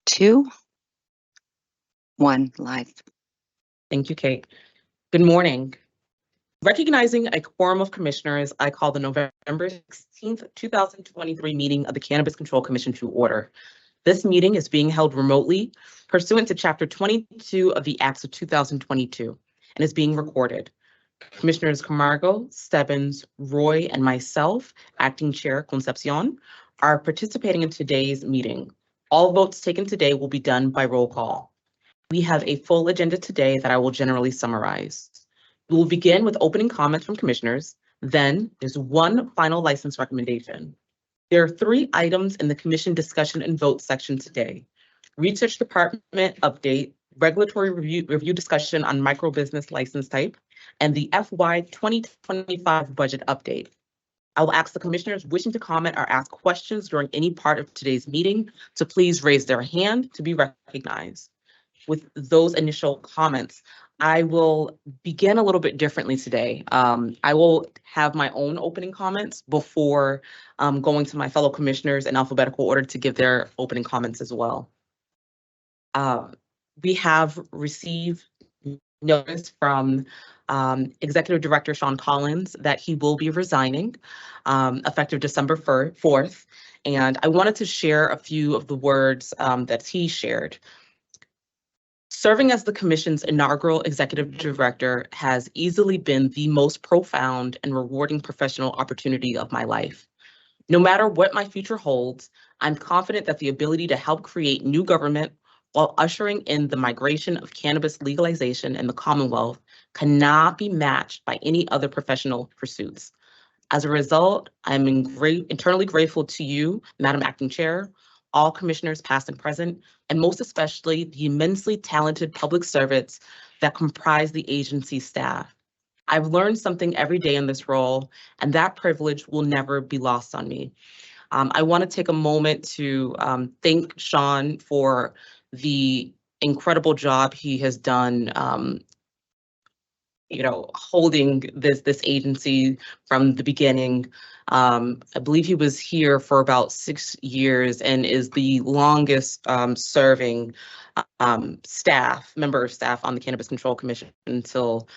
2, 1, live. Thank you, Kate. Good morning. Recognizing a quorum of commissioners, I call the November 16th, 2023 meeting of the Cannabis Control Commission to order. This meeting is being held remotely pursuant to Chapter 22 of the Acts of 2022 and is being recorded. Commissioners Camargo, Stebbins, Roy, and myself, Acting Chair Concepcion, are participating in today's meeting. All votes taken today will be done by roll call. We have a full agenda today that I will generally summarize. We will begin with opening comments from commissioners. Then there's one final license recommendation. There are 3 items in the commission discussion and vote section today. Research Department update, regulatory review discussion on micro business license type, and the FY 2025 budget update. I will ask the commissioners wishing to comment or ask questions during any part of today's meeting to please raise their hand to be recognized. With those initial comments, I will begin a little bit differently today. I will have my own opening comments before going to my fellow commissioners in alphabetical order to give their opening comments as well. We have received notice from Executive Director Sean Collins that he will be resigning effective December 4th. And I wanted to share a few of the words that he shared. Serving as the Commission's inaugural Executive Director has easily been the most profound and rewarding professional opportunity of my life. No matter what my future holds, I'm confident that the ability to help create new government while ushering in the migration of cannabis legalization in the Commonwealth cannot be matched by any other professional pursuits. As a result, I'm eternally grateful to you, Madam Acting Chair, all commissioners past and present, and most especially the immensely talented public servants that comprise the agency staff. I've learned something every day in this role, and that privilege will never be lost on me. I want to take a moment to thank Sean for the incredible job he has done holding this agency from the beginning. I believe he was here for about 6 years and is the longest serving member of staff on the Cannabis Control Commission until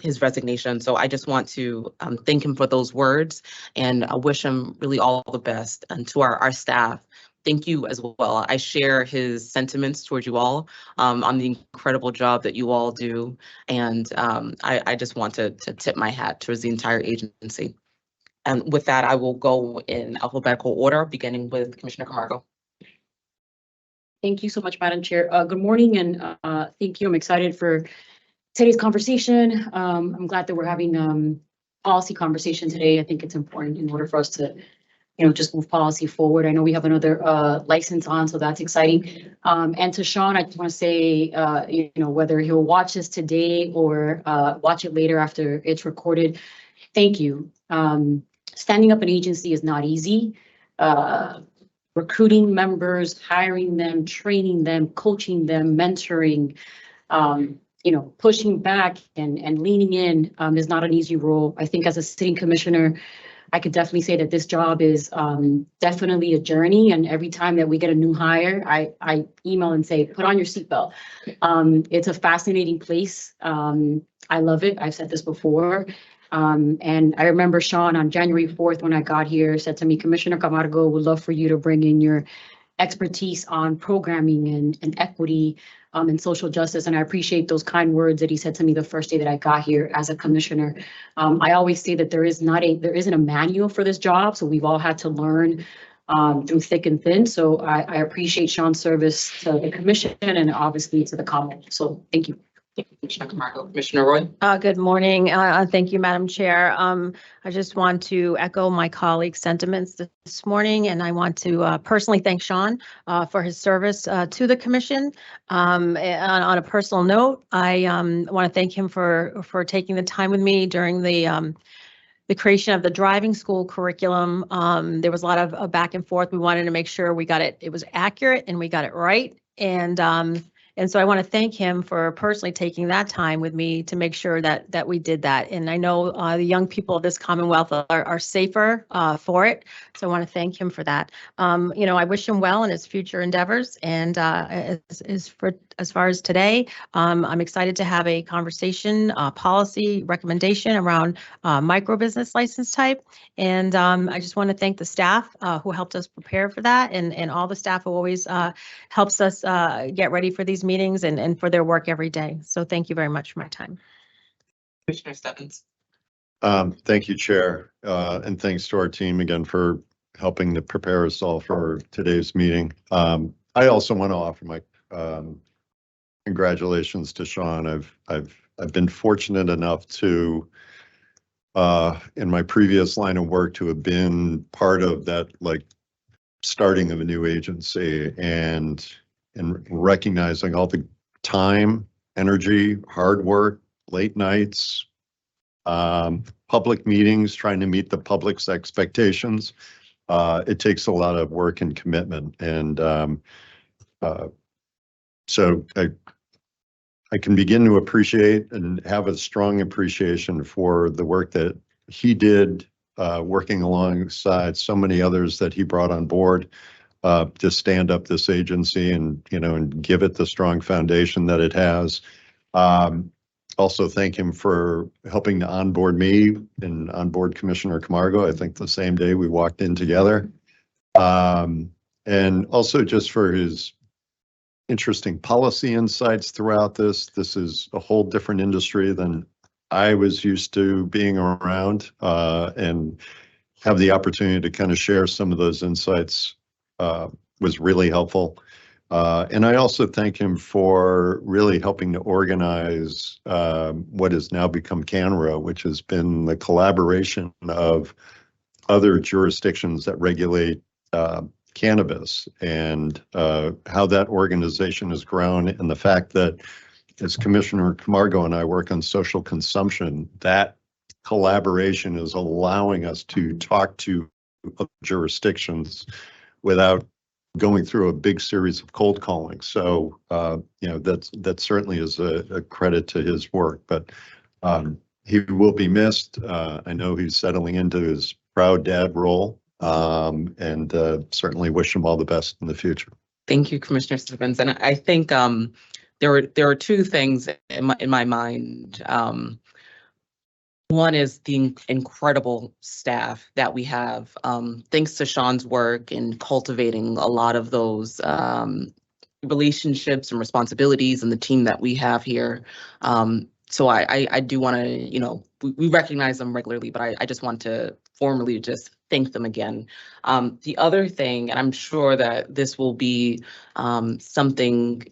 his resignation. So I just want to thank him for those words, and I wish him really all the best. And to our staff, thank you as well. I share his sentiments towards you all on the incredible job that you all do. And I just want to tip my hat towards the entire agency. And with that, I will go in alphabetical order, beginning with Commissioner Camargo. Thank you so much, Madam Chair. Good morning, and thank you. I'm excited for today's conversation. I'm glad that we're having policy conversation today. I think it's important in order for us to just move policy forward. I know we have another license on, so that's exciting. And to Sean, I just want to say, whether he'll watch this today or watch it later after it's recorded, thank you. Standing up an agency is not easy. Recruiting members, hiring them, training them, coaching them, mentoring, pushing back and leaning in is not an easy role. I think as a sitting commissioner, I could definitely say that this job is definitely a journey. And every time that we get a new hire, I email and say, put on your seatbelt. It's a fascinating place. I love it. I've said this before. And I remember Sean on January 4th when I got here said to me, Commissioner Camargo, would love for you to bring in your expertise on programming and equity and social justice. And I appreciate those kind words that he said to me the first day that I got here as a commissioner. I always say that there isn't a manual for this job. So we've all had to learn through thick and thin. So I appreciate Sean's service to the commission and obviously to the Commonwealth. So thank you. Commissioner Camargo. Commissioner Roy. Good morning. Thank you, Madam Chair. I just want to echo my colleagues' sentiments this morning, and I want to personally thank Sean for his service to the Commission. On a personal note, I want to thank him for taking the time with me during the creation of the driving school curriculum. There was a lot of back and forth. We wanted to make sure we got it. It was accurate and we got it right. And And so I want to thank him for personally taking that time with me to make sure that we did that. And I know the young people of this Commonwealth are safer for it. So I want to thank him for that. I wish him well in his future endeavors. And as far as today, I'm excited to have a conversation, policy recommendation around micro business license type. And I just want to thank the staff who helped us prepare for that, and all the staff who always helps us get ready for these meetings and for their work every day. So thank you very much for my time. Commissioner Stebbins. Thank you, Chair, and thanks to our team again for helping to prepare us all for today's meeting. I also want to offer my congratulations to Sean. I've been fortunate enough to, in my previous line of work, to have been part of that, like, starting of a new agency and recognizing all the time, energy, hard work, late nights, public meetings, trying to meet the public's expectations. It takes a lot of work and commitment. And so I can begin to appreciate and have a strong appreciation for the work that he did, working alongside so many others that he brought on board to stand up this agency and give it the strong foundation that it has. Also thank him for helping to onboard me and onboard Commissioner Camargo. I think the same day we walked in together. And also just for his interesting policy insights throughout this. This is a whole different industry than I was used to being around, and have the opportunity to kind of share some of those insights was really helpful. And I also thank him for really helping to organize what has now become CANRA, which has been the collaboration of other jurisdictions that regulate cannabis, and how that organization has grown, and the fact that as Commissioner Camargo and I work on social consumption, that collaboration is allowing us to talk to jurisdictions without going through a big series of cold calling. So, that certainly is a credit to his work, but he will be missed. I know he's settling into his proud dad role, and certainly wish him all the best in the future. Thank you, Commissioner Stebbins. And I think there are two things in my mind. One is the incredible staff that we have, thanks to Sean's work in cultivating a lot of those relationships and responsibilities and the team that we have here. So I do want to, we recognize them regularly, but I just want to formally just thank them again. The other thing, and I'm sure that this will be something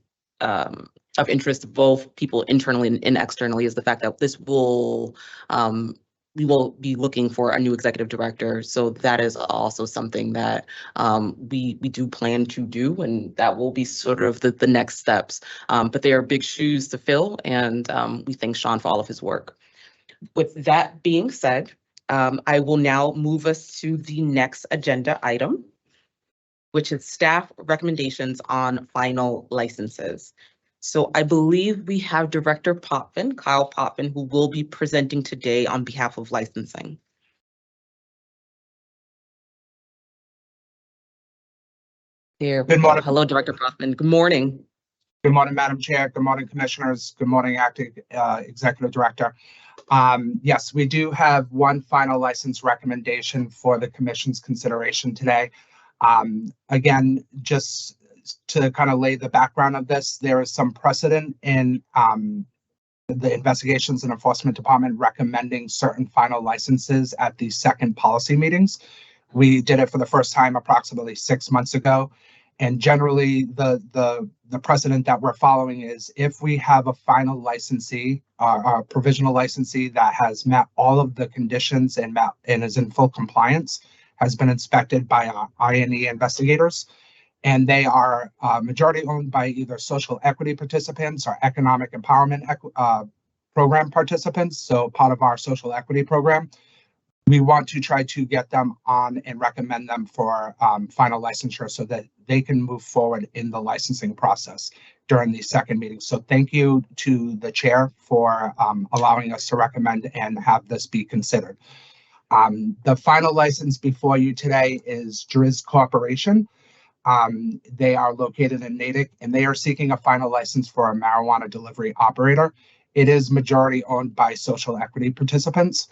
of interest to both people internally and externally, is the fact that this will, we will be looking for a new executive director. So that is also something that we do plan to do, and that will be sort of the next steps. But they are big shoes to fill, and we thank Sean for all of his work. With that being said, I will now move us to the next agenda item, which is staff recommendations on final licenses. So I believe we have Director Potvin, Kyle Potvin, who will be presenting today on behalf of licensing. There we Good go. morning. Hello, Director Potvin. Good morning. Good morning, Madam Chair. Good morning, Commissioners. Good morning, Acting Executive Director. Yes, we do have one final license recommendation for the Commission's consideration today. Again, just to kind of lay the background of this, there is some precedent in the Investigations and Enforcement Department recommending certain final licenses at the second policy meetings. We did it for the first time approximately 6 months ago. And generally, the precedent that we're following is if we have a final licensee, a provisional licensee that has met all of the conditions and is in full compliance, has been inspected by our I&E investigators, and they are majority owned by either social equity participants or economic empowerment program participants, so part of our social equity program, we want to try to get them on and recommend them for final licensure so that they can move forward in the licensing process during the second meeting. So thank you to the chair for allowing us to recommend and have this be considered. The final license before you today is Driz Corporation. They are located in Natick, and they are seeking a final license for a marijuana delivery operator. It is majority owned by social equity participants.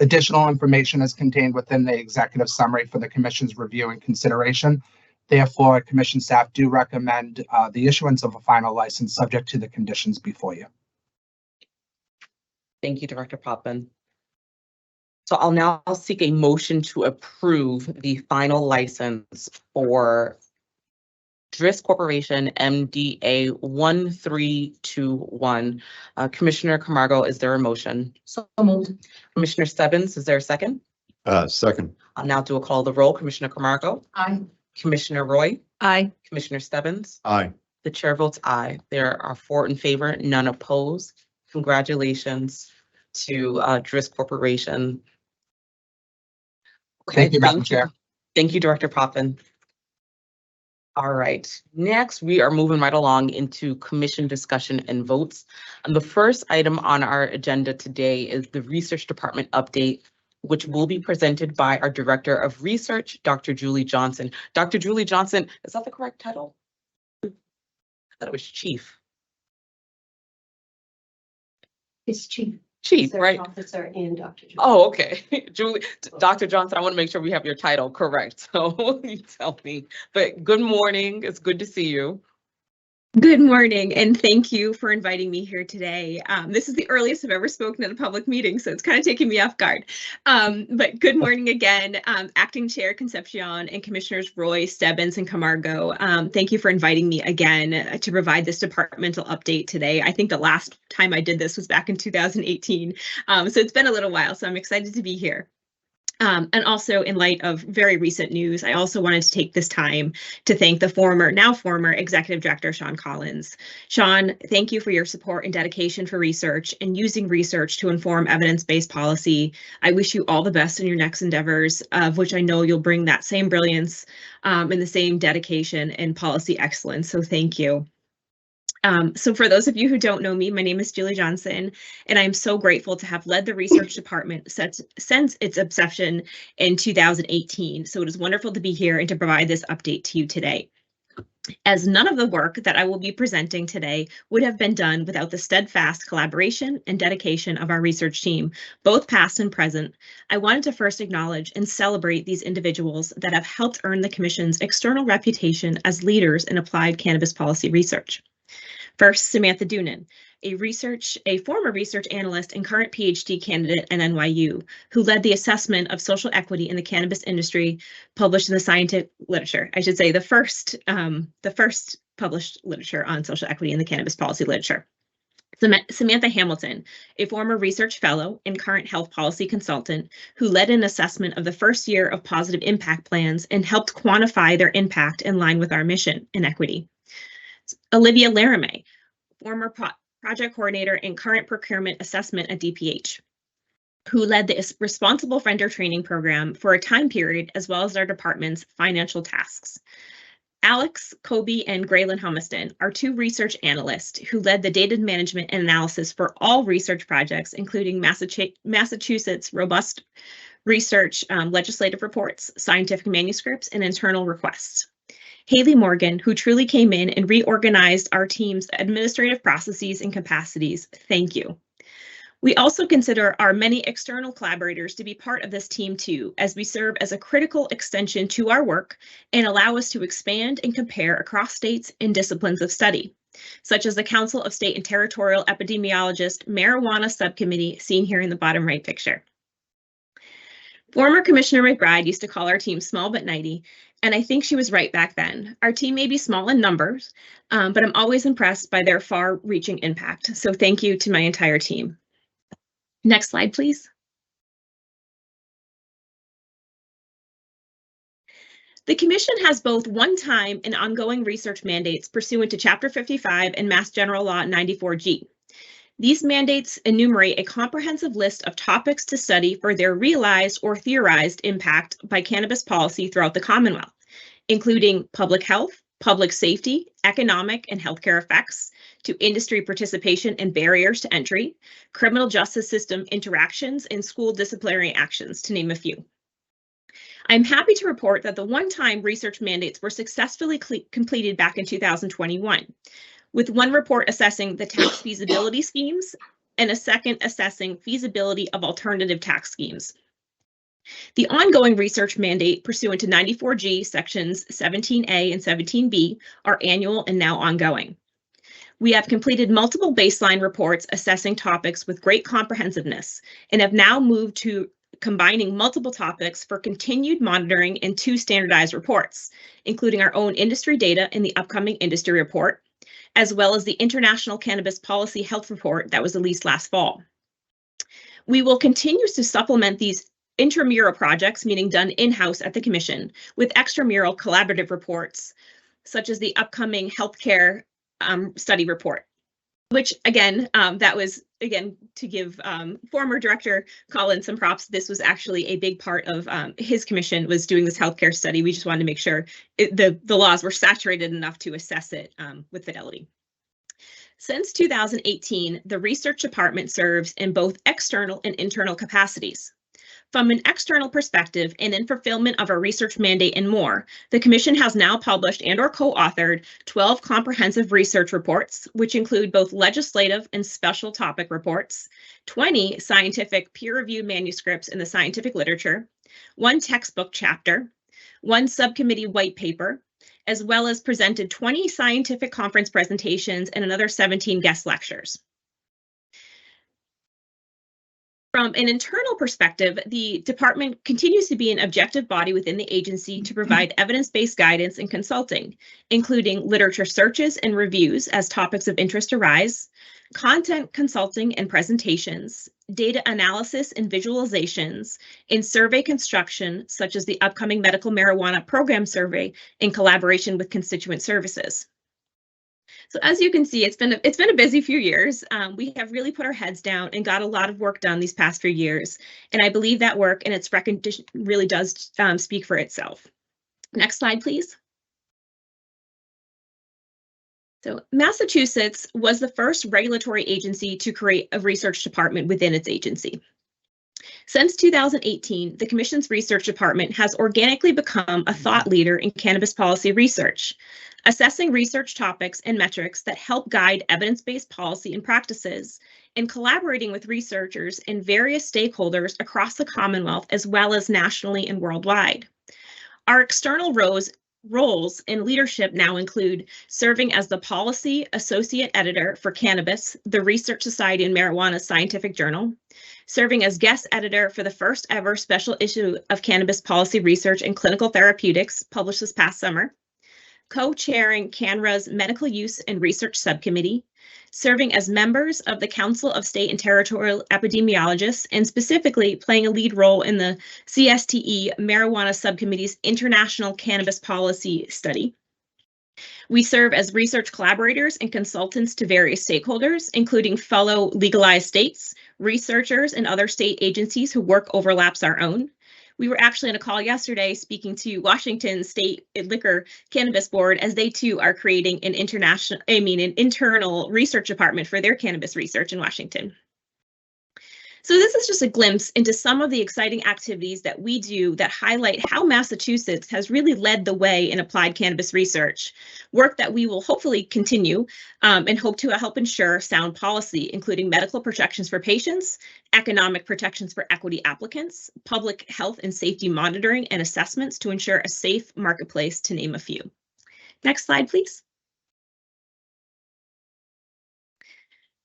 Additional information is contained within the executive summary for the commission's review and consideration. Therefore, commission staff do recommend the issuance of a final license subject to the conditions before you. Thank you, Director Potvin. So I'll now seek a motion to approve the final license for Driz Corporation MDA 1321. Commissioner Camargo, is there a motion? So moved. Commissioner Stebbins, is there a second? Second. I'll now do a call of the roll. Commissioner Camargo, Aye. Commissioner Roy, Aye. Commissioner Stebbins. Aye. The chair votes aye. There are 4 in favor, none opposed. Congratulations to Driz Corporation. Okay, Thank you, Madam Chair. Thank you, Director Potvin. All right, next we are moving right along into commission discussion and votes. And the first item on our agenda today is the research department update, which will be presented by our Director of Research, Dr. Julie Johnson. Dr. Julie Johnson, is that the correct title? I thought it was Chief. It's Chief. Chief, right? Officer and Dr. Oh, okay. Julie, Dr. Johnson, I want to make sure we have your title correct. So you tell me. But good morning. It's good to see you. Good morning, and thank you for inviting me here today. This is the earliest I've ever spoken at a public meeting, so it's kind of taking me off guard. But good morning again, Acting Chair Concepcion and Commissioners Roy, Stebbins, and Camargo. Thank you for inviting me again to provide this departmental update today. I think the last time I did this was back in 2018, so it's been a little while, so I'm excited to be here. And also in light of very recent news, I also wanted to take this time to thank the now former Executive Director, Sean Collins. Sean, thank you for your support and dedication for research and using research to inform evidence-based policy. I wish you all the best in your next endeavors, of which I know you'll bring that same brilliance and the same dedication and policy excellence. So thank you. So for those of you who don't know me, my name is Julie Johnson, and I'm so grateful to have led the research department since its inception in 2018. So it is wonderful to be here and to provide this update to you today. As none of the work that I will be presenting today would have been done without the steadfast collaboration and dedication of our research team, both past and present, I wanted to first acknowledge and celebrate these individuals that have helped earn the Commission's external reputation as leaders in applied cannabis policy research. First, Samantha Doonan, a former research analyst and current PhD candidate at NYU, who led the assessment of social equity in the cannabis industry, published in the scientific literature. I should say the first published literature on social equity in the cannabis policy literature. Samantha Hamilton, a former research fellow and current health policy consultant, who led an assessment of the first year of positive impact plans and helped quantify their impact in line with our mission in equity. Olivia Laramie, former project coordinator and current procurement assessment at DPH, who led the responsible vendor training program for a time period, as well as our department's financial tasks. Alex, Kobe, and Graylin Humiston are 2 research analysts who led the data management and analysis for all research projects, including Massachusetts robust research, legislative reports, scientific manuscripts, and internal requests. Haley Morgan, who truly came in and reorganized our team's administrative processes and capacities. Thank you. We also consider our many external collaborators to be part of this team too, as we serve as a critical extension to our work and allow us to expand and compare across states and disciplines of study, such as the Council of State and Territorial Epidemiologist Marijuana Subcommittee, seen here in the bottom right picture. Former Commissioner McBride used to call our team small but mighty, and I think she was right back then. Our team may be small in numbers, but I'm always impressed by their far-reaching impact. So thank you to my entire team. Next slide, please. The Commission has both one-time and ongoing research mandates pursuant to Chapter 55 and Mass General Law 94G. These mandates enumerate a comprehensive list of topics to study for their realized or theorized impact by cannabis policy throughout the Commonwealth, including public health, public safety, economic and healthcare effects, to industry participation and barriers to entry, criminal justice system interactions, and school disciplinary actions, to name a few. I'm happy to report that the one-time research mandates were successfully completed back in 2021, with one report assessing the tax feasibility schemes and a second assessing feasibility of alternative tax schemes. The ongoing research mandate pursuant to 94G sections 17A and 17B are annual and now ongoing. We have completed multiple baseline reports assessing topics with great comprehensiveness and have now moved to combining multiple topics for continued monitoring in 2 standardized reports, including our own industry data in the upcoming industry report, as well as the International Cannabis Policy Health Report that was released last fall. We will continue to supplement these intramural projects, meaning done in-house at the Commission, with extramural collaborative reports, such as the upcoming healthcare study report, which again, that was, again, to give former Director Colin some props. This was actually a big part of his commission, was doing this healthcare study. We just wanted to make sure the laws were saturated enough to assess it with fidelity. Since 2018, the research department serves in both external and internal capacities. From an external perspective and in fulfillment of our research mandate and more, the Commission has now published and/or co-authored 12 comprehensive research reports, which include both legislative and special topic reports, 20 scientific peer-reviewed manuscripts in the scientific literature, 1 textbook chapter, 1 subcommittee white paper, as well as presented 20 scientific conference presentations and another 17 guest lectures. From an internal perspective, the department continues to be an objective body within the agency to provide evidence-based guidance and consulting, including literature searches and reviews as topics of interest arise, content consulting and presentations, data analysis and visualizations, and survey construction, such as the upcoming medical marijuana program survey in collaboration with constituent services. So as you can see, it's been a busy few years. We have really put our heads down and got a lot of work done these past few years. And I believe that work and its recognition really does speak for itself. Next slide, please. So Massachusetts was the first regulatory agency to create a research department within its agency. Since 2018, the Commission's research department has organically become a thought leader in cannabis policy research, assessing research topics and metrics that help guide evidence-based policy and practices, and collaborating with researchers and various stakeholders across the Commonwealth as well as nationally and worldwide. Our external roles in leadership now include serving as the Policy Associate Editor for Cannabis, the Research Society and Marijuana Scientific Journal, serving as guest editor for the first ever special issue of Cannabis Policy Research and Clinical Therapeutics published this past summer, co-chairing CANRA's Medical Use and Research Subcommittee, serving as members of the Council of State and Territorial Epidemiologists, and specifically playing a lead role in the CSTE Marijuana Subcommittee's International Cannabis Policy Study. We serve as research collaborators and consultants to various stakeholders, including fellow legalized states, researchers, and other state agencies whose work overlaps our own. We were actually on a call yesterday speaking to Washington State Liquor Cannabis Board, as they too are creating an internal research department for their cannabis research in Washington. So this is just a glimpse into some of the exciting activities that we do that highlight how Massachusetts has really led the way in applied cannabis research, work that we will hopefully continue and hope to help ensure sound policy, including medical protections for patients, economic protections for equity applicants, public health and safety monitoring and assessments to ensure a safe marketplace, to name a few. Next slide, please.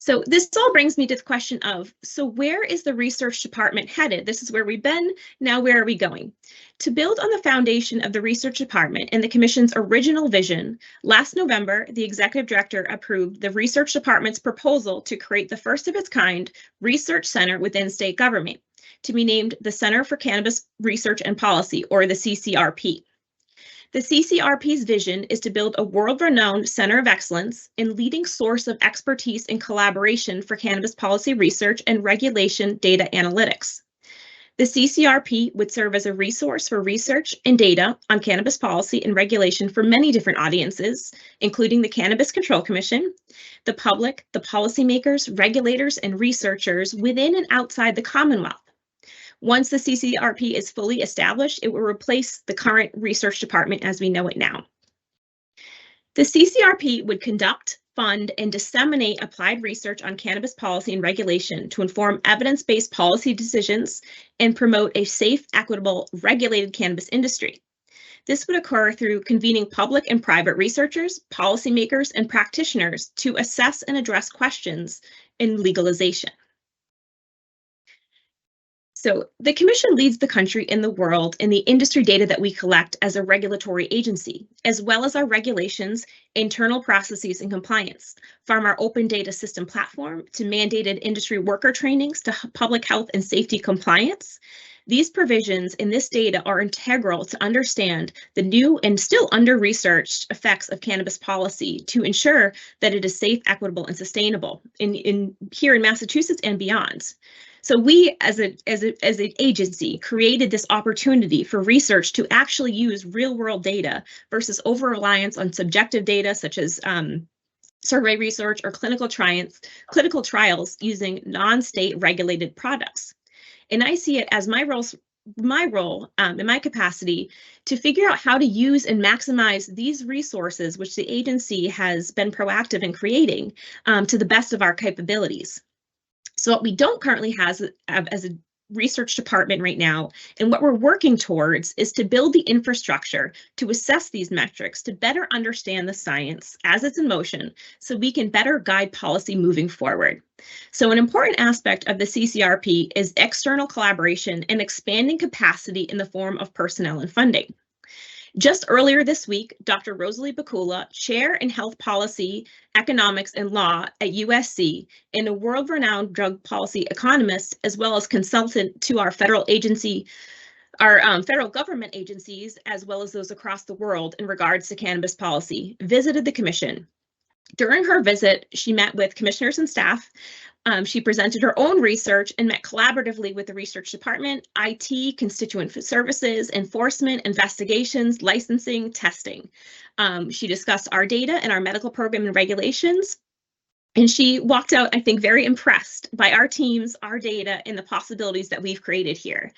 So this all brings me to the question of, so where is the research department headed? This is where we've been, now where are we going? To build on the foundation of the research department and the Commission's original vision, last November, the Executive Director approved the research department's proposal to create the first of its kind research center within state government, to be named the Center for Cannabis Research and Policy, or the CCRP. The CCRP's vision is to build a world-renowned center of excellence and leading source of expertise and collaboration for cannabis policy research and regulation data analytics. The CCRP would serve as a resource for research and data on cannabis policy and regulation for many different audiences, including the Cannabis Control Commission, the public, the policymakers, regulators, and researchers within and outside the Commonwealth. Once the CCRP is fully established, it will replace the current research department as we know it now. The CCRP would conduct, fund, and disseminate applied research on cannabis policy and regulation to inform evidence-based policy decisions and promote a safe, equitable, regulated cannabis industry. This would occur through convening public and private researchers, policymakers, and practitioners to assess and address questions in legalization. So the Commission leads the country in the world in the industry data that we collect as a regulatory agency, as well as our regulations, internal processes, and compliance, from our open data system platform to mandated industry worker trainings to public health and safety compliance. These provisions in this data are integral to understand the new and still under-researched effects of cannabis policy to ensure that it is safe, equitable, and sustainable here in Massachusetts and beyond. So we, as an agency, created this opportunity for research to actually use real-world data versus over-reliance on subjective data such as survey research or clinical trials using non-state regulated products. And I see it as my role in my capacity to figure out how to use and maximize these resources, which the agency has been proactive in creating, to the best of our capabilities. So what we don't currently have as a research department right now, and what we're working towards, is to build the infrastructure to assess these metrics, to better understand the science as it's in motion, so we can better guide policy moving forward. So an important aspect of the CCRP is external collaboration and expanding capacity in the form of personnel and funding. Just earlier this week, Dr. Rosalie Bakula, Chair in Health Policy, Economics, and Law at USC, and a world-renowned drug policy economist, as well as consultant to our federal government agencies, as well as those across the world in regards to cannabis policy, visited the Commission. During her visit, she met with commissioners and staff. She presented her own research and met collaboratively with the research department, IT, constituent services, enforcement, investigations, licensing, testing. She discussed our data and our medical program and regulations. And she walked out, I think, very impressed by our teams, our data, and the possibilities that we've created here,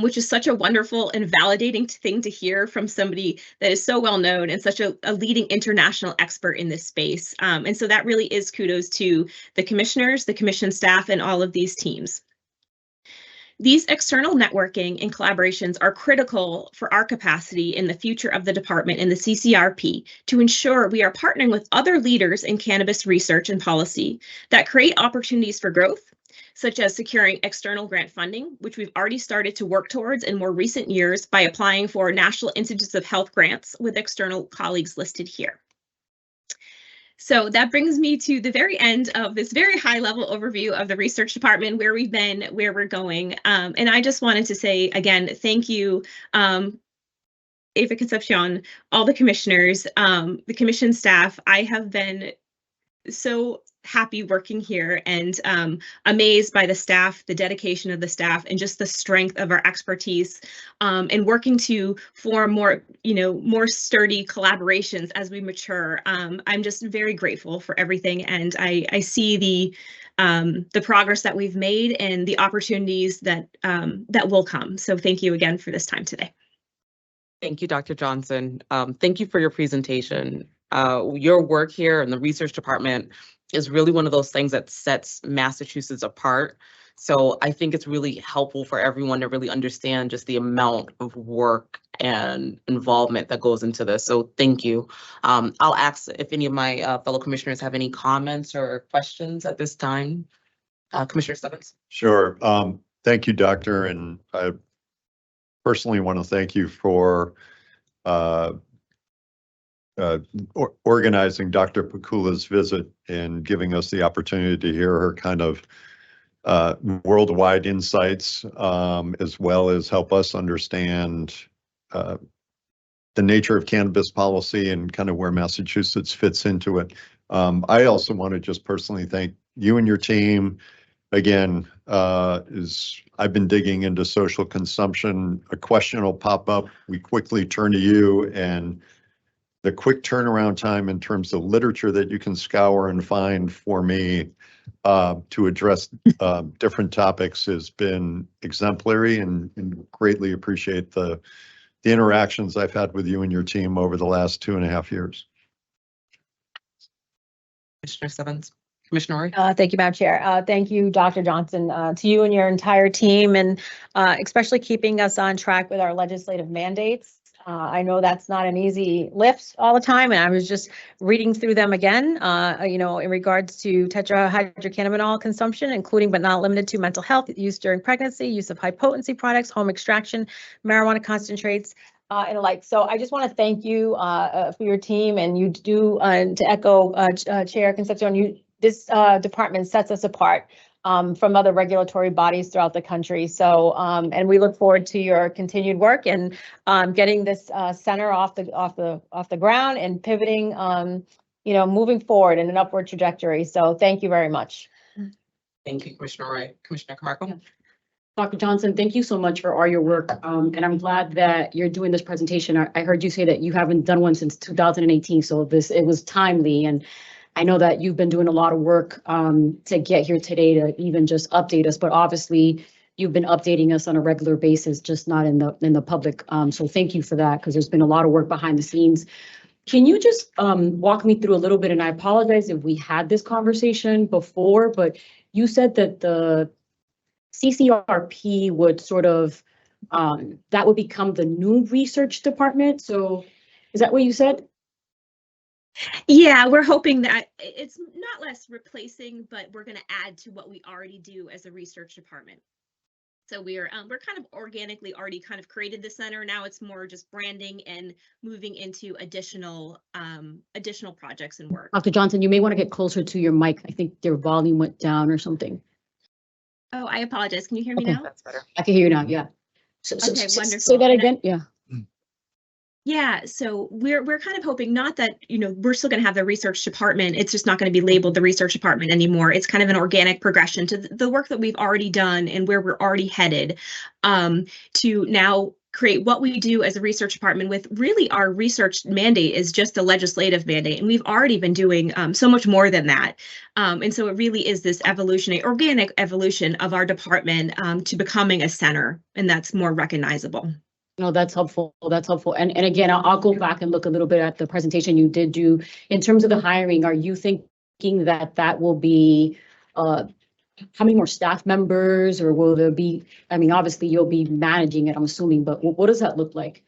which is such a wonderful and validating thing to hear from somebody that is so well known and such a leading international expert in this space. And so that really is kudos to the commissioners, the commission staff, and all of these teams. These external networking and collaborations are critical for our capacity in the future of the department and the CCRP to ensure we are partnering with other leaders in cannabis research and policy that create opportunities for growth, such as securing external grant funding, which we've already started to work towards in more recent years by applying for National Institutes of Health grants with external colleagues listed here. So that brings me to the very end of this very high-level overview of the research department, where we've been, where we're going. And I just wanted to say, again, thank you, Eva Concepcion, all the commissioners, the commission staff. I have been so happy working here and amazed by the staff, the dedication of the staff, and just the strength of our expertise, and working to form more, more sturdy collaborations as we mature. I'm just very grateful for everything, and I see the progress that we've made and the opportunities that that will come. So thank you again for this time today. Thank you, Dr. Johnson. Thank you for your presentation. Your work here in the research department is really one of those things that sets Massachusetts apart. So I think it's really helpful for everyone to really understand just the amount of work and involvement that goes into this. So thank you. I'll ask if any of my fellow commissioners have any comments or questions at this time. Commissioner Stebbins. Sure. Thank you, Doctor. And I personally want to thank you for organizing Dr. Bakula's visit and giving us the opportunity to hear her kind of worldwide insights, as well as help us understand the nature of cannabis policy and kind of where Massachusetts fits into it. I also want to just personally thank you and your team. Again, I've been digging into social consumption. A question will pop up. We quickly turn to you, and the quick turnaround time in terms of literature that you can scour and find for me to address different topics has been exemplary, and greatly appreciate the interactions I've had with you and your team over the last 2.5 years. Commissioner Simmons. Commissioner Ori. Thank you, Madam Chair. Thank you, Dr. Johnson, to you and your entire team, and especially keeping us on track with our legislative mandates. I know that's not an easy lift all the time, and I was just reading through them again, in regards to tetrahydrocannabinol consumption, including but not limited to mental health, use during pregnancy, use of high potency products, home extraction, marijuana concentrates, and the like. So I just want to thank you for your team, and you do, to echo Chair Concepcion, this department sets us apart from other regulatory bodies throughout the country. So, and we look forward to your continued work and getting this center off the ground and pivoting, moving forward in an upward trajectory. So, thank you very much. Thank you, Commissioner Ori. Commissioner Camargo. Yeah. Dr. Johnson, thank you so much for all your work. And I'm glad that you're doing this presentation. I heard you say that you haven't done one since 2018, so it was timely. And I know that you've been doing a lot of work to get here today to even just update us, but obviously you've been updating us on a regular basis, just not in the public. So thank you for that, because there's been a lot of work behind the scenes. Can you just walk me through a little bit? And I apologize if we had this conversation before, but you said that the CCRP would sort of, that would become the new research department. So is that what you said? Yeah, we're hoping that it's not less replacing, but we're going to add to what we already do as a research department. So we're kind of organically already kind of created the center. Now it's more just branding and moving into additional projects and work. Dr. Johnson, you may want to get closer to your mic. I think your volume went down or something. Oh, I apologize. Can you hear me now? That's better. I can hear you now. Yeah. Okay, wonderful. Say that again. Yeah. Yeah, so we're kind of hoping, not that, we're still going to have the research department. It's just not going to be labeled the research department anymore. It's kind of an organic progression to the work that we've already done and where we're already headed, to now create what we do as a research department with really our research mandate is just a legislative mandate. And we've already been doing so much more than that. And so it really is this organic evolution of our department to becoming a center, and that's more recognizable. No, that's helpful. That's helpful. And again, I'll go back and look a little bit at the presentation you did do. In terms of the hiring, are you thinking that will be, how many more staff members, or will there be, obviously you'll be managing it, I'm assuming, but what does that look like?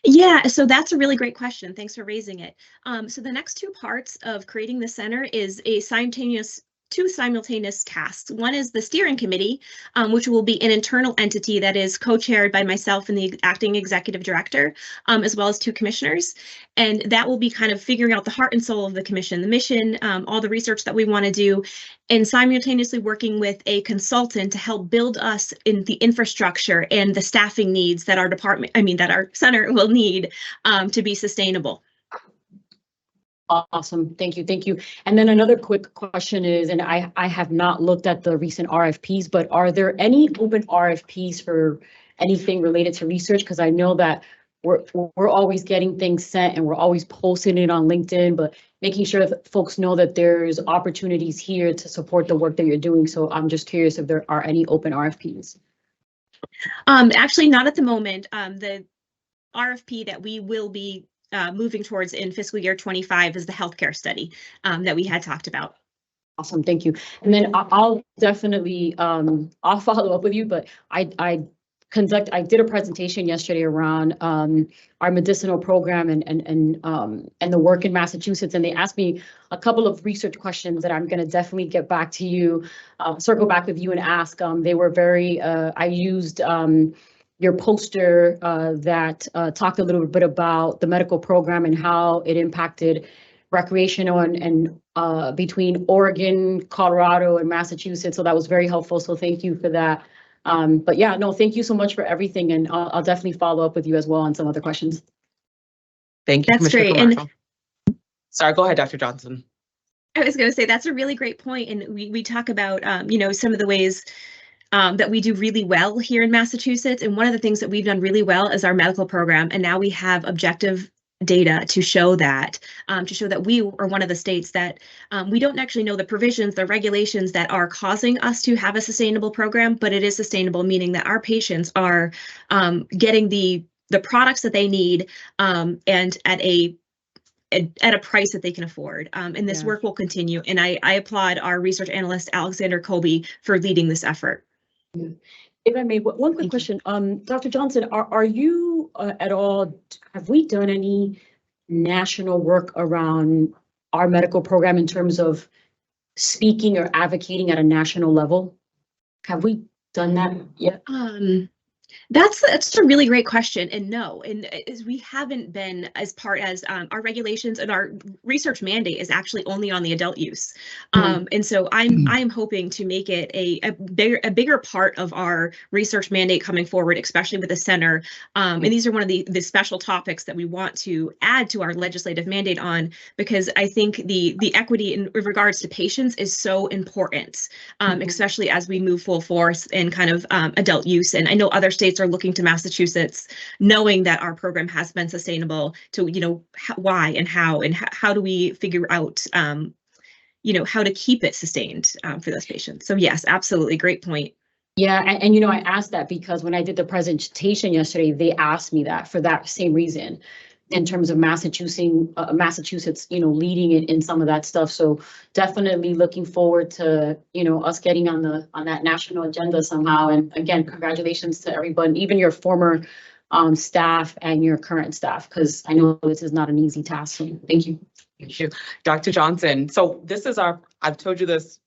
Yeah, so that's a really great question. Thanks for raising it. So the next two parts of creating the center is two simultaneous tasks. One is the steering committee, which will be an internal entity that is co-chaired by myself and the acting executive director, as well as two commissioners. And that will be kind of figuring out the heart and soul of the commission, the mission, all the research that we want to do, and simultaneously working with a consultant to help build us in the infrastructure and the staffing needs that that our center will need to be sustainable. Awesome. Thank you. Thank you. And then another quick question is, and I have not looked at the recent RFPs, but are there any open RFPs for anything related to research? Because I know that we're always getting things sent and we're always posting it on LinkedIn, but making sure that folks know that there's opportunities here to support the work that you're doing. So I'm just curious if there are any open RFPs. Actually, not at the moment. The RFP that we will be moving towards in fiscal year 25 is the healthcare study that we had talked about. Awesome, thank you. And then I'll definitely I'll follow up with you, but I did a presentation yesterday around our medicinal program and the work in Massachusetts, and they asked me a couple of research questions that I'm going to definitely get back to you, circle back with you and ask. They were very. I used your poster that talked a little bit about the medical program and how it impacted recreational and between Oregon, Colorado, and Massachusetts. So that was very helpful. So thank you for that. But yeah, no, thank you so much for everything. And I'll definitely follow up with you as well on some other questions. Thank you, That's Commissioner great. And Camacho. Sorry, go ahead, Dr. Johnson. I was going to say that's a really great point. And we talk about, some of the ways that we do really well here in Massachusetts. And one of the things that we've done really well is our medical program. And now we have objective data to show that we are one of the states that we don't actually know the provisions, the regulations that are causing us to have a sustainable program, but it is sustainable, meaning that our patients are getting the products that they need and at a price that they can afford. And this work will continue. And I applaud our research analyst, Alexander Colby, for leading this effort. Yeah. If I may, one quick question. Dr. Johnson, are you at all, have we done any national work around our medical program in terms of speaking or advocating at a national level? Have we done that yet? That's a really great question. And no, and as we haven't been as part as our regulations and our research mandate is actually only on the adult use. And so I'm hoping to make it a bigger part of our research mandate coming forward, especially with the center. And these are one of the special topics that we want to add to our legislative mandate on, because I think the equity in regards to patients is so important, especially as we move full force in kind of adult use. And I know other states are looking to Massachusetts, knowing that our program has been sustainable, to why and how do we figure out how to keep it sustained for those patients. So yes, absolutely, great point. Yeah, and I asked that because when I did the presentation yesterday, they asked me that for that same reason, in terms of Massachusetts, leading it in some of that stuff. So definitely looking forward to, us getting on that national agenda somehow. And again, congratulations to everyone, even your former staff and your current staff, because I know this is not an easy task. So thank you. Thank you, Dr. Johnson. So this is I've told you this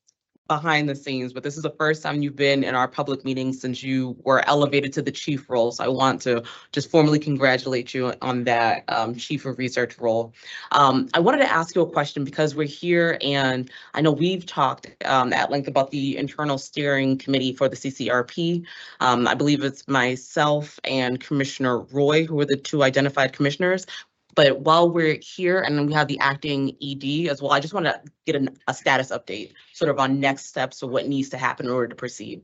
behind the scenes, but this is the first time you've been in our public meetings since you were elevated to the chief role. So I want to just formally congratulate you on that chief of research role. I wanted to ask you a question because we're here, and I know we've talked at length about the internal steering committee for the CCRP. I believe it's myself and Commissioner Roy who are the two identified commissioners. But while we're here and we have the acting ED as well, I just want to get a status update sort of on next steps or what needs to happen in order to proceed.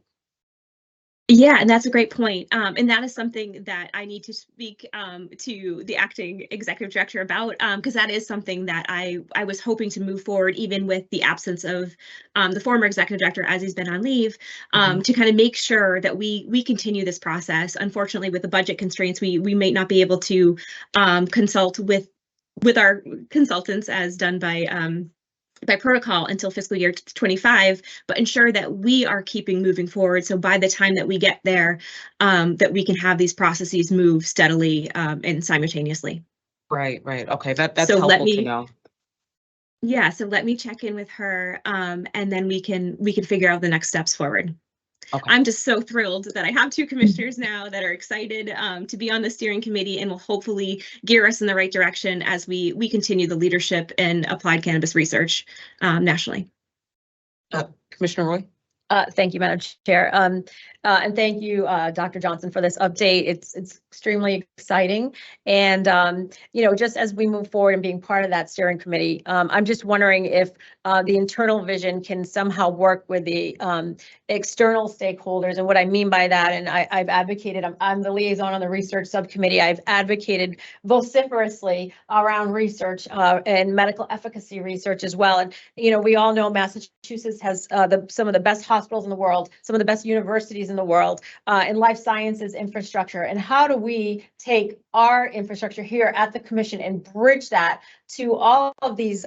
Yeah, and that's a great point. And that is something that I need to speak to the acting executive director about, because that is something that I was hoping to move forward, even with the absence of the former executive director as he's been on leave, to kind of make sure that we continue this process. Unfortunately, with the budget constraints, we may not be able to consult with our consultants as done by protocol until fiscal year 25, but ensure that we are keeping moving forward. So by the time that we get there, that we can have these processes move steadily and simultaneously. Right. Okay, that's so helpful to know. Yeah, so let me check in with her, and then we can figure out the next steps forward. Okay. I'm just so thrilled that I have two commissioners now that are excited to be on the steering committee and will hopefully gear us in the right direction as we continue the leadership in applied cannabis research nationally. Commissioner Roy? Thank you, Madam Chair. And thank you, Dr. Johnson, for this update. It's extremely exciting. And, just as we move forward and being part of that steering committee, I'm just wondering if the internal vision can somehow work with the external stakeholders. And what I mean by that, and I've advocated, I'm the liaison on the research subcommittee. I've advocated vociferously around research and medical efficacy research as well. And, we all know Massachusetts has some of the best hospitals in the world, some of the best universities in the world, in life sciences infrastructure. And how do we take our infrastructure here at the commission and bridge that to all of these,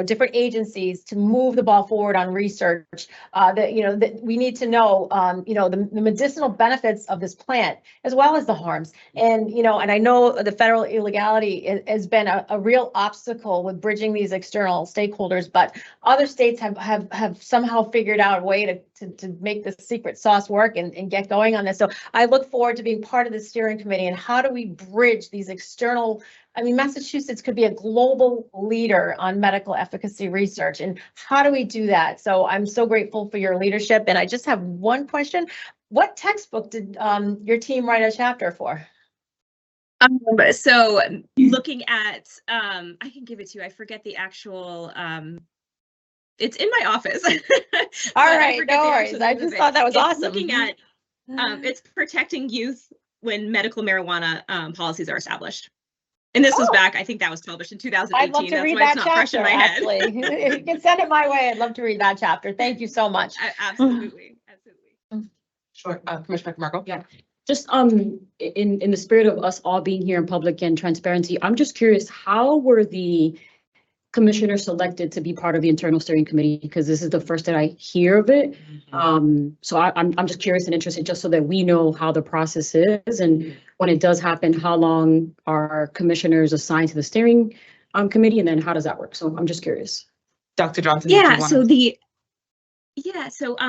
different agencies to move the ball forward on research? That we need to know, the medicinal benefits of this plant as well as the harms. And and I know the federal illegality has been a real obstacle with bridging these external stakeholders, but other states have somehow figured out a way to make the secret sauce work and get going on this. So I look forward to being part of the steering committee. And how do we bridge these external? I mean, Massachusetts could be a global leader on medical efficacy research. And how do we do that? So I'm so grateful for your leadership. And I just have one question. what textbook did your team write a chapter for? So looking at, I can give it to you. I forget the actual, it's in my office. All But I right, forget no the worries. actual I name of just it. thought that was It's awesome. Looking at, it's protecting youth when medical marijuana policies are established. And this was back, I think that was published in 2018. I'd love to That's read why it's that not fresh in chapter, my head. actually. If you can send it my way, I'd love to read that chapter. Thank you so much. Absolutely, absolutely. Sure. Commissioner Marco? Yeah. Just in the spirit of us all being here in public and transparency, I'm just curious, how were the commissioners selected to be part of the internal steering committee? Because this is the first that I hear of it. So I'm just curious and interested, just so that we know how the process is, and when it does happen, how long are commissioners assigned to the steering committee, and then how does that work? So I'm just curious. Dr. Johnson, did you Yeah, wanna- so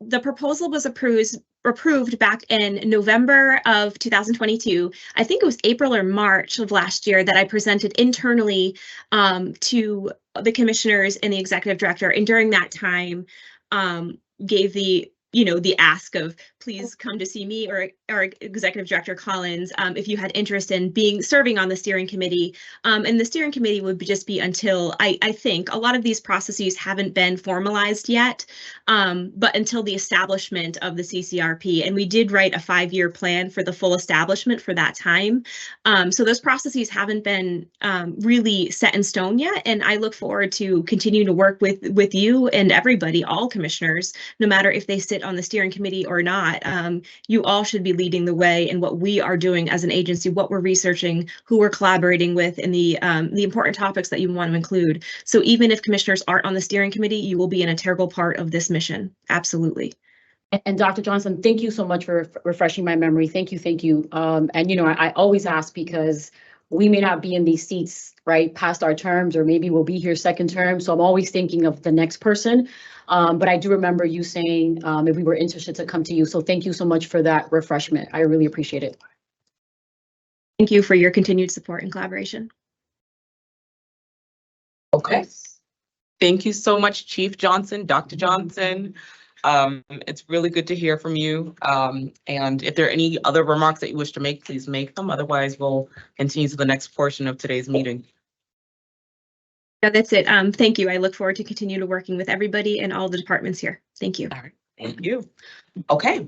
the proposal was approved back in November of 2022. I think it was April or March of last year that I presented internally to the commissioners and the executive director, and during that time gave the ask of please come to see me or Executive Director Collins if you had interest in serving on the steering committee. And the steering committee would just be until I think a lot of these processes haven't been formalized yet, but until the establishment of the CCRP. And we did write a 5-year plan for the full establishment for that time. So those processes haven't been really set in stone yet. And I look forward to continue to work with you and everybody, all commissioners, no matter if they sit on the steering committee or not. You all should be leading the way in what we are doing as an agency, what we're researching, who we're collaborating with, and the important topics that you want to include. So even if commissioners aren't on the steering committee, you will be an integral part of this mission. Absolutely. And Dr. Johnson, thank you so much for refreshing my memory. Thank you, thank you. And I always ask because we may not be in these seats, right, past our terms, or maybe we'll be here second term. So I'm always thinking of the next person. But I do remember you saying if we were interested to come to you. So thank you so much for that refreshment. I really appreciate it. Thank you for your continued support and collaboration. Okay. Thank you so much, Chief Johnson, Dr. Johnson. It's really good to hear from you. And if there are any other remarks that you wish to make, please make them. Otherwise, we'll continue to the next portion of today's meeting. Yeah, that's it. Thank you. I look forward to continue to working with everybody and all the departments here. Thank you. All right, thank you. Okay.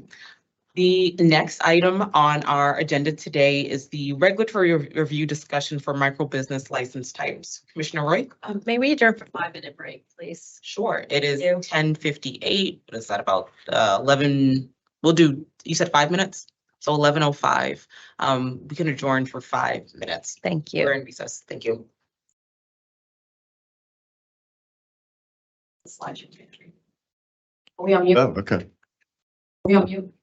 The next item on our agenda today is the regulatory review discussion for micro business license types. Commissioner Roy? May we adjourn for a 5-minute break, please? Sure, it is Thank you. 10:58. What is that, about 11? We'll do, you said 5 minutes? So 11:05. We can adjourn for 5 minutes. Thank We're you. in recess. Thank you. Are we on mute? Oh, okay. Are we on mute?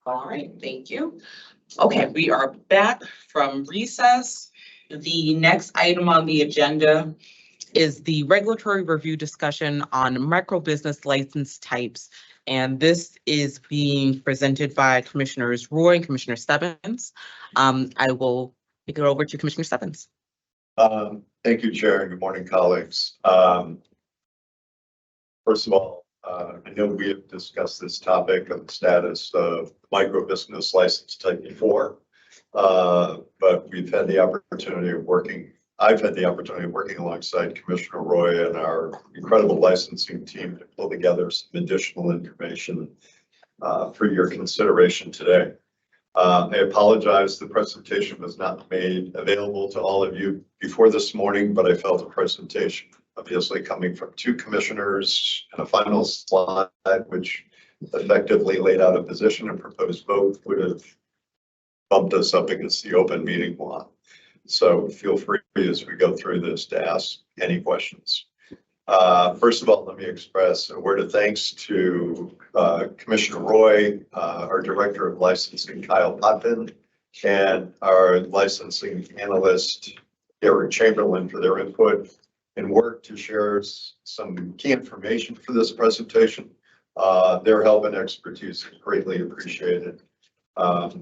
All right, thank you. Okay, we are back from recess. The next item on the agenda is the regulatory review discussion on micro business license types. And this is being presented by Commissioners Roy and Commissioner Stebbins. I will kick it over to Commissioner Stebbins. Thank you, Chair, and good morning, colleagues. First of all, I know we have discussed this topic of the status of micro business license type before, but we've had the opportunity of working. I've had the opportunity of working alongside Commissioner Roy and our incredible licensing team to pull together some additional information for your consideration today. I apologize, the presentation was not made available to all of you before this morning, but I felt the presentation, obviously coming from two commissioners and a final slide, which effectively laid out a position and proposed vote, would have bumped us up against the open meeting law. So feel free as we go through this to ask any questions. First of all, let me express a word of thanks to Commissioner Roy, our Director of Licensing, Kyle Potvin, and our licensing analyst, Eric Chamberlain, for their input and work to share some key information for this presentation. Their help and expertise is greatly appreciated.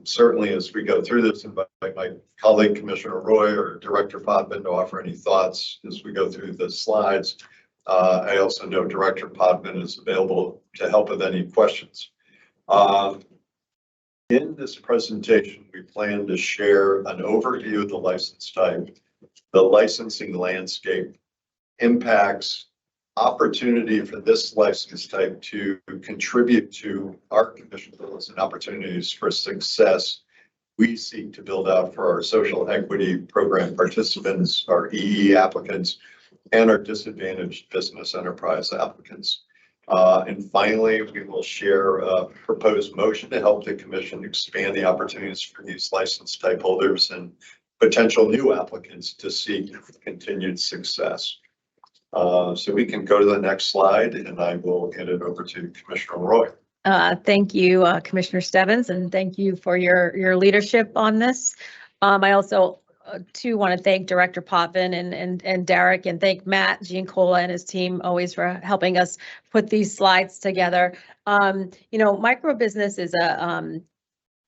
Certainly, as we go through this, invite my colleague, Commissioner Roy, or Director Potvin to offer any thoughts as we go through the slides. I also know Director Potvin is available to help with any questions. In this presentation, we plan to share an overview of the license type, the licensing landscape, impacts, opportunity for this license type to contribute to our commission goals and opportunities for success we seek to build out for our social equity program participants, our EE applicants, and our disadvantaged business enterprise applicants. And finally, we will share a proposed motion to help the commission expand the opportunities for these license type holders and potential new applicants to seek continued success. So we can go to the next slide and I will hand it over to Commissioner Roy. Thank you, Commissioner Stebbins, and thank you for your leadership on this. I also too want to thank Director Potvin and Derek, and thank Matt Giancola and his team always for helping us put these slides together. You know, micro business is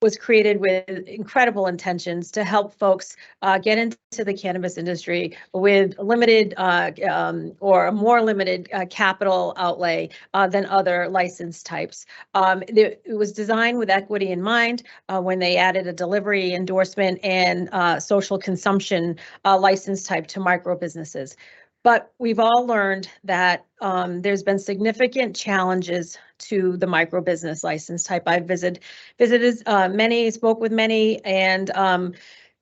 was created with incredible intentions to help folks get into the cannabis industry with limited or a more limited capital outlay than other license types. It was designed with equity in mind when they added a delivery endorsement and social consumption license type to micro businesses. But we've all learned that there's been significant challenges to the micro business license type. I've visited many, spoke with many, and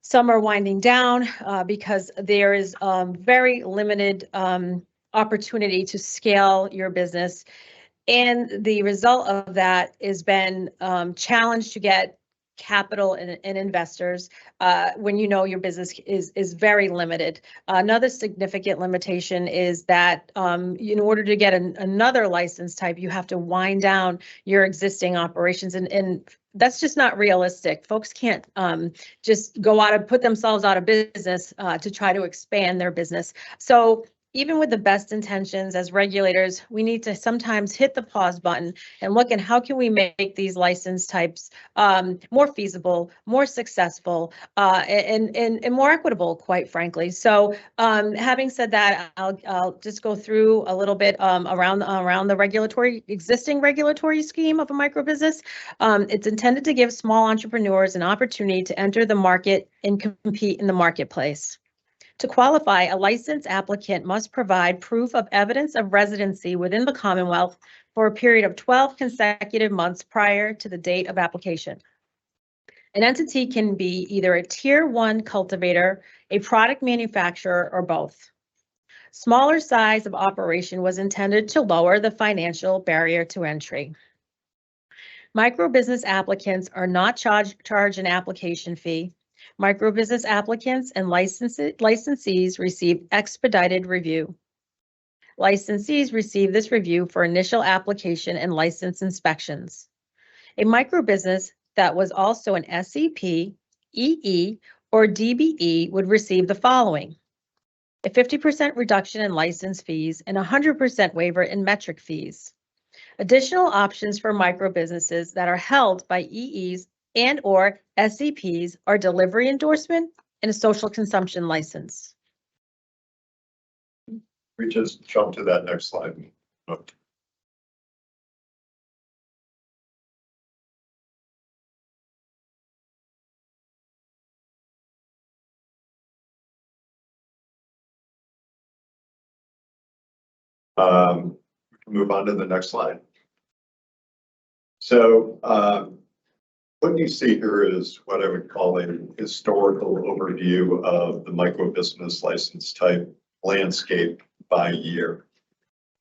some are winding down because there is very limited opportunity to scale your business. And the result of that has been challenged to get capital and investors when you know your business is very limited. Another significant limitation is that in order to get another license type, you have to wind down your existing operations, and that's just not realistic. Folks can't just go out and put themselves out of business to try to expand their business. So even with the best intentions as regulators, we need to sometimes hit the pause button and look at how can we make these license types more feasible, more successful, and more equitable, quite frankly. So having said that, I'll just go through a little bit around the existing regulatory scheme of a micro business. It's intended to give small entrepreneurs an opportunity to enter the market and compete in the marketplace. To qualify, a licensed applicant must provide proof of evidence of residency within the Commonwealth for a period of 12 consecutive months prior to the date of application. An entity can be either a Tier 1 cultivator, a product manufacturer, or both. Smaller size of operation was intended to lower the financial barrier to entry. Micro business applicants are not charged an application fee. Micro business applicants and licensees receive expedited review. Licensees receive this review for initial application and license inspections. A micro business that was also an SEP, EE, or DBE would receive the following: a 50% reduction in license fees and 100% waiver in metric fees. Additional options for micro businesses that are held by EEs and or SEPs are delivery endorsement and a social consumption license. We just jump to that next slide. We can move on to the next slide. So what you see here is what I would call a historical overview of the micro business license type landscape by year.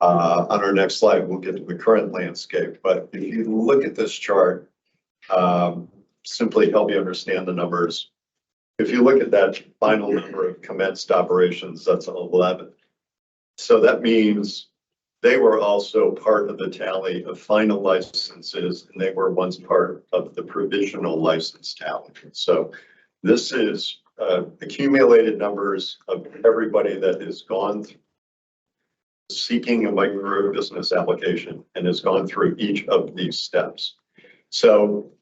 On our next slide, we'll get to the current landscape. But if you look at this chart, simply help you understand the numbers. If you look at that final number of commenced operations, that's 11. So that means they were also part of the tally of final licenses, and they were once part of the provisional license tally. So this is accumulated numbers of everybody that has gone through seeking a micro business application and has gone through each of these steps. So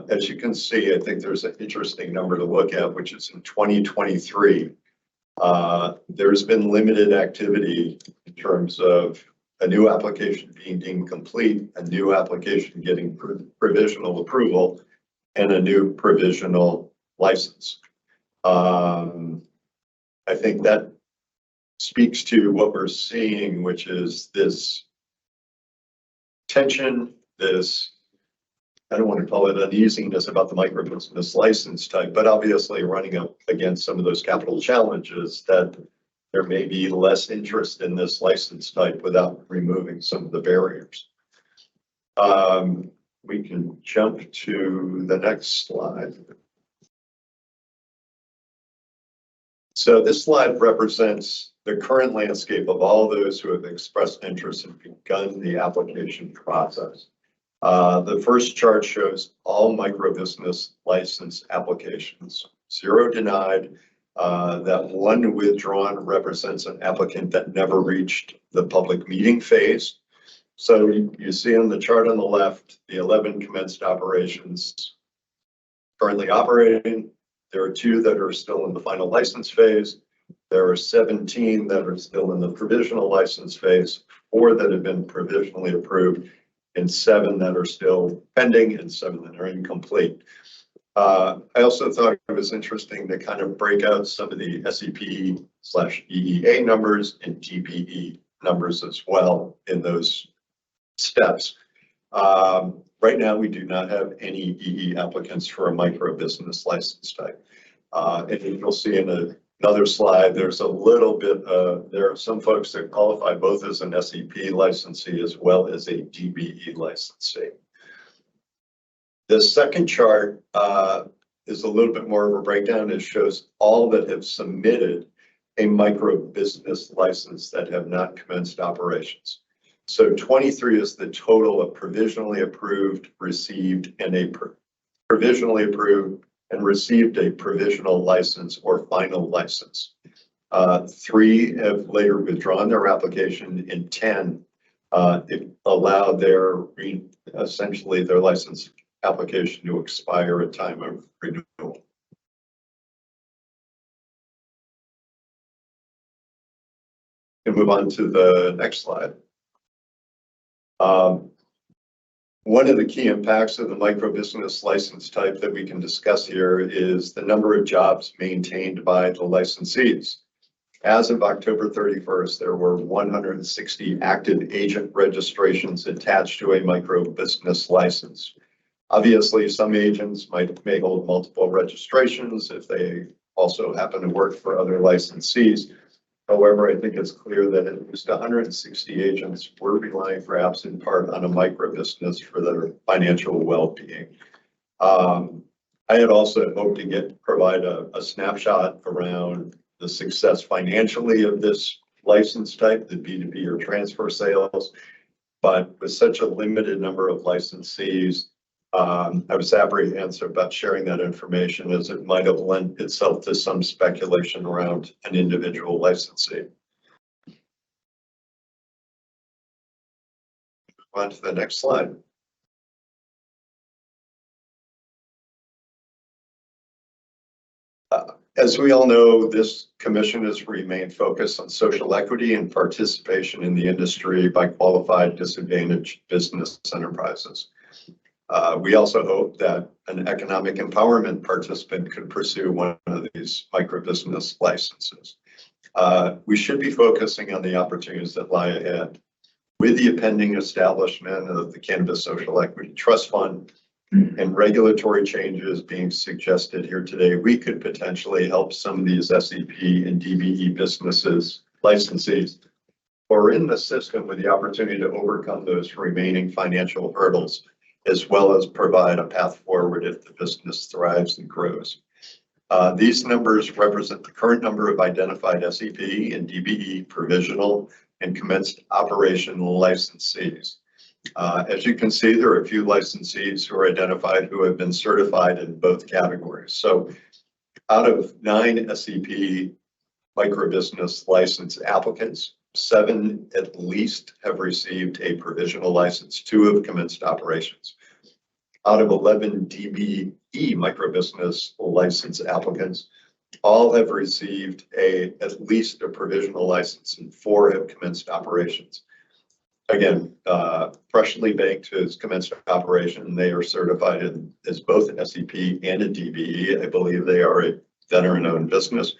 as you can see, I think there's an interesting number to look at, which is in 2023. There's been limited activity in terms of a new application being deemed complete, a new application getting provisional approval, and a new provisional license. I think that speaks to what we're seeing, which is this tension, this, I don't want to call it uneasiness about the micro business license type, but obviously running up against some of those capital challenges that there may be less interest in this license type without removing some of the barriers. We can jump to the next slide. So this slide represents the current landscape of all those who have expressed interest and begun the application process. The first chart shows all micro business license applications, 0 denied. That 1 withdrawn represents an applicant that never reached the public meeting phase. So you see on the chart on the left, the 11 commenced operations currently operating. There are 2 that are still in the final license phase. There are 17 that are still in the provisional license phase, 4 that have been provisionally approved, and 7 that are still pending, and 7 that are incomplete. I also thought it was interesting to kind of break out some of the SEP/EEA numbers and DBE numbers as well in those steps. Right now, we do not have any EE applicants for a micro business license type. And you'll see in another slide, there's a little bit, there are some folks that qualify both as an SEP licensee as well as a DBE licensee. The second chart is a little bit more of a breakdown. It shows all that have submitted a micro business license that have not commenced operations. So 23 is the total of provisionally approved, received, and a provisionally approved and received a provisional license or final license. 3 have later withdrawn their application, and 10 allowed their essentially their license application to expire at time of renewal. And move on to the next slide. One of the key impacts of the micro business license type that we can discuss here is the number of jobs maintained by the licensees. As of October 31st, there were 160 active agent registrations attached to a micro business license. Obviously, some agents may hold multiple registrations if they also happen to work for other licensees. However, I think it's clear that at least 160 agents were relying perhaps in part on a micro business for their financial well-being. I had also hoped to provide a snapshot around the success financially of this license type, the B2B or transfer sales. But with such a limited number of licensees, I was apprehensive about sharing that information as it might have lent itself to some speculation around an individual licensee. On to the next slide. As we all know, this commission has remained focused on social equity and participation in the industry by qualified disadvantaged business enterprises. We also hope that an economic empowerment participant could pursue one of these microbusiness licenses. We should be focusing on the opportunities that lie ahead. With the pending establishment of the Cannabis Social Equity Trust Fund and regulatory changes being suggested here today, we could potentially help some of these SEP and DBE businesses, licensees, who are in the system with the opportunity to overcome those remaining financial hurdles, as well as provide a path forward if the business thrives and grows. These numbers represent the current number of identified SEP and DBE provisional and commenced operation licensees. As you can see, there are a few licensees who are identified who have been certified in both categories. So out of 9 SEP microbusiness license applicants, 7 at least have received a provisional license, 2 have commenced operations. Out of 11 DBE microbusiness license applicants, all have received at least a provisional license and 4 have commenced operations. Again, freshly baked has commenced operation. They are certified as both an SEP and a DBE. I believe they are a veteran-owned business.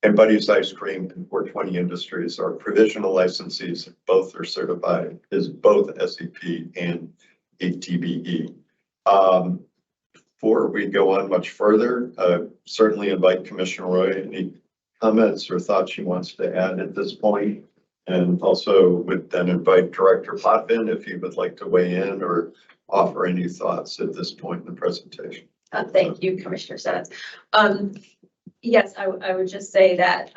And Buddy's Ice Cream and 420 Industries are provisional licensees. Both are certified as both SEP and a DBE. Before we go on much further, certainly invite Commissioner Roy, any comments or thoughts she wants to add at this point. And also would then invite Director Potvin if he would like to weigh in or offer any thoughts at this point in the presentation. Thank you, Commissioner Sennett. Yes, I would just say that,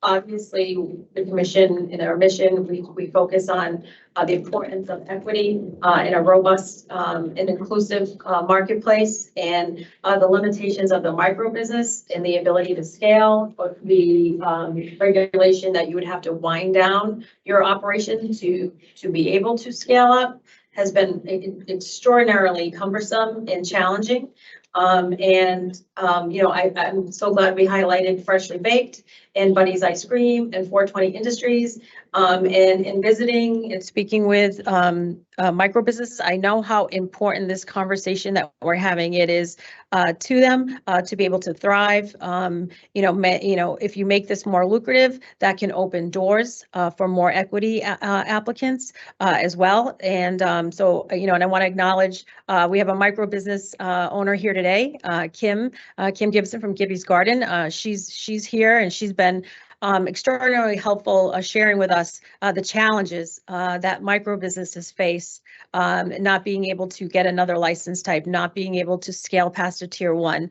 obviously the commission in our mission, we focus on the importance of equity in a robust and inclusive marketplace, and the limitations of the micro business and the ability to scale, but the regulation that you would have to wind down your operation to be able to scale up has been extraordinarily cumbersome and challenging. I'm so glad we highlighted Freshly Baked and Buddy's Ice Cream and 420 Industries. And in visiting and speaking with micro businesses, I know how important this conversation that we're having it is to them to be able to thrive. If you make this more lucrative, that can open doors for more equity applicants as well. And and I want to acknowledge we have a micro business owner here today, Kim Gibson from Gibby's Garden. She's here and she's been extraordinarily helpful sharing with us the challenges that micro businesses face, not being able to get another license type, not being able to scale past a tier 1,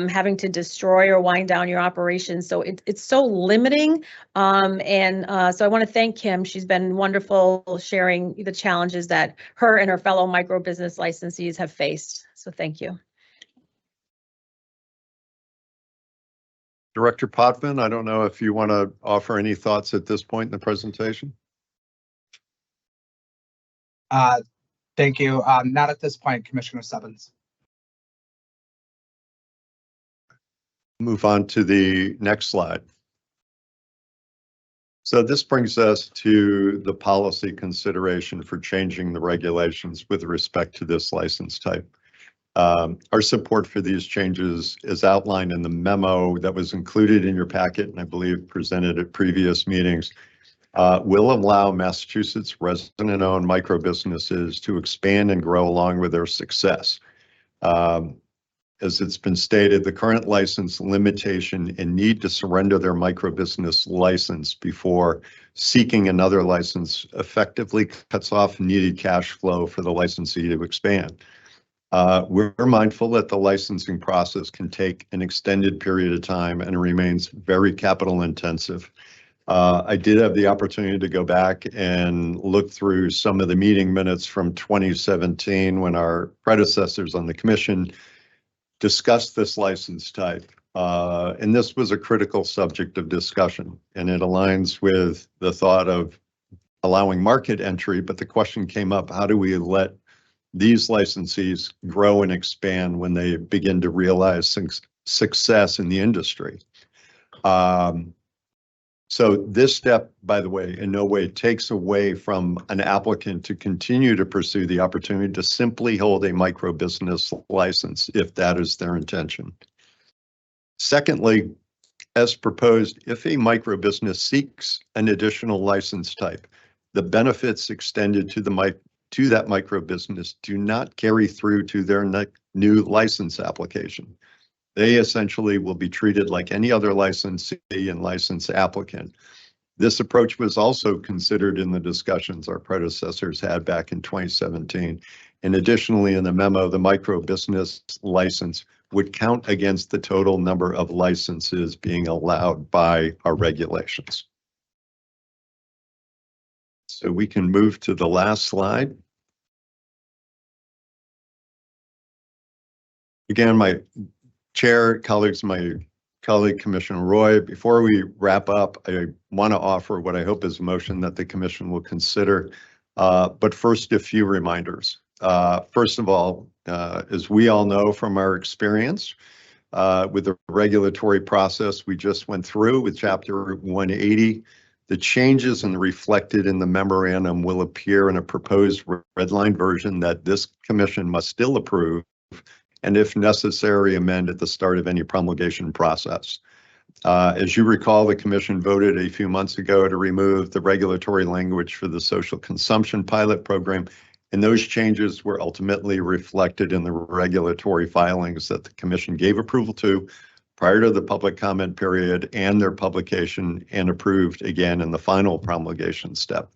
having to destroy or wind down your operations. So it's so limiting. So I want to thank Kim. She's been wonderful sharing the challenges that her and her fellow micro business licensees have faced. So thank you. Director Potvin, I don't know if you want to offer any thoughts at this point in the presentation. Thank you. Not at this point, Commissioner Stebbins. Move on to the next slide. So this brings us to the policy consideration for changing the regulations with respect to this license type. Our support for these changes is outlined in the memo that was included in your packet and I believe presented at previous meetings. Will allow Massachusetts resident-owned micro businesses to expand and grow along with their success. As it's been stated, the current license limitation and need to surrender their micro business license before seeking another license effectively cuts off needed cash flow for the licensee to expand. We're mindful that the licensing process can take an extended period of time and remains very capital intensive. I did have the opportunity to go back and look through some of the meeting minutes from 2017 when our predecessors on the commission discussed this license type. And this was a critical subject of discussion, and it aligns with the thought of allowing market entry. But the question came up, how do we let these licensees grow and expand when they begin to realize success in the industry? So this step, by the way, in no way takes away from an applicant to continue to pursue the opportunity to simply hold a micro business license if that is their intention. Secondly, as proposed, if a micro business seeks an additional license type, the benefits extended to that micro business do not carry through to their new license application. They essentially will be treated like any other licensee and license applicant. This approach was also considered in the discussions our predecessors had back in 2017. And additionally, in the memo, the micro business license would count against the total number of licenses being allowed by our regulations. So we can move to the last slide. Again, my chair, colleagues, my colleague Commissioner Roy, before we wrap up, I want to offer what I hope is a motion that the commission will consider. But first, a few reminders. First of all, as we all know from our experience with the regulatory process we just went through with Chapter 180, the changes reflected in the memorandum will appear in a proposed redline version that this commission must still approve, and if necessary, amend at the start of any promulgation process. As you recall, the commission voted a few months ago to remove the regulatory language for the social consumption pilot program, and those changes were ultimately reflected in the regulatory filings that the commission gave approval to prior to the public comment period and their publication, and approved again in the final promulgation step.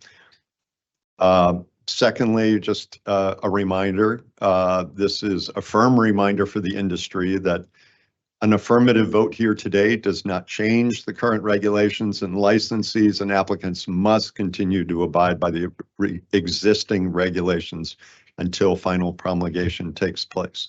Secondly, just a reminder, this is a firm reminder for the industry that an affirmative vote here today does not change the current regulations, and licensees and applicants must continue to abide by the existing regulations until final promulgation takes place.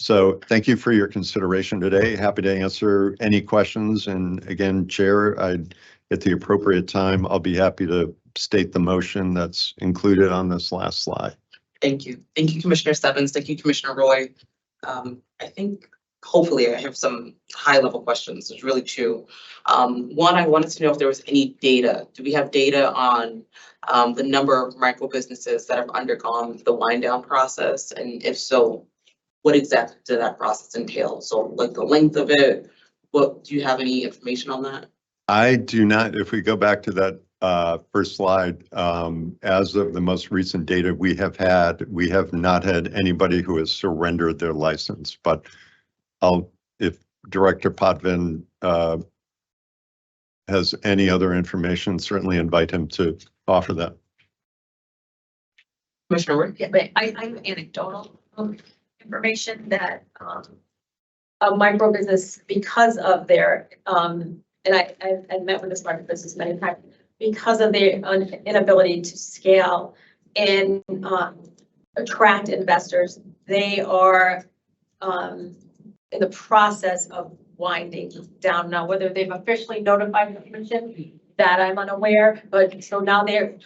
So thank you for your consideration today. Happy to answer any questions. And again, Chair, at the appropriate time, I'll be happy to state the motion that's included on this last slide. Thank you. Thank you, Commissioner Stebbins. Thank you, Commissioner Roy. I think hopefully I have some high level questions. There's really two. One, I wanted to know if there was any data. Do we have data on the number of micro businesses that have undergone the wind down process? And if so, what exactly did that process entail? So like the length of it, do you have any information on that? I do not. If we go back to that first slide, as of the most recent data we have not had anybody who has surrendered their license, but if Director Potvin has any other information, certainly invite him to offer that. Commissioner Roy? Yeah, but I have anecdotal information that a micro business, because of their and I've met with this micro business many times, because of their inability to scale and attract investors, they are in the process of winding down now. Whether they've officially notified the commission, that I'm unaware, but so now they're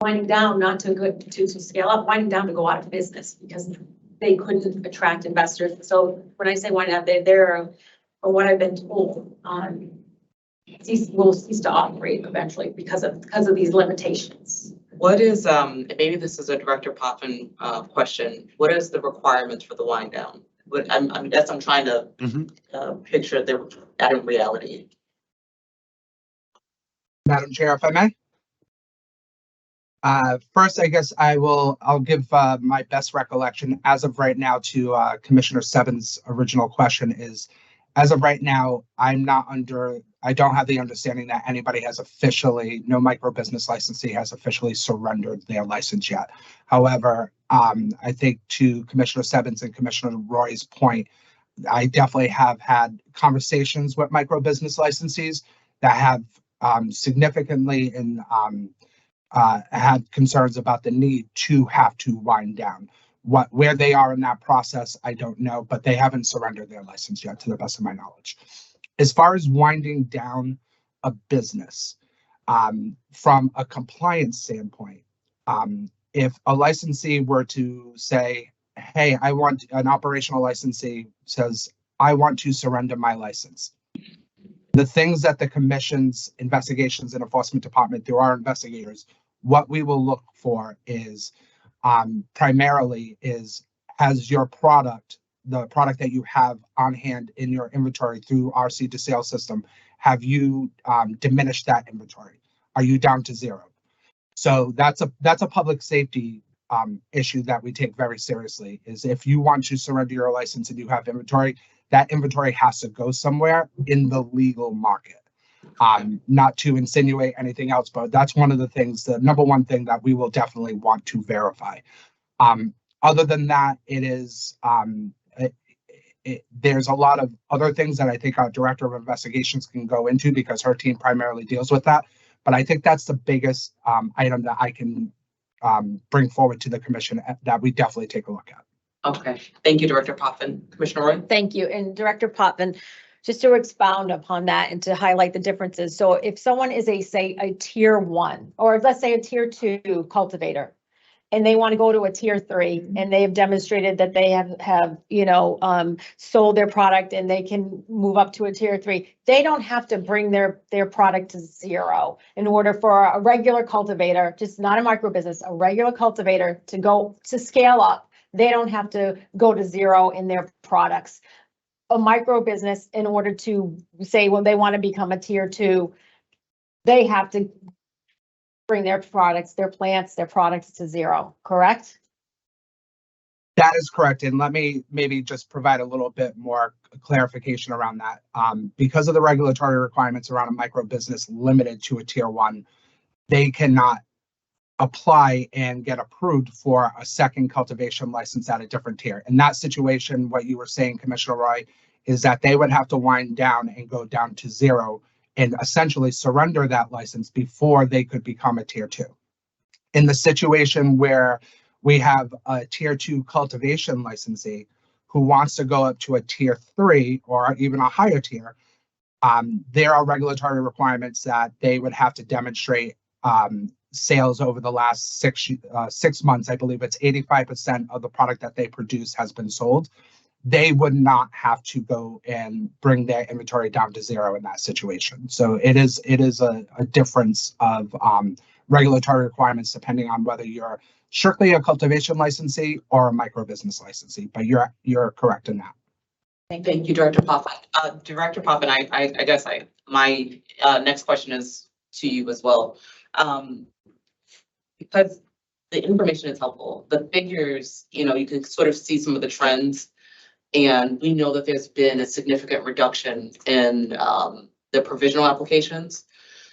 winding down, not to scale up, winding down to go out of business because they couldn't attract investors. So when I say winding down, they're from what I've been told, will cease to operate eventually because of these limitations. What is maybe this is a Director Potvin question. What is the requirements for the wind down? I'm trying to picture that in reality. Madam Chair, if I may. First, I guess I'll give my best recollection as of right now to Commissioner Stebbins' original question is, as of right now, I don't have the understanding that anybody has no micro business licensee has officially surrendered their license yet. However, I think to Commissioner Stebbins and Commissioner Roy's point, I definitely have had conversations with micro business licensees that have significantly and had concerns about the need to have to wind down. Where they are in that process, I don't know, but they haven't surrendered their license yet, to the best of my knowledge. As far as winding down a business, from a compliance standpoint, if a licensee were to say, hey, I want an operational licensee says, I want to surrender my license. The things that the commission's investigations and enforcement department, through our investigators, what we will look for is primarily is, has your product, the product that you have on hand in your inventory through our seed to sale system, have you diminished that inventory? Are you down to zero? So that's a public safety issue that we take very seriously, is if you want to surrender your license and you have inventory, that inventory has to go somewhere in the legal market. Not to insinuate anything else, but that's one of the things, the number one thing that we will definitely want to verify. Other than that, it is, there's a lot of other things that I think our director of investigations can go into because her team primarily deals with that. But I think that's the biggest item that I can bring forward to the commission that we definitely take a look at. Okay, thank you, Director Potvin. Commissioner Roy? Thank you. And Director Potvin, just to expound upon that and to highlight the differences. So if someone is say a tier 1, or let's say a tier 2 cultivator, and they want to go to a tier 3, and they have demonstrated that they have sold their product and they can move up to a tier 3, they don't have to bring their product to zero in order for a regular cultivator, just not a micro business, a regular cultivator to go to scale up. They don't have to go to zero in their products. A micro business, in order to say when they want to become a tier 2, they have to bring their products, their plants, their products to zero, correct? That is correct. And let me maybe just provide a little bit more clarification around that. Because of the regulatory requirements around a micro business limited to a tier 1, they cannot apply and get approved for a second cultivation license at a different tier. In that situation, what you were saying, Commissioner Roy, is that they would have to wind down and go down to zero and essentially surrender that license before they could become a tier 2. In the situation where we have a tier 2 cultivation licensee who wants to go up to a tier 3 or even a higher tier, there are regulatory requirements that they would have to demonstrate sales over the last 6 months. I believe it's 85% of the product that they produce has been sold. They would not have to go and bring their inventory down to zero in that situation. So it is a difference of regulatory requirements depending on whether you're strictly a cultivation licensee or a micro business licensee. But you're correct in that. Thank you, Director Potvin. Director Potvin, I guess my next question is to you as well. Because the information is helpful. The figures, you can sort of see some of the trends, and we know that there's been a significant reduction in the provisional applications.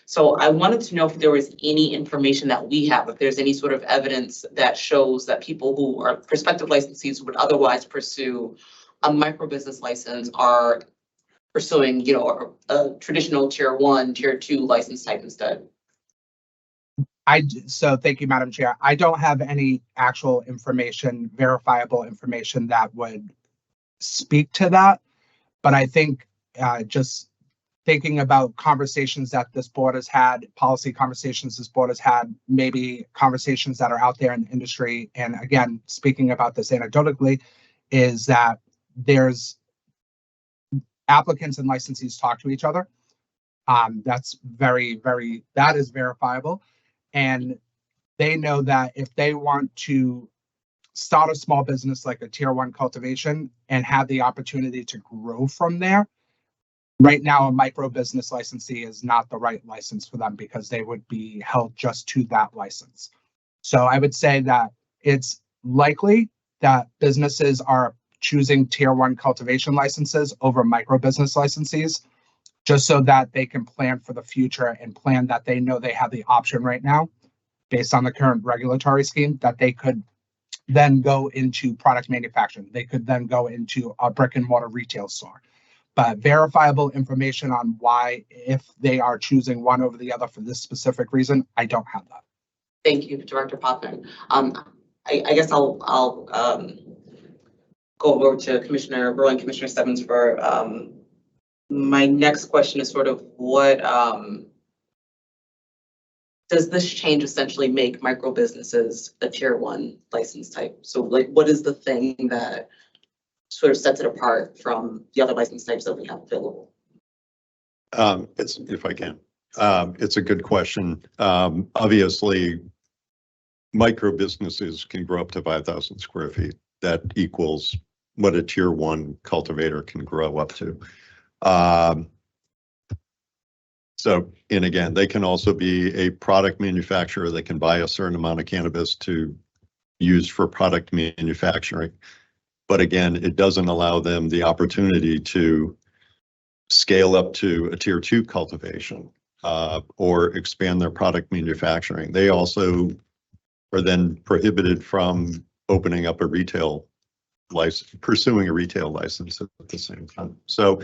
So I wanted to know if there was any information that we have, if there's any sort of evidence that shows that people who are prospective licensees who would otherwise pursue a micro business license are pursuing, a traditional tier 1, tier 2 license type instead. So thank you, Madam Chair. I don't have any actual information, verifiable information that would speak to that. But I think just thinking about conversations that this board has had, policy conversations this board has had, maybe conversations that are out there in the industry. And again, speaking about this anecdotally, is that there's applicants and licensees talk to each other. That's that is verifiable. And they know that if they want to start a small business like a tier 1 cultivation and have the opportunity to grow from there, right now a micro business licensee is not the right license for them because they would be held just to that license. So I would say that it's likely that businesses are choosing tier 1 cultivation licenses over micro business licensees, just so that they can plan for the future and plan that they know they have the option right now based on the current regulatory scheme that they could then go into product manufacturing. They could then go into a brick and mortar retail store. But verifiable information on why, if they are choosing one over the other for this specific reason, I don't have that. Thank you, Director Potvin. I guess I'll go over to Commissioner Burrow and Commissioner Stebbins for my next question is sort of what does this change essentially make micro businesses a tier 1 license type? So like, what is the thing that sort of sets it apart from the other license types that we have available? It's, if I can, it's a good question. Obviously, micro businesses can grow up to 5,000 square feet. That equals what a tier 1 cultivator can grow up to. So, and again, they can also be a product manufacturer. They can buy a certain amount of cannabis to use for product manufacturing. But again, it doesn't allow them the opportunity to scale up to a tier 2 cultivation or expand their product manufacturing. They also are then prohibited from opening up a retail license, pursuing a retail license at the same time. So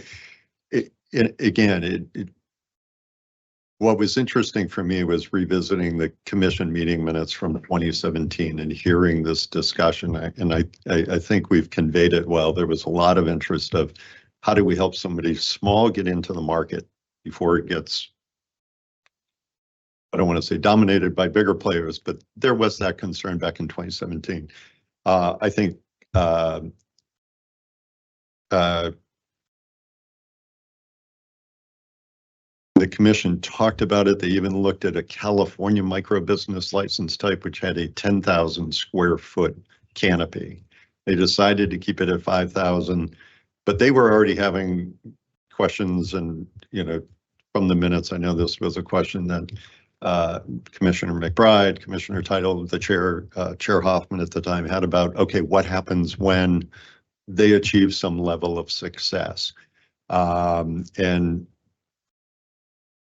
what was interesting for me was revisiting the commission meeting minutes from 2017 and hearing this discussion. And I think we've conveyed it well. There was a lot of interest of how do we help somebody small get into the market before it gets, I don't want to say dominated by bigger players, but there was that concern back in 2017. I think the commission talked about it. They even looked at a California micro business license type, which had a 10,000 square foot canopy. They decided to keep it at 5,000, but they were already having questions. And, you know, from the minutes, I know this was a question that Commissioner McBride, Commissioner Title, the Chair Hoffman at the time had about, okay, what happens when they achieve some level of success? And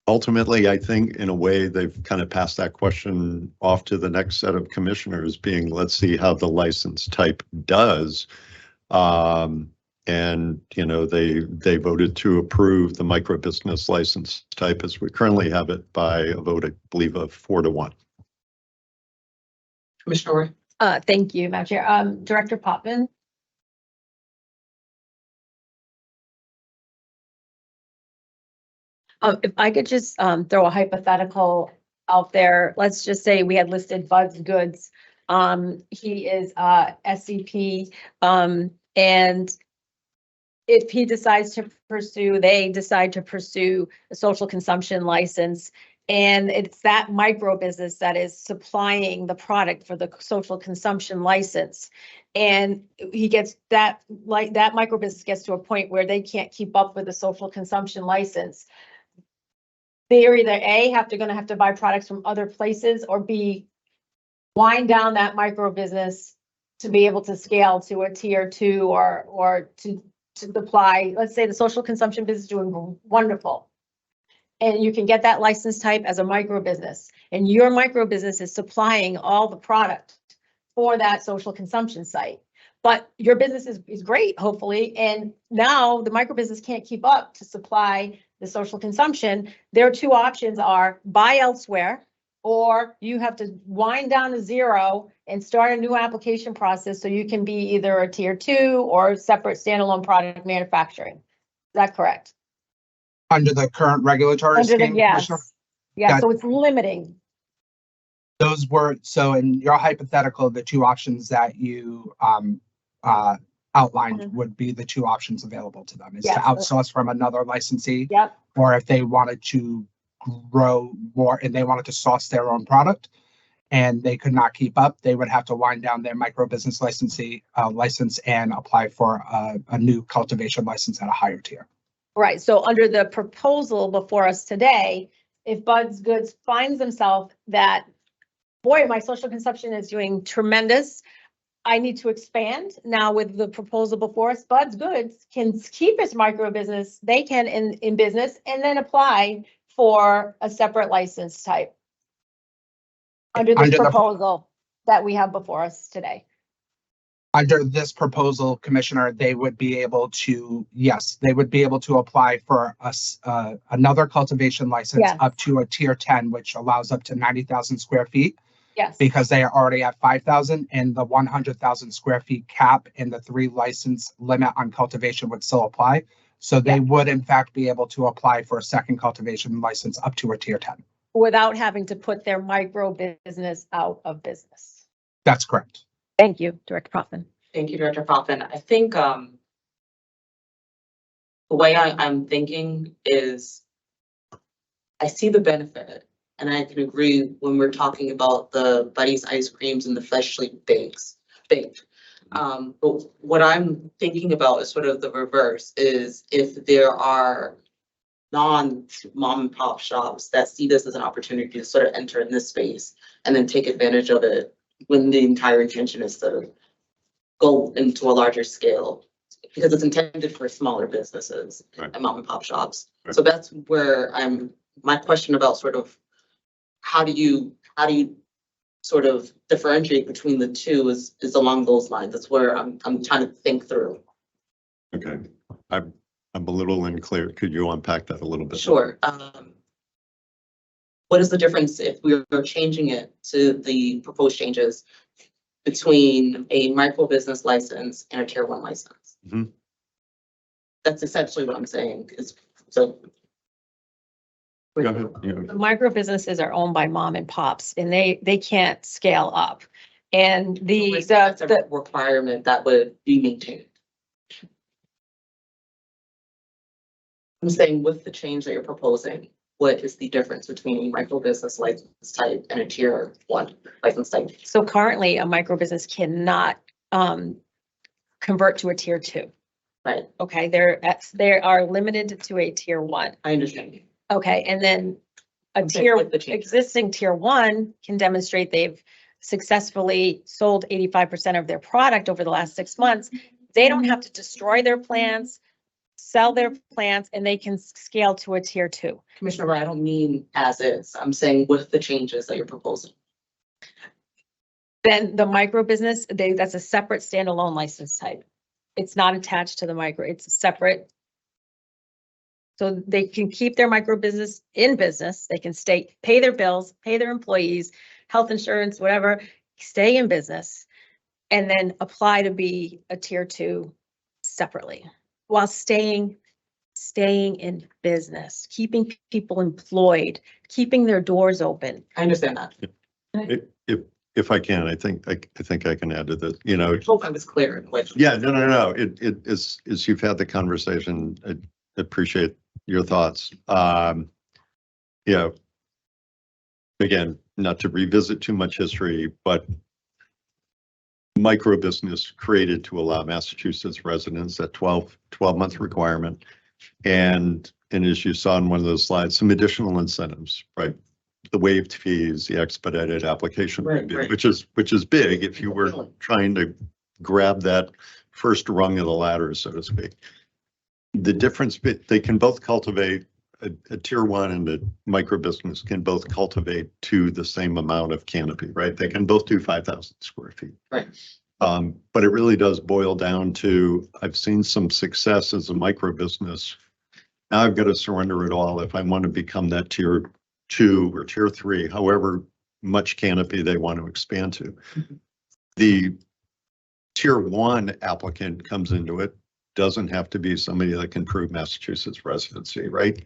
ultimately, I think in a way they've kind of passed that question off to the next set of commissioners, being let's see how the license type does. And you know, they voted to approve the micro business license type as we currently have it by a vote, I believe, of 4-1. Commissioner Roy? Thank you, Madam Chair. Director Potvin. If I could just throw a hypothetical out there, let's just say we had listed Bud's Goods. He is SCP, and if he decides to pursue, they decide to pursue a social consumption license, and it's that micro business that is supplying the product for the social consumption license. And he gets that, like that micro business gets to a point where they can't keep up with the social consumption license. They're either gonna have to buy products from other places, or B, wind down that micro business to be able to scale to a tier 2 or to supply. Let's say the social consumption business is doing wonderful, and you can get that license type as a micro business, and your micro business is supplying all the product for that social consumption site. But your business is great, hopefully, and now the micro business can't keep up to supply the social consumption. Their two options are buy elsewhere, or you have to wind down to 0 and start a new application process so you can be either a tier 2 or separate standalone product manufacturing. Is that correct? Under the current regulatory scheme, Commissioner? Yeah, so it's limiting. Those were, so in your hypothetical, the two options that you outlined would be the two options available to them, is to outsource from another licensee. Yep. Or if they wanted to grow more and they wanted to source their own product and they could not keep up, they would have to wind down their micro business license and apply for a new cultivation license at a higher tier. Right, so under the proposal before us today, if Bud's Goods finds themselves that, boy, my social consumption is doing tremendous, I need to expand. Now with the proposal before us, Bud's Goods can keep its micro business, they can in business, and then apply for a separate license type under this proposal that we have before us today. Under this proposal, Commissioner, they would be able to, yes, they would be able to apply for another cultivation license Yes. up to a tier 10, which allows up to 90,000 square feet, Yes. because they are already at 5,000, and the 100,000 square feet cap and the 3 license limit on cultivation would still apply. So they would in fact be able to apply for a second cultivation license up to a tier 10. Without having to put their micro business out of business. That's correct. Thank you, Director Potvin. Thank you, Director Potvin. I think the way I'm thinking is I see the benefit, and I can agree when we're talking about the Buddy's ice creams and the freshly baked. But what I'm thinking about is sort of the reverse, is if there are non-mom and pop shops that see this as an opportunity to sort of enter in this space and then take advantage of it when the entire intention is to go into a larger scale, because it's intended for smaller businesses and mom and pop shops. Right. So that's where my question about sort of how do you sort of differentiate between the two is along those lines. That's where I'm trying to think through. Okay, I'm a little unclear. Could you unpack that a little bit? Sure. What is the difference if we are changing it to the proposed changes between a micro business license and a tier 1 license? Mhm. That's essentially what I'm saying. Is so. Go ahead. Yeah. The micro businesses are owned by mom and pops and they can't scale up. And That's a requirement that would be maintained. I'm saying with the change that you're proposing, what is the difference between a micro business license type and a tier 1 license type? so currently a micro business cannot convert to a tier 2. Right, Okay, they are limited to a tier 1. I understand. Okay, and then a Okay, with the change. existing tier 1 can demonstrate they've successfully sold 85% of their product over the last 6 months. They don't have to destroy their plants, sell their plants, and they can scale to a tier 2. Commissioner, I don't mean as is. I'm saying with the changes that you're proposing. Then the micro business, that's a separate standalone license type. It's not attached to the micro, it's separate. So they can keep their micro business in business. They can pay their bills, pay their employees, health insurance, whatever, stay in business, and then apply to be a tier 2 separately while staying in business, keeping people employed, keeping their doors open. I understand that. If I can, I think I can add to this, you know. I hope I was clear in which. Yeah, no. It is, as you've had the conversation, I appreciate your thoughts. Yeah. Again, not to revisit too much history, but micro business created to allow Massachusetts residents that 12-month requirement. And as you saw in one of those slides, some additional incentives, right? The waived fees, the expedited application, Right. which is big if you were trying to grab that first rung of the ladder, so to speak. The difference, they can both cultivate a tier 1 and a micro business can both cultivate to the same amount of canopy, right? They can both do 5,000 square feet. Right. But it really does boil down to, I've seen some success as a micro business. Now I've got to surrender it all if I want to become that tier 2 or tier 3, however much canopy they want to expand to. Mm-hmm. The tier 1 applicant comes into it, doesn't have to be somebody that can prove Massachusetts residency, right?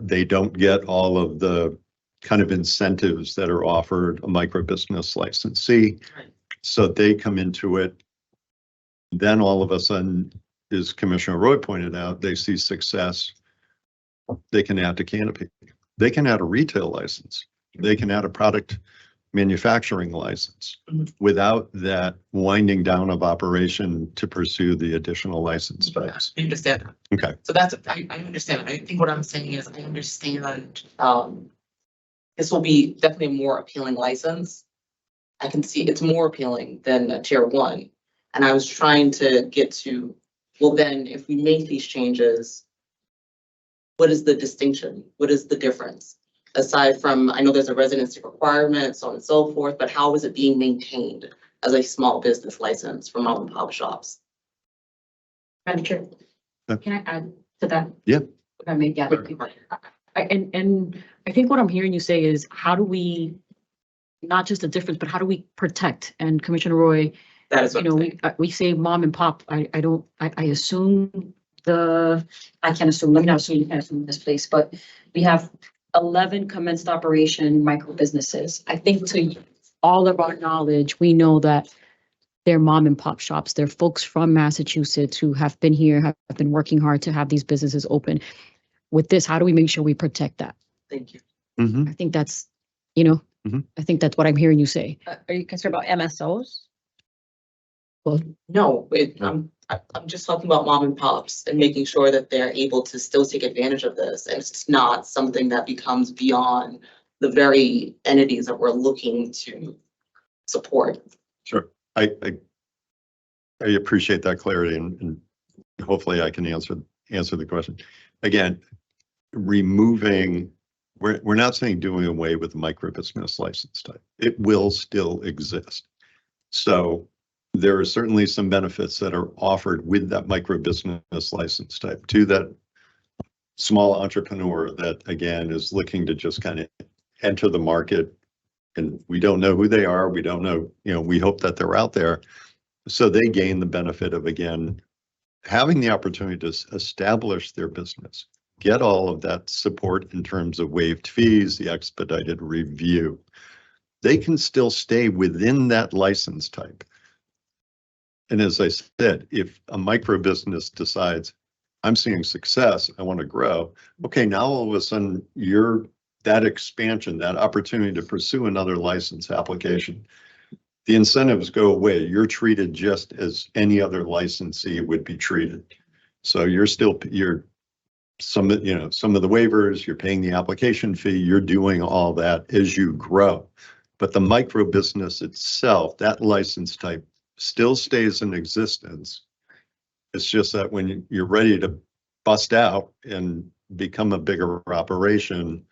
They don't get all of the kind of incentives that are offered a micro business licensee. Right. So they come into it. Then all of a sudden, as Commissioner Roy pointed out, they see success. They can add to canopy. They can add a retail license. They can add a product manufacturing license without that winding down of operation to pursue the additional license types. I understand that. Okay. So I understand. I think what I'm saying is I understand this will be definitely a more appealing license. I can see it's more appealing than a tier 1. And I was trying to get to, well, then if we make these changes, what is the distinction? What is the difference? Aside from, I know there's a residency requirement, so on and so forth, but how is it being maintained? as a small business license for mom and pop shops. Madam Chair, can I add to that? Yeah. If I may, yeah. And I think what I'm hearing you say is, how do we, not just the difference, but how do we protect? And Commissioner Roy, That is you what know, I'm saying. we say mom and pop, I assume I can't assume, let me not assume, you can't assume this place, but we have 11 commenced operation micro businesses. I think to all of our knowledge, we know that they're mom and pop shops. They're folks from Massachusetts who have been here, have been working hard to have these businesses open. With this, how do we make sure we protect that? Thank you. I think that's, you know, Mhm. I think that's what I'm hearing you say. Are you concerned about MSOs? Well, No, I'm just talking about mom and pops and making sure that they're able to still take advantage of this. And it's not something that becomes beyond the very entities that we're looking to support. Sure. I appreciate that clarity and hopefully I can answer the question. Again, removing, we're not saying doing away with the micro business license type. It will still exist. So there are certainly some benefits that are offered with that micro business license type to that small entrepreneur that, again, is looking to just kind of enter the market. And we don't know who they are. We don't know, we hope that they're out there. So they gain the benefit of, again, having the opportunity to establish their business, get all of that support in terms of waived fees, the expedited review. They can still stay within that license type. And as I said, if a micro business decides, I'm seeing success, I want to grow. Okay, now all of a sudden that expansion, that opportunity to pursue another license application, the incentives go away. You're treated just as any other licensee would be treated. So you're some of the waivers, you're paying the application fee, you're doing all that as you grow. But the micro business itself, that license type still stays in existence. It's just that when you're ready to bust out and become a bigger operation,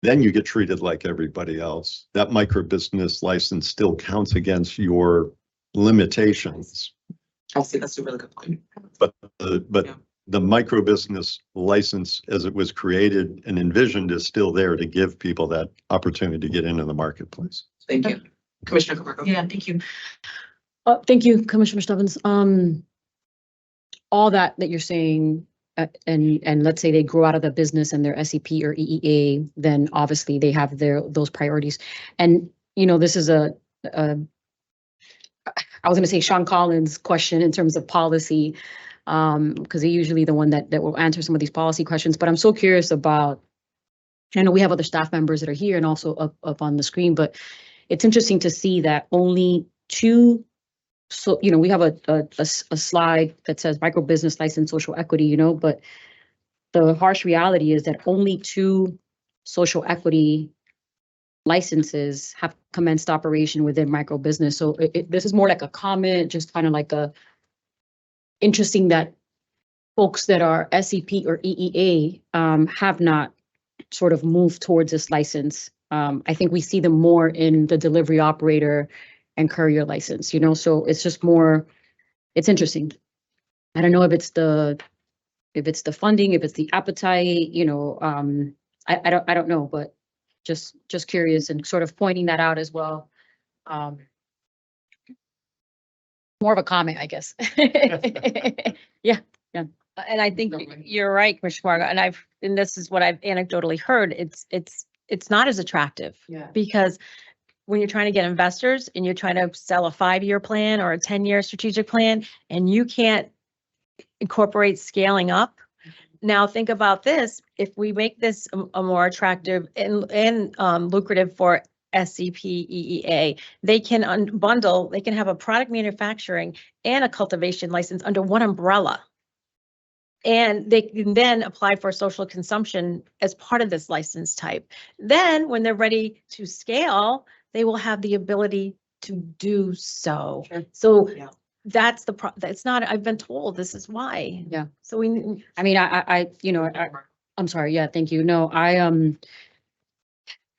then you get treated like everybody else. That micro business license still counts against your limitations. I see, that's a really good point. But Yeah. the micro business license as it was created and envisioned is still there to give people that opportunity to get into the marketplace. Thank you. Commissioner Camargo. yeah, thank you. Thank you, Commissioner Stubbins. All that you're saying, and let's say they grow out of the business and they're SEP or EEA, then obviously they have those priorities. And, this is I was gonna say Sean Collins' question in terms of policy, because he's usually the one that will answer some of these policy questions, but I'm so curious about, I know we have other staff members that are here and also up on the screen, but it's interesting to see that only two. So, we have a slide that says micro business license, social equity, but the harsh reality is that only 2 social equity licenses have commenced operation within micro business. So this is more like a comment, just kind of like interesting that folks that are SEP or EEA have not sort of moved towards this license. I think we see them more in the delivery operator and courier license, so it's just more, it's interesting. I don't know if it's the funding, if it's the appetite, I don't know, but just curious and sort of pointing that out as well. More of a comment, I guess. Yeah. And I think you're right, Commissioner Margo, and this is what I've anecdotally heard. It's not as attractive. Yeah. Because when you're trying to get investors and you're trying to sell a 5-year plan or a 10-year strategic plan, and you can't incorporate scaling up. Now think about this, if we make this a more attractive and lucrative for SCP EEA, they can unbundle, they can have a product manufacturing and a cultivation license under one umbrella. And they can then apply for social consumption as part of this license type. Then when they're ready to scale, they will have the ability to do so. Sure. So Yeah. that's that's not, I've been told this is why. Yeah. So we, I mean, I'm sorry. Yeah, thank you. No,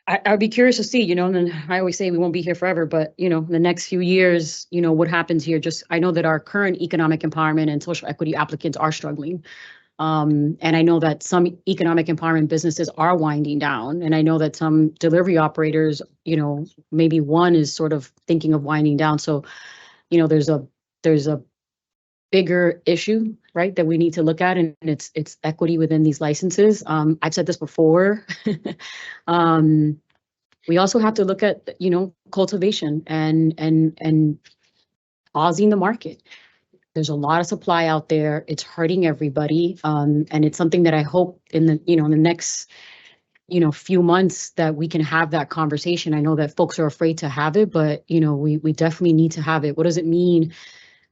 I'd be curious to see, you know, and then I always say we won't be here forever, but you know, the next few years, you know, what happens here. Just, I know that our current economic empowerment and social equity applicants are struggling. And I know that some economic empowerment businesses are winding down, and I know that some delivery operators, you know, maybe one is sort of thinking of winding down. So, you know, there's a bigger issue, right, that we need to look at, and it's equity within these licenses. I've said this before. We also have to look at, you know, cultivation and pausing the market. There's a lot of supply out there. It's hurting everybody. And it's something that I hope in the, you know, in the next, you know, few months that we can have that conversation. I know that folks are afraid to have it, but you know, we definitely need to have it. What does it mean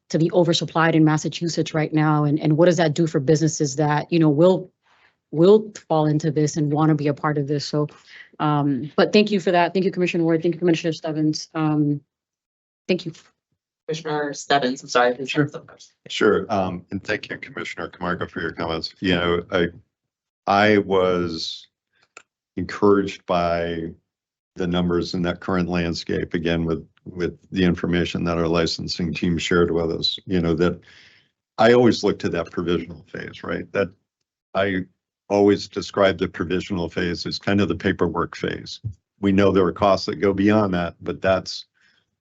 to be oversupplied in Massachusetts right now? And what does that do for businesses that, you know, will fall into this and want to be a part of this? So, but thank you for that. Thank you, Commissioner Ward. Thank you, Commissioner Stebbins. Thank you. Commissioner Stebbins, I'm sorry. Sure. Sure. And thank you, Commissioner Camargo, for your comments. You know, I was encouraged by the numbers in that current landscape, again, with the information that our licensing team shared with us, you know, that I always look to that provisional phase, right? That I always describe the provisional phase as kind of the paperwork phase. We know there are costs that go beyond that, but that's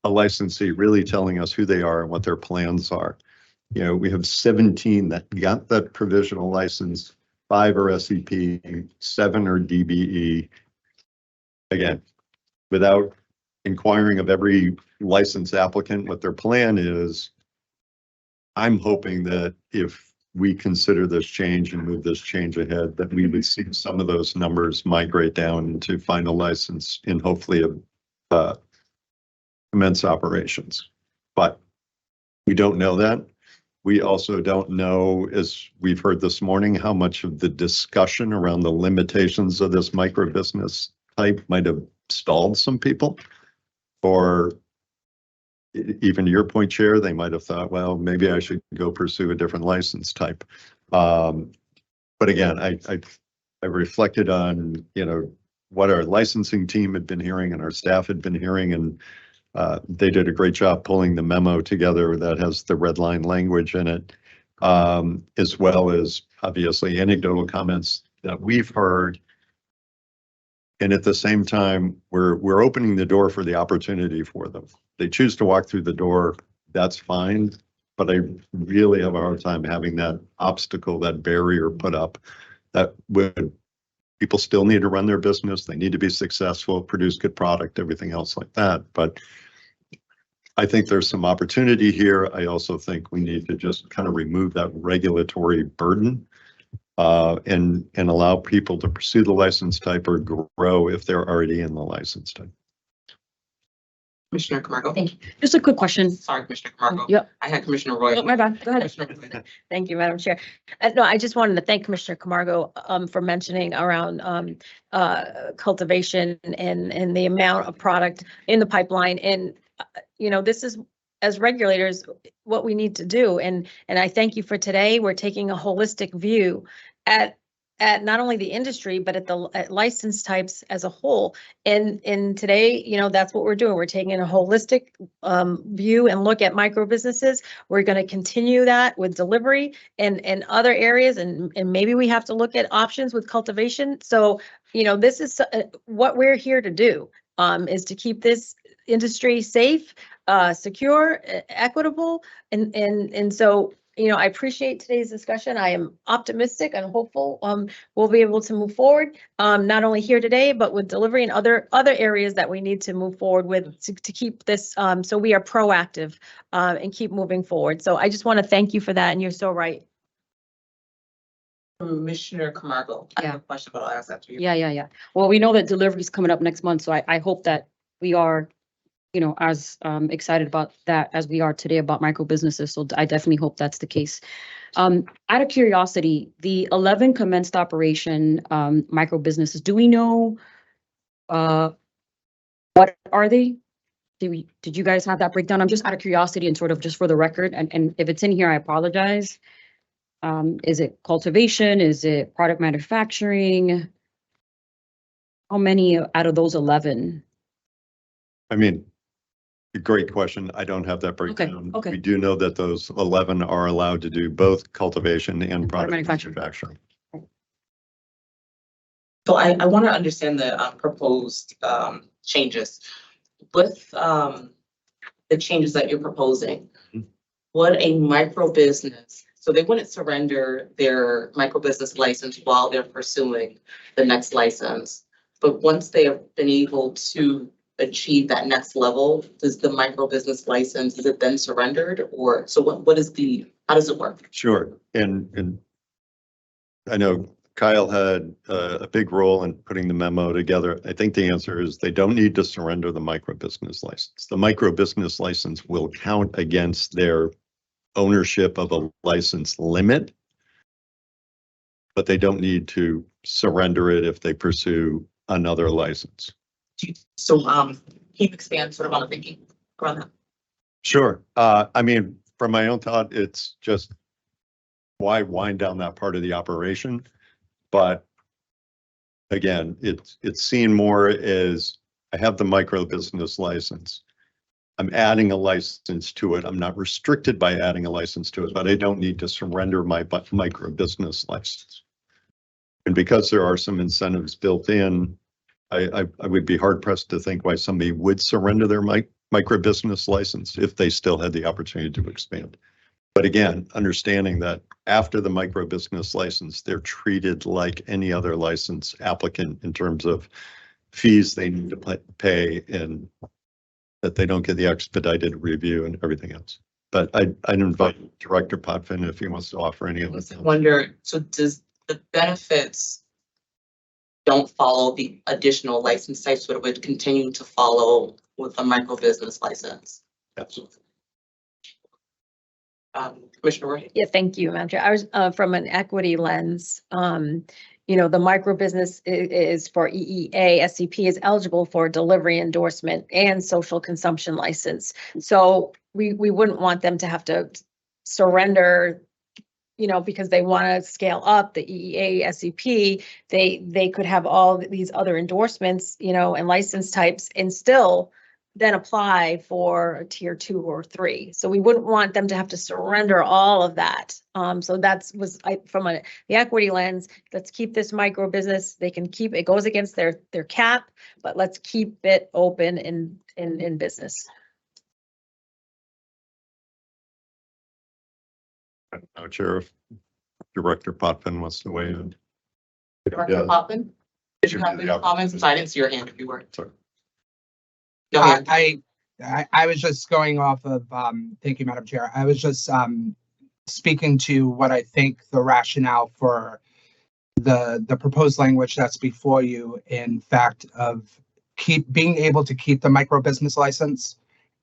a licensee really telling us who they are and what their plans are. You know, we have 17 that got that provisional license, 5 are SEP, 7 are DBE. Again, without inquiring of every license applicant what their plan is, I'm hoping that if we consider this change and move this change ahead, that we would see some of those numbers migrate down into final license and hopefully commence operations. But we don't know that. We also don't know, as we've heard this morning, how much of the discussion around the limitations of this micro business type might have stalled some people. Or even to your point, Chair, they might have thought, well, maybe I should go pursue a different license type. But again, I reflected on, you know, what our licensing team had been hearing and our staff had been hearing, and they did a great job pulling the memo together that has the red line language in it, as well as obviously anecdotal comments that we've heard. And at the same time, we're opening the door for the opportunity for them. They choose to walk through the door, that's fine. But I really have a hard time having that obstacle, that barrier put up. That would, people still need to run their business. They need to be successful, produce good product, everything else like that. But I think there's some opportunity here. I also think we need to just kind of remove that regulatory burden and allow people to pursue the license type or grow if they're already in the license type. Commissioner Camargo. Thank you. Just a quick question. Sorry, Commissioner Camargo. Yep. I had Commissioner Roy. Oh, my bad. Go ahead. Commissioner- Thank you, Madam Chair. No, I just wanted to thank Commissioner Camargo for mentioning around cultivation and the amount of product in the pipeline. And, you know, this is, as regulators, what we need to do. And I thank you for today. We're taking a holistic view at not only the industry, but at license types as a whole. And today, you know, that's what we're doing. We're taking a holistic view and look at micro businesses. We're going to continue that with delivery and other areas. And maybe we have to look at options with cultivation. So, you know, this is what we're here to do, is to keep this industry safe, secure, equitable. And so, you know, I appreciate today's discussion. I am optimistic and hopeful we'll be able to move forward, not only here today, but with delivery and other areas that we need to move forward with to keep this, so we are proactive and keep moving forward. So I just want to thank you for that. And you're so right. Commissioner Camargo. I have a question, but I'll ask that to you. Yeah. Well, we know that delivery is coming up next month, so I hope that we are, you know, as excited about that as we are today about micro businesses. So I definitely hope that's the case. Out of curiosity, the 11 commenced operation micro businesses, do we know what are they? Did you guys have that breakdown? I'm just out of curiosity and sort of just for the record. And if it's in here, I apologize. Is it cultivation? Is it product manufacturing? How many out of those 11? I mean, a great question. I don't have that breakdown. okay. We do know that those 11 are allowed to do both cultivation and product manufacturing. manufacturing. So I want to understand the proposed changes. With the changes that you're proposing, would a micro business, so they wouldn't surrender their micro business license while they're pursuing the next license. But once they have been able to achieve that next level, does the micro business license, is it then surrendered? Or so what is how does it work? Sure. And I know Kyle had a big role in putting the memo together. I think the answer is they don't need to surrender the micro business license. The micro business license will count against their ownership of a license limit, but they don't need to surrender it if they pursue another license. So can you expand sort of on the thinking around that? Sure. I mean, from my own thought, it's just why wind down that part of the operation? But again, it's seen more as I have the micro business license. I'm adding a license to it. I'm not restricted by adding a license to it, but I don't need to surrender my micro business license. And because there are some incentives built in, I would be hard pressed to think why somebody would surrender their micro business license if they still had the opportunity to expand. But again, understanding that after the micro business license, they're treated like any other license applicant in terms of fees they need to pay and that they don't get the expedited review and everything else. But I'd invite Director Potvin if he wants to offer any of this. I wonder, so does the benefits don't follow the additional license types, but it would continue to follow with a micro business license? Absolutely. Commissioner Roy? Yeah, thank you, Madam Chair. I was from an equity lens. The micro business is for EEA. SCP is eligible for delivery endorsement and social consumption license. So we wouldn't want them to have to surrender, because they want to scale up the EEA, SCP. They could have all these other endorsements, and license types and still then apply for a tier 2 or 3. So we wouldn't want them to have to surrender all of that. So from the equity lens, let's keep this micro business. They can keep, it goes against their cap, but let's keep it open in business. I don't know, Chair, if Director Potvin wants to weigh in. Director Potvin? Did you have any comments? I didn't see your hand if you were. Sorry. Go ahead. I was just going off of, thank you, Madam Chair. I was just speaking to what I think the rationale for the proposed language that's before you, in fact, of being able to keep the micro business license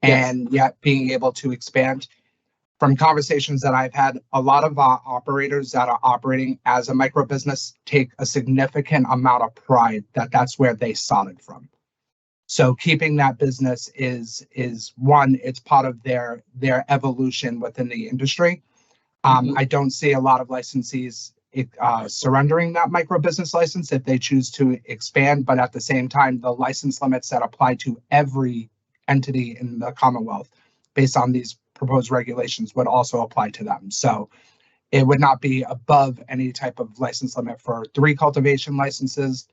and yet being able to expand. From conversations that I've had, a lot of operators that are operating as a micro business take a significant amount of pride that that's where they started from. So keeping that business is one, it's part of their evolution within the industry. I don't see a lot of licensees surrendering that micro business license if they choose to expand, but at the same time, the license limits that apply to every entity in the Commonwealth based on these proposed regulations would also apply to them. So it would not be above any type of license limit for 3 cultivation licenses,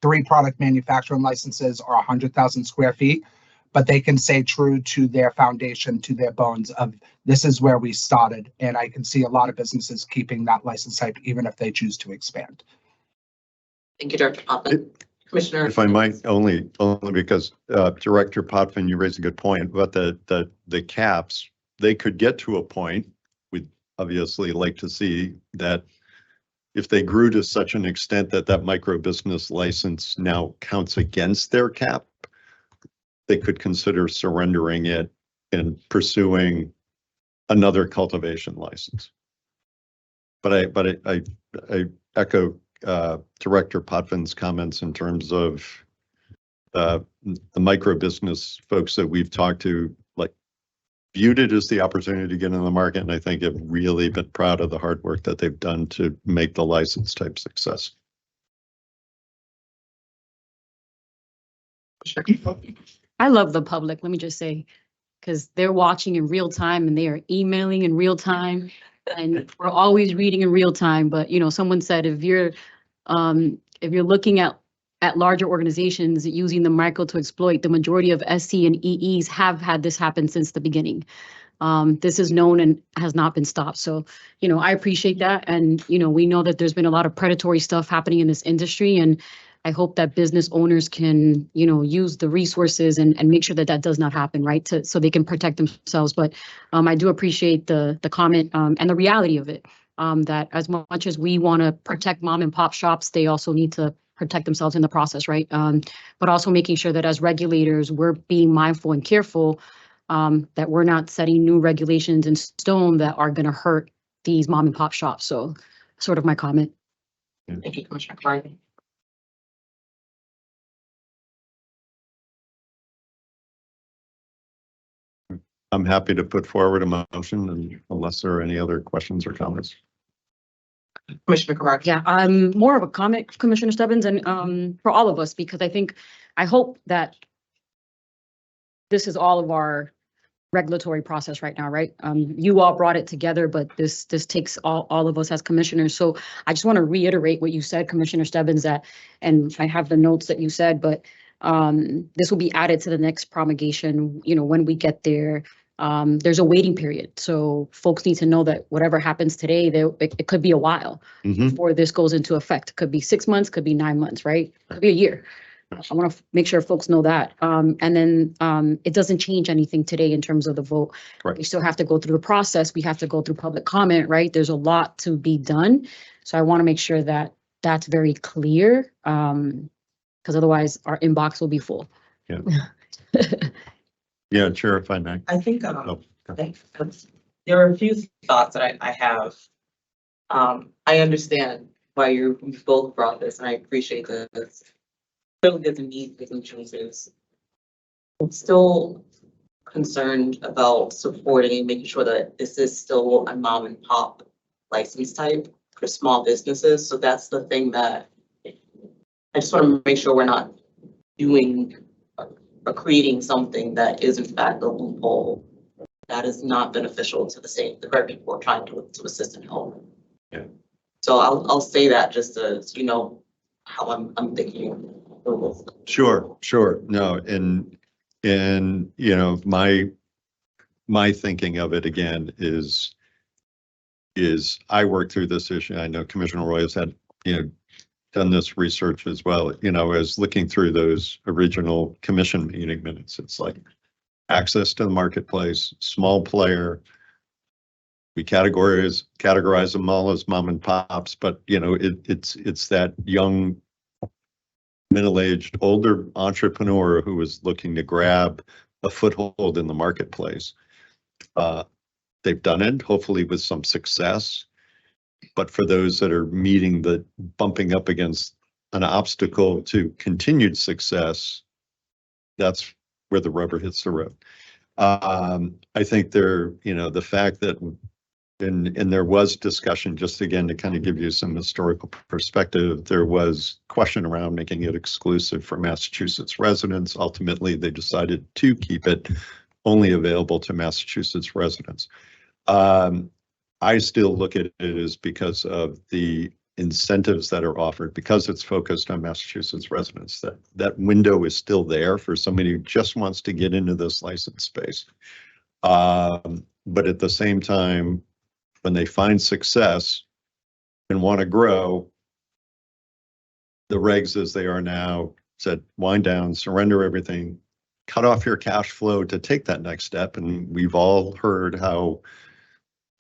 3 product manufacturing licenses, or 100,000 square feet, but they can stay true to their foundation, to their bones of this is where we started. And I can see a lot of businesses keeping that license type, even if they choose to expand. Thank you, Director Potvin. Commissioner. If I might, only because Director Potvin, you raised a good point about the caps. They could get to a point, we'd obviously like to see that if they grew to such an extent that that micro business license now counts against their cap, they could consider surrendering it and pursuing another cultivation license. But I echo Director Potvin's comments in terms of the micro business folks that we've talked to, like, viewed it as the opportunity to get in the market, and I think have really been proud of the hard work that they've done to make the license type success. I love the public, let me just say, because they're watching in real time and they are emailing in real time. And we're always reading in real time, but someone said if you're looking at larger organizations using the micro to exploit, the majority of SC and EEs have had this happen since the beginning. This is known and has not been stopped. So, I appreciate that. And, we know that there's been a lot of predatory stuff happening in this industry. And I hope that business owners can, use the resources and make sure that that does not happen, right? So they can protect themselves. But I do appreciate the comment and the reality of it, that as much as we want to protect mom and pop shops, they also need to protect themselves in the process, right? But also making sure that as regulators, we're being mindful and careful that we're not setting new regulations in stone that are going to hurt these mom and pop shops. So sort of my comment. Thank you, Commissioner Clark. I'm happy to put forward a motion and unless there are any other questions or comments. Commissioner Clark. Yeah, more of a comment, Commissioner Stebbins, and for all of us, because I hope that this is all of our regulatory process right now, right? You all brought it together, but this takes all of us as commissioners. So I just want to reiterate what you said, Commissioner Stebbins, and I have the notes that you said, but this will be added to the next promulgation, when we get there. There's a waiting period. So folks need to know that whatever happens today, it could be a while before this goes into effect. It could be 6 months, could be 9 months, right? Could be a year. I want to make sure folks know that. And then it doesn't change anything today in terms of the vote. Right. We still have to go through the process. We have to go through public comment, right? There's a lot to be done. So I want to make sure that that's very clear, because otherwise our inbox will be full. Yeah. Yeah, Chair, if I may. I think Oh, okay. there are a few thoughts that I have. I understand why you both brought this, and I appreciate this. Clearly, there's a need for some changes. I'm still concerned about supporting and making sure that this is still a mom and pop license type for small businesses. So that's the thing that I just want to make sure we're not doing or creating something that is in fact a loophole that is not beneficial to the very people who are trying to assist and help. Yeah. So I'll say that just so you know how I'm thinking. Sure. No, and my thinking of it again is I worked through this issue. I know Commissioner Roy has had, done this research as well, as looking through those original commission meeting minutes. It's like access to the marketplace, small player. We categorize them all as mom and pops, but it's that young, middle-aged, older entrepreneur who is looking to grab a foothold in the marketplace. They've done it, hopefully with some success. But for those that are bumping up against an obstacle to continued success, that's where the rubber hits the road. I think the fact that, and there was discussion, just again to kind of give you some historical perspective, there was question around making it exclusive for Massachusetts residents. Ultimately, they decided to keep it only available to Massachusetts residents. I still look at it as because of the incentives that are offered, because it's focused on Massachusetts residents, that window is still there for somebody who just wants to get into this license space. But at the same time, when they find success and want to grow, the regs as they are now said, wind down, surrender everything, cut off your cash flow to take that next step. And we've all heard how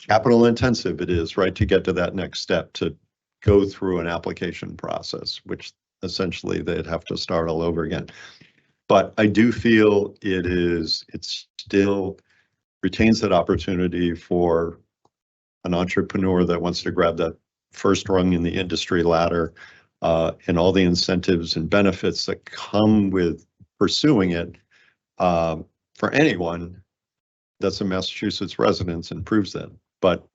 capital intensive it is, right, to get to that next step, to go through an application process, which essentially they'd have to start all over again. But I do feel it still retains that opportunity for an entrepreneur that wants to grab that first rung in the industry ladder, and all the incentives and benefits that come with pursuing it, for anyone that's a Massachusetts resident and proves that. But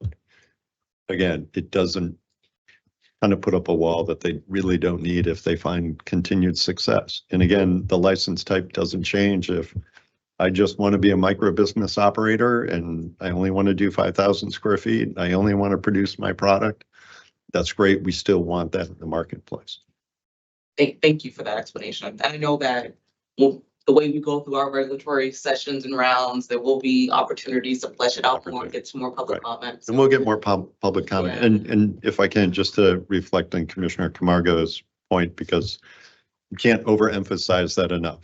again, it doesn't kind of put up a wall that they really don't need if they find continued success. And again, the license type doesn't change. If I just want to be a micro business operator and I only want to do 5,000 square feet, I only want to produce my product, that's great. We still want that in the marketplace. Thank you for that explanation. And I know that the way we go through our regulatory sessions and rounds, there will be opportunities to flesh it out more, get some more public comments. And we'll get more public comment. Yeah. And if I can, just to reflect on Commissioner Camargo's point, because you can't overemphasize that enough.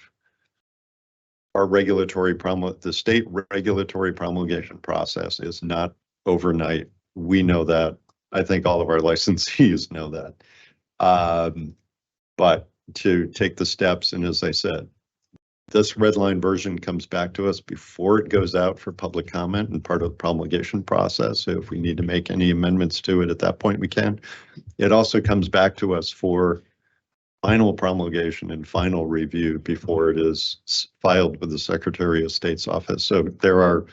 Our the state regulatory promulgation process is not overnight. We know that. I think all of our licensees know that. But to take the steps, and as I said, this red line version comes back to us before it goes out for public comment and part of the promulgation process. So if we need to make any amendments to it at that point, we can. It also comes back to us for final promulgation and final review before it is filed with the Secretary of State's office. So there are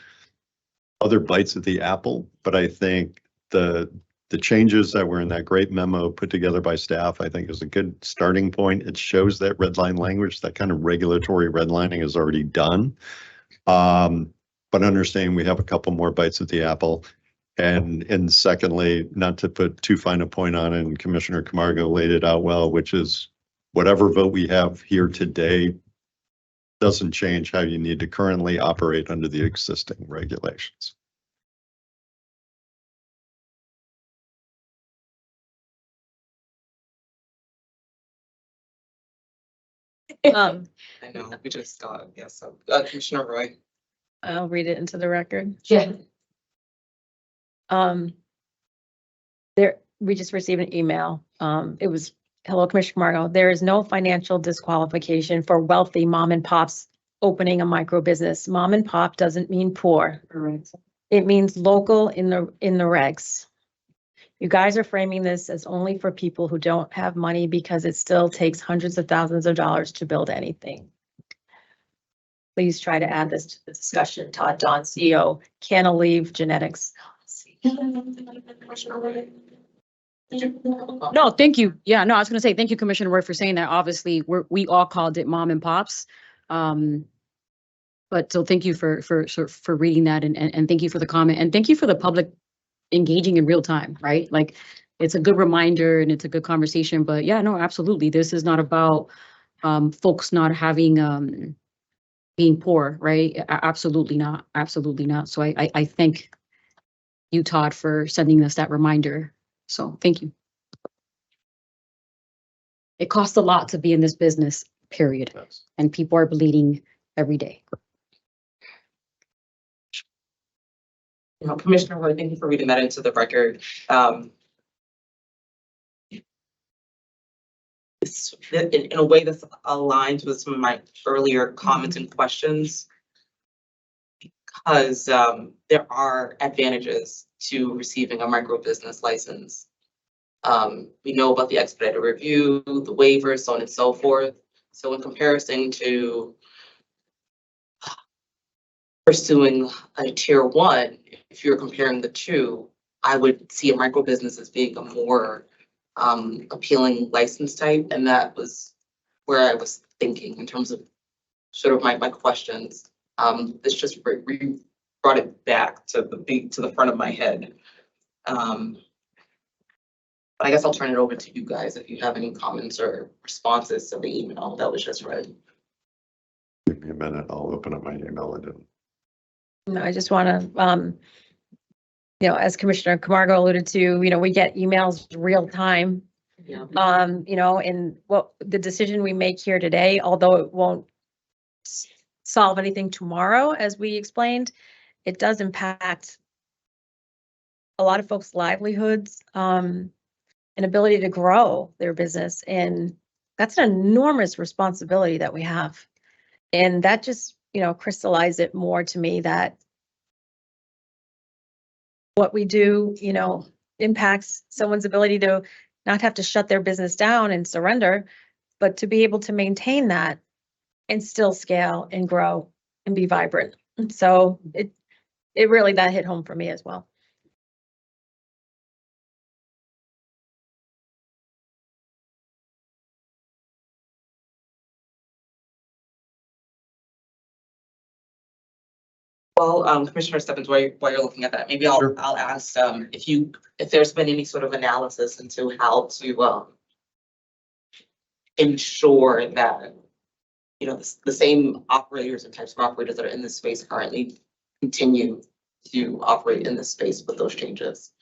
other bites at the apple, but I think the changes that were in that great memo put together by staff, I think is a good starting point. It shows that red line language, that kind of regulatory redlining is already done. But understanding we have a couple more bites at the apple. And secondly, not to put too fine a point on it, and Commissioner Camargo laid it out well, which is whatever vote we have here today doesn't change how you need to currently operate under the existing regulations. Um, I know, we just got, yes, so, Commissioner Roy. I'll read it into the record. Yeah. We just received an email. It was, hello, Commissioner Margot. There is no financial disqualification for wealthy mom and pops opening a micro business. Mom and pop doesn't mean poor. Correct. It means local in the regs. You guys are framing this as only for people who don't have money because it still takes hundreds of thousands of dollars to build anything. Please try to add this to the discussion. Todd Don, CEO, Canaleve Genetics. No, thank you. Yeah, no, I was gonna say, thank you, Commissioner Roy, for saying that. Obviously, we all called it mom and pops. But so thank you for reading that and thank you for the comment and thank you for the public engaging in real time, right? Like, it's a good reminder and it's a good conversation, but yeah, no, absolutely. This is not about folks not having being poor, right? Absolutely not. Absolutely not. So I thank you, Todd, for sending us that reminder. So thank you. It costs a lot to be in this business, period. Yes. And people are bleeding every day. You know, Commissioner Roy, thank you for reading that into the record. It's in a way that's aligned with some of my earlier comments and questions, because there are advantages to receiving a micro business license. We know about the expedited review, the waivers, so on and so forth. So in comparison to pursuing a tier 1, if you're comparing the two, I would see a micro business as being a more appealing license type, and that was where I was thinking in terms of sort of my questions. This just brought it back to the front of my head. But I guess I'll turn it over to you guys if you have any comments or responses to the email that was just read. Give me a minute. I'll open up my email. No, I just want to, as Commissioner Camargo alluded to, we get emails real time. Yeah. And what the decision we make here today, although it won't solve anything tomorrow, as we explained, it does impact a lot of folks' livelihoods, and ability to grow their business. And that's an enormous responsibility that we have. And that just, crystallized it more to me that what we do, impacts someone's ability to not have to shut their business down and surrender, but to be able to maintain that and still scale and grow and be vibrant. So it really, that hit home for me as well. Well, Commissioner Stebbins, while you're looking at that, maybe Sure. I'll ask, if there's been any sort of analysis into how to, ensure that, the same operators and types of operators that are in this space currently continue to operate in this space with those changes.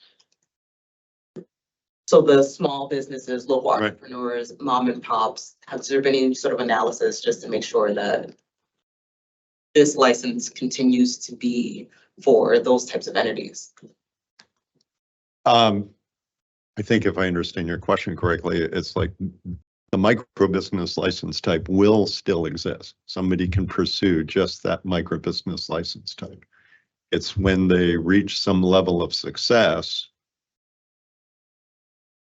So the small businesses, local Right. entrepreneurs, mom and pops, has there been any sort of analysis just to make sure that this license continues to be for those types of entities? I think if I understand your question correctly, it's like the micro business license type will still exist. Somebody can pursue just that micro business license type. It's when they reach some level of success,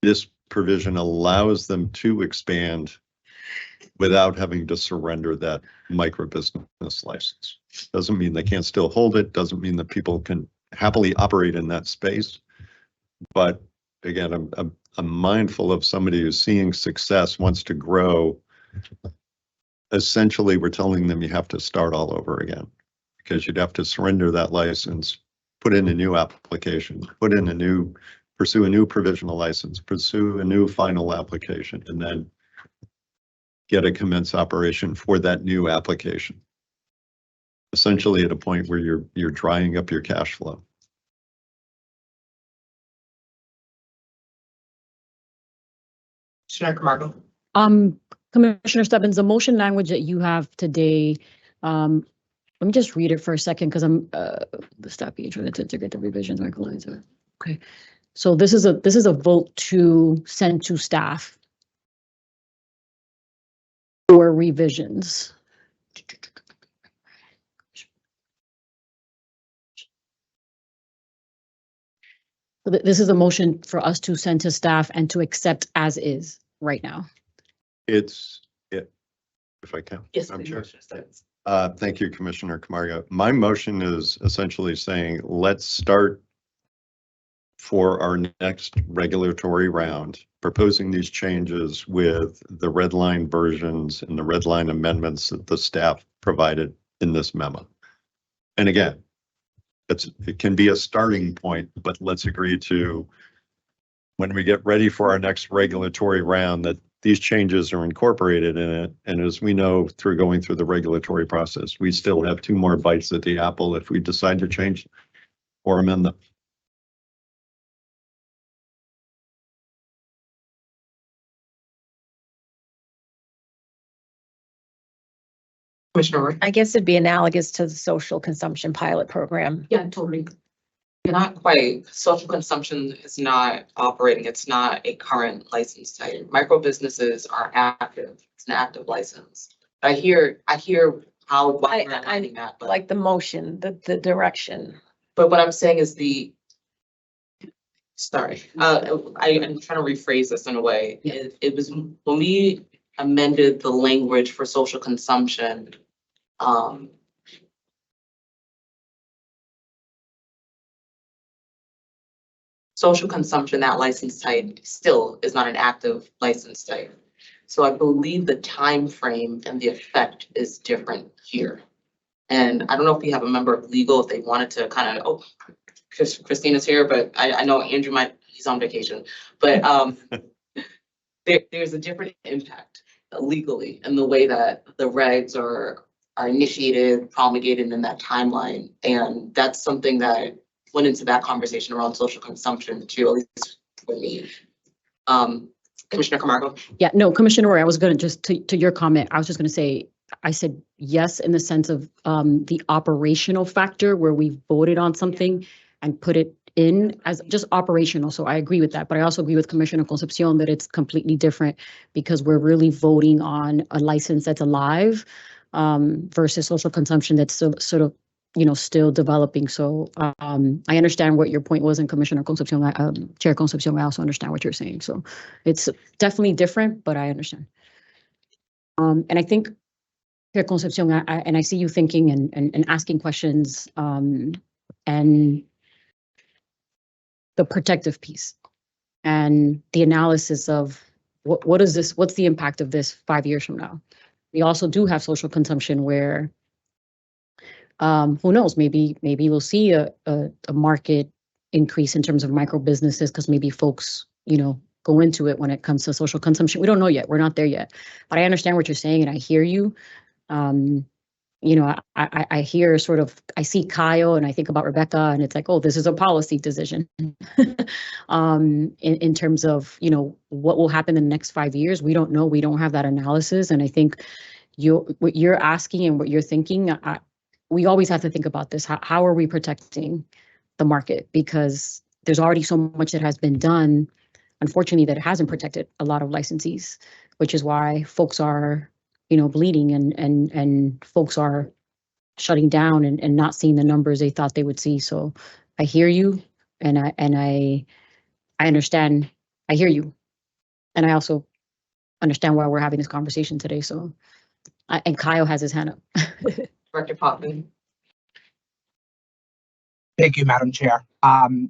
this provision allows them to expand without having to surrender that micro business license. Doesn't mean they can't still hold it, doesn't mean that people can happily operate in that space. But again, I'm mindful of somebody who's seeing success, wants to grow. Essentially, we're telling them you have to start all over again because you'd have to surrender that license, put in a new application, pursue a new provisional license, pursue a new final application, and then get a commence operation for that new application. Essentially at a point where you're drying up your cash flow. Commissioner Camargo? Commissioner Stebbins, the motion language that you have today, let me just read it for a second because I'm the staff being trying to get the revisions. Okay, so this is a vote to send to staff for revisions. So this is a motion for us to send to staff and to accept as is right now. If I can. Yes, I'm please, sure. Commissioner Stebbins. Thank you, Commissioner Camargo. My motion is essentially saying, let's start for our next regulatory round, proposing these changes with the red line versions and the red line amendments that the staff provided in this memo. And again, it can be a starting point, but let's agree to, when we get ready for our next regulatory round, that these changes are incorporated in it. And as we know, through going through the regulatory process, we still have 2 more bites at the apple if we decide to change or amend them. Commissioner Roy? I guess it'd be analogous to the social consumption pilot program. Yeah, totally. Not quite. Social consumption is not operating. It's not a current license type. Micro businesses are active. It's an active license. I hear how why we're aligning that, but Like the motion, the direction. but what I'm saying is sorry, I'm trying to rephrase this in a way. It was when we amended the language for social consumption, social consumption, that license type still is not an active license type. So I believe the time frame and the effect is different here. And I don't know if we have a member of legal, if they wanted to kind of, Christina's here, but I know Andrew he's on vacation, but there's a different impact legally in the way that the regs are initiated, promulgated in that timeline. And that's something that went into that conversation around social consumption too, at least for me. Commissioner Camargo? Yeah, no, Commissioner Roy, I was going to just to your comment, I was just going to say, I said yes in the sense of the operational factor where we voted on something and put it in as just operational. So I agree with that, but I also agree with Commissioner Concepcion that it's completely different because we're really voting on a license that's alive versus social consumption that's sort of still developing. So I understand what your point was, and Commissioner Concepcion, Chair Concepcion, I also understand what you're saying. So it's definitely different, but I understand. And I think, Chair Concepcion, and I see you thinking and asking questions, and the protective piece and the analysis of what is this, what's the impact of this 5 years from now? We also do have social consumption where who knows, maybe we'll see a market increase in terms of micro businesses because maybe folks, go into it when it comes to social consumption. We don't know yet. We're not there yet. But I understand what you're saying and I hear you. I hear I see Kyle and I think about Rebecca and it's like, oh, this is a policy decision. In terms of, what will happen in the next 5 years. We don't know. We don't have that analysis. And I think what you're asking and what you're thinking, we always have to think about this. How are we protecting the market? Because there's already so much that has been done, unfortunately, that hasn't protected a lot of licensees, which is why folks are, bleeding and folks are shutting down and not seeing the numbers they thought they would see. So I hear you and I understand. I hear you. And I also understand why we're having this conversation today. So, and Kyle has his hand up. Director Potvin. Thank you, Madam Chair. And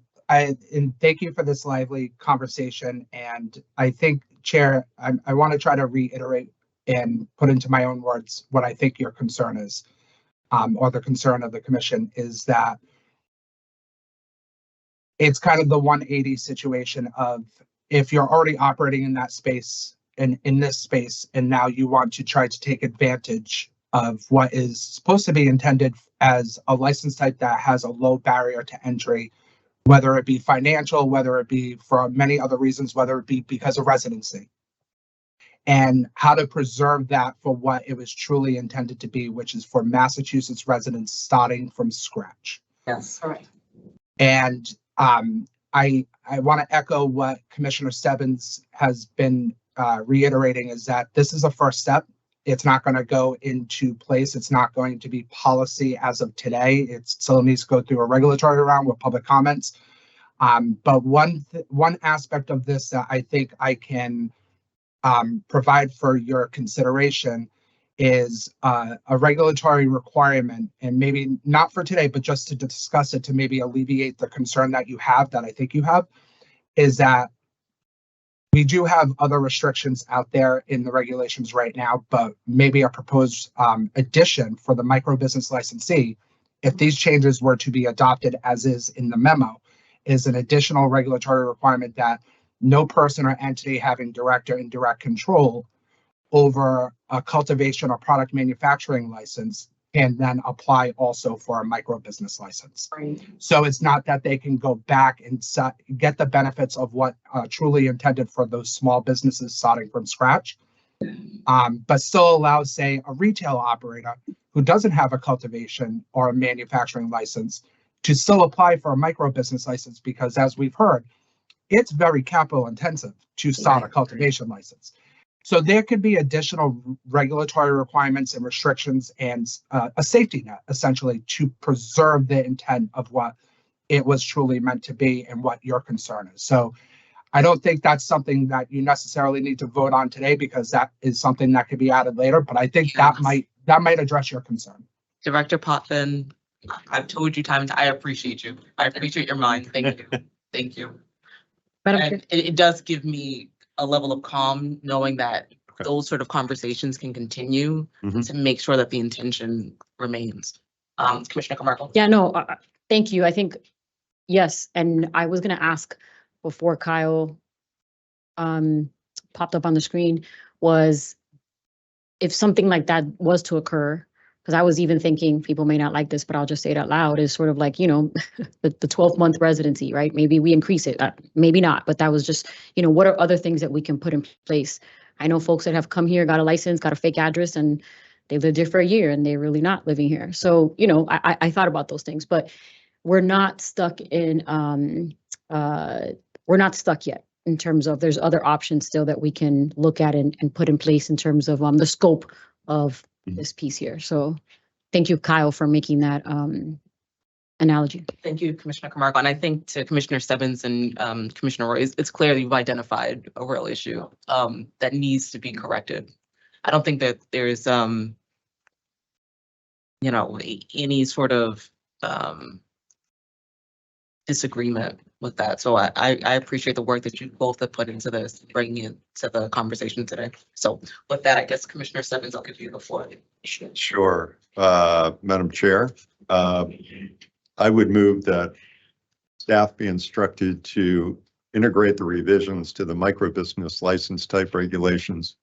thank you for this lively conversation. And I think, Chair, I want to try to reiterate and put into my own words what I think your concern is, or the concern of the commission is that it's kind of the 180 situation of if you're already operating in that space and in this space, and now you want to try to take advantage of what is supposed to be intended as a license type that has a low barrier to entry, whether it be financial, whether it be for many other reasons, whether it be because of residency, and how to preserve that for what it was truly intended to be, which is for Massachusetts residents starting from scratch. Yes. All right. And I want to echo what Commissioner Stebbins has been reiterating, is that this is a first step. It's not going to go into place. It's not going to be policy as of today. It still needs to go through a regulatory round with public comments. But one aspect of this that I think I can provide for your consideration is a regulatory requirement, and maybe not for today, but just to discuss it to maybe alleviate the concern that you have, that I think you have, is that we do have other restrictions out there in the regulations right now, but maybe a proposed addition for the micro business licensee, if these changes were to be adopted as is in the memo, is an additional regulatory requirement that no person or entity having direct or indirect control over a cultivation or product manufacturing license can then apply also for a micro business license. Right. So it's not that they can go back and get the benefits of what truly intended for those small businesses starting from scratch, but still allows, say, a retail operator who doesn't have a cultivation or a manufacturing license to still apply for a micro business license, because as we've heard, it's very capital intensive to start a cultivation license. So there could be additional regulatory requirements and restrictions and a safety net, essentially, to preserve the intent of what it was truly meant to be and what your concern is. So I don't think that's something that you necessarily need to vote on today, because that is something that could be added later. But I think that might address your concern. Director Potvin, I've told you times, I appreciate you. I appreciate your mind. Thank you. Thank you. And it does give me a level of calm knowing that those sort of conversations can continue to make sure that the intention remains. Commissioner Camargo. Yeah, no, thank you. I think, yes. And I was going to ask before Kyle popped up on the screen, was if something like that was to occur, because I was even thinking, people may not like this, but I'll just say it out loud, is sort of like, the 12-month residency, right? Maybe we increase it, maybe not, but that was just, what are other things that we can put in place? I know folks that have come here, got a license, got a fake address, and they lived here for a year and they're really not living here. So, I thought about those things, but we're not stuck in, we're not stuck yet in terms of there's other options still that we can look at and put in place in terms of the scope of this piece here. So thank you, Kyle, for making that analogy. Thank you, Commissioner Camargo. And I think to Commissioner Stebbins and Commissioner Roy, it's clear you've identified a real issue that needs to be corrected. I don't think that there's, any sort of disagreement with that. So I appreciate the work that you both have put into this, bringing it to the conversation today. So with that, I guess Commissioner Stebbins, I'll give you the floor. Sure. Madam Chair, I would move that staff be instructed to integrate the revisions to the microbusiness license type regulations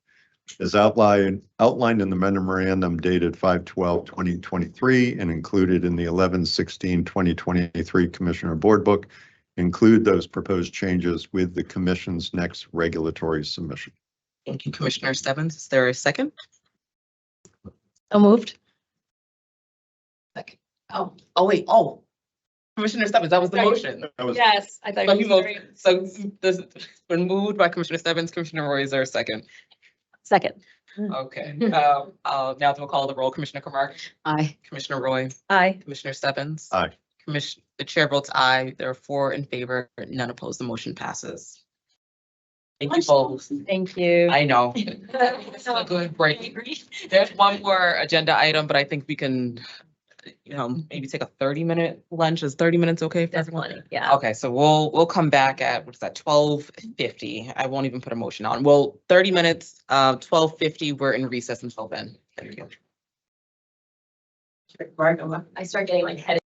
as outlined in the memorandum dated 5/12/2023 and included in the 11/16/2023 Commissioner Board Book. Include those proposed changes with the Commission's next regulatory submission. Thank you, Commissioner Stebbins. Is there a second? So moved. Oh, wait, oh. Commissioner Stebbins, that was the motion. Yes, I thought So you he were moved, so this has been moved by Commissioner Stebbins, Commissioner Roy, is there a second? Second. Okay, now we'll call the roll. Commissioner Kamar, Aye. Commissioner Roy, Aye. Commissioner Stebbins. Aye. The chair votes aye. There are 4 in favor, none opposed. The motion passes. Thank you both. Thank you. I know. It's a good break. There's one more agenda item, but I think we can, maybe take a 30-minute lunch. Is 30 minutes okay for everyone? Definitely, yeah. Okay, so we'll come back at, what's that, 12:50. I won't even put a motion on. Well, 30 minutes, 12:50, we're in recess until then. Thank you. I start getting like headaches.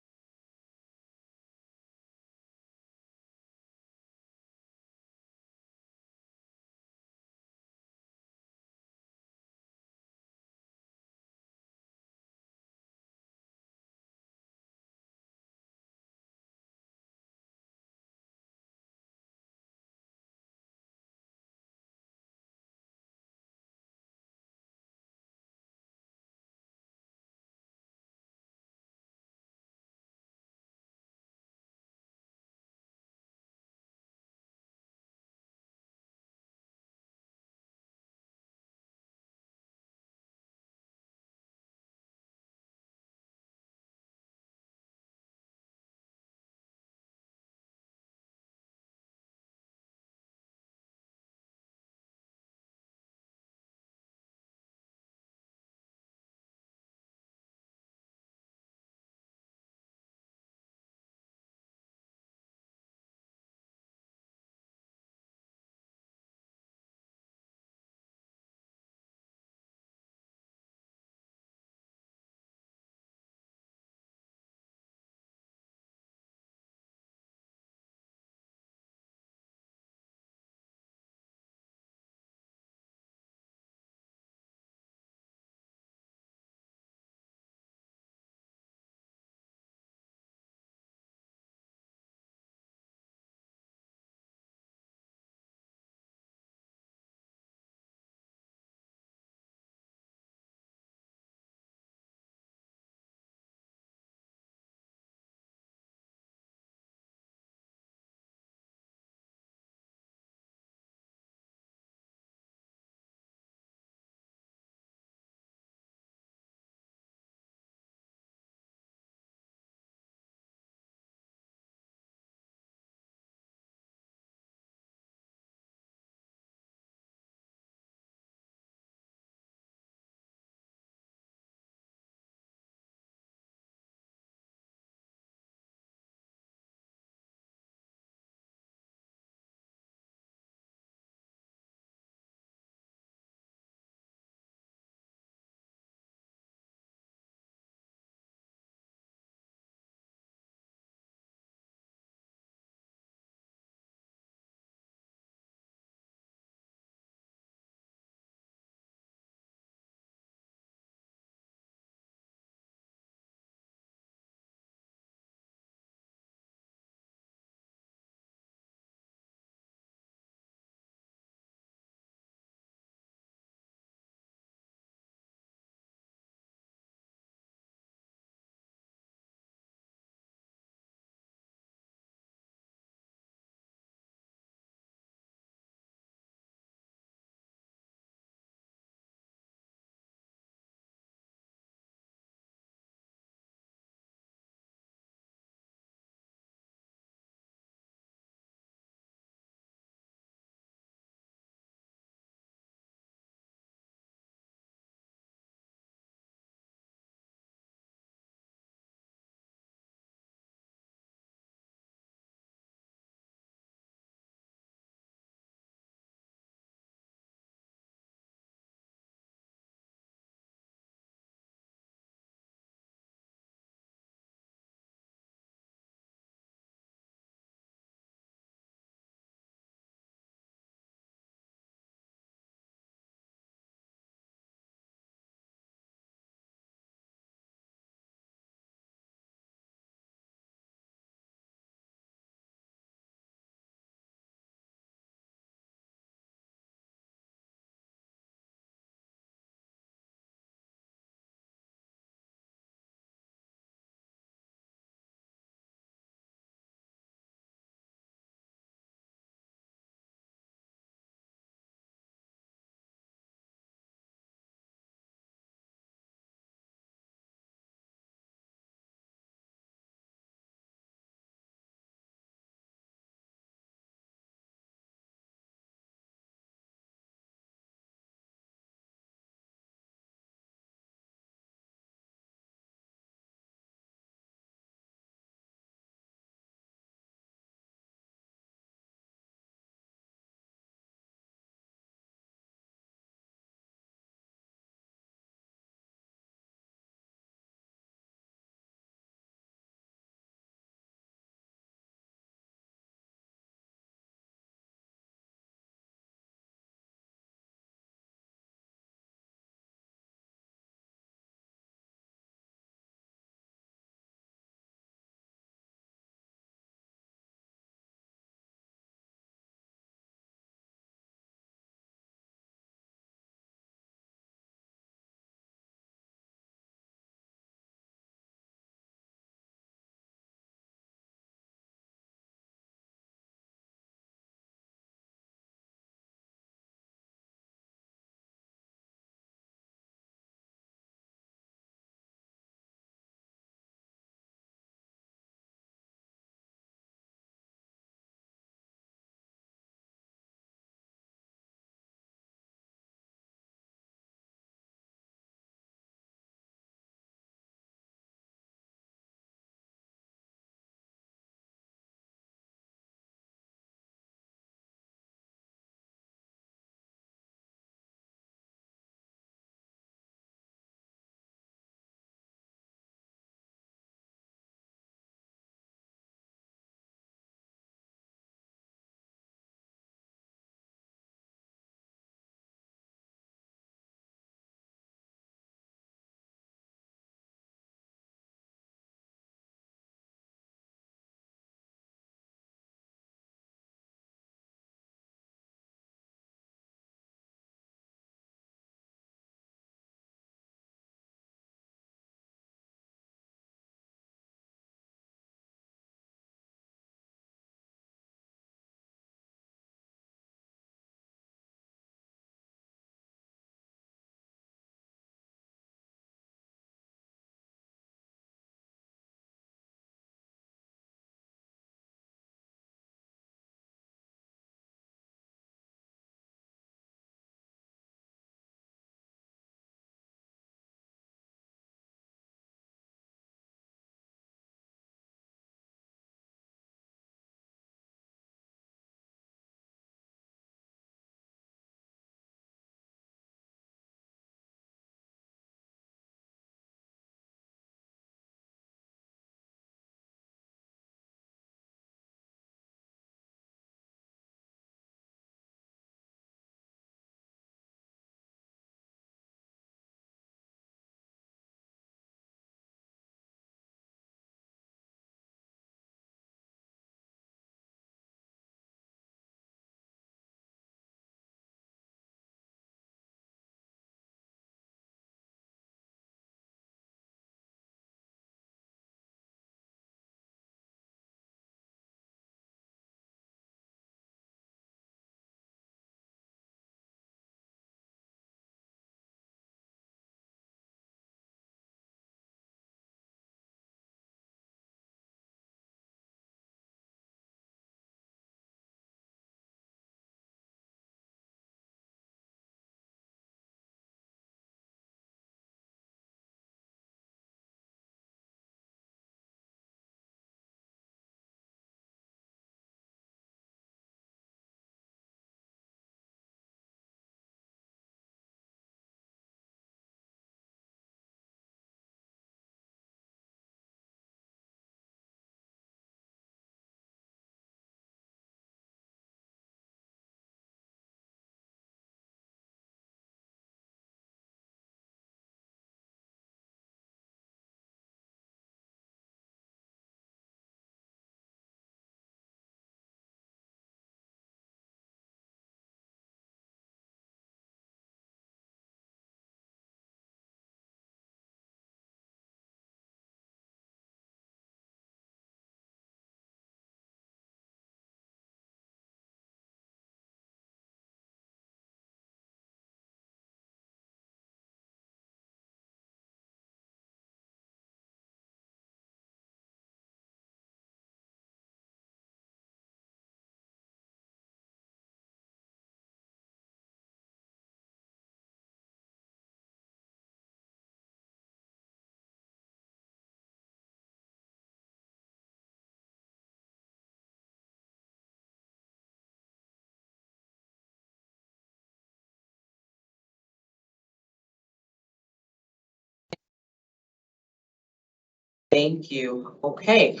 Thank you. Okay.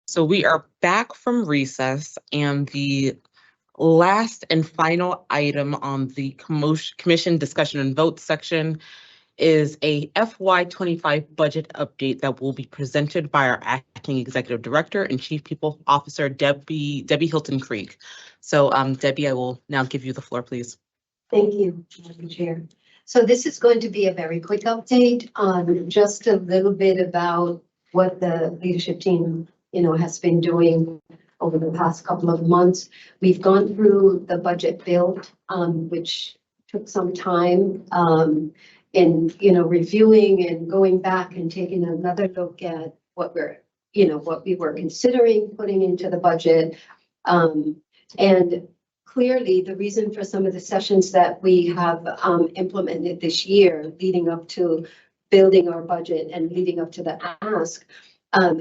So we are back from recess, and the last and final item on the commission discussion and vote section is a FY25 budget update that will be presented by our acting executive director and chief people officer, Debbie Hilton Krieg. So Debbie, I will now give you the floor, please. Thank you, Madam Chair. So this is going to be a very quick update on just a little bit about what the leadership team, has been doing over the past couple of months. We've gone through the budget build, which took some time in, reviewing and going back and taking another look at what we were considering putting into the budget. And clearly, the reason for some of the sessions that we have implemented this year, leading up to building our budget and leading up to the ask,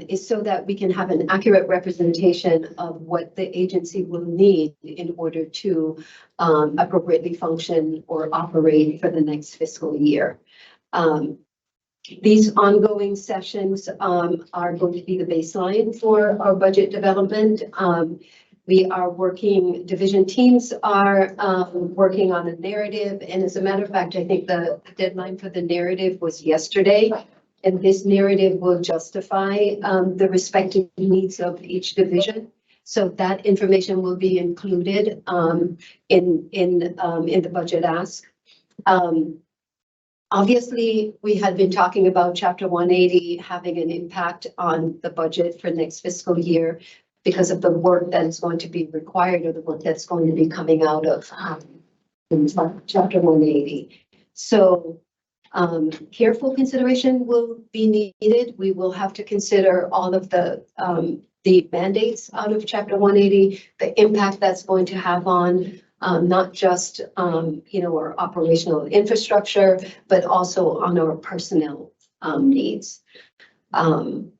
is so that we can have an accurate representation of what the agency will need in order to appropriately function or operate for the next fiscal year. These ongoing sessions are going to be the baseline for our budget development. We are working, division teams are working on a narrative. And as a matter of fact, I think the deadline for the narrative was yesterday. And this narrative will justify the respective needs of each division. So that information will be included in the budget ask. Obviously, we had been talking about Chapter 180 having an impact on the budget for next fiscal year because of the work that is going to be required or the work that's going to be coming out of Chapter 180. So careful consideration will be needed. We will have to consider all of the mandates out of Chapter 180, the impact that's going to have on not just our operational infrastructure, but also on our personnel needs. And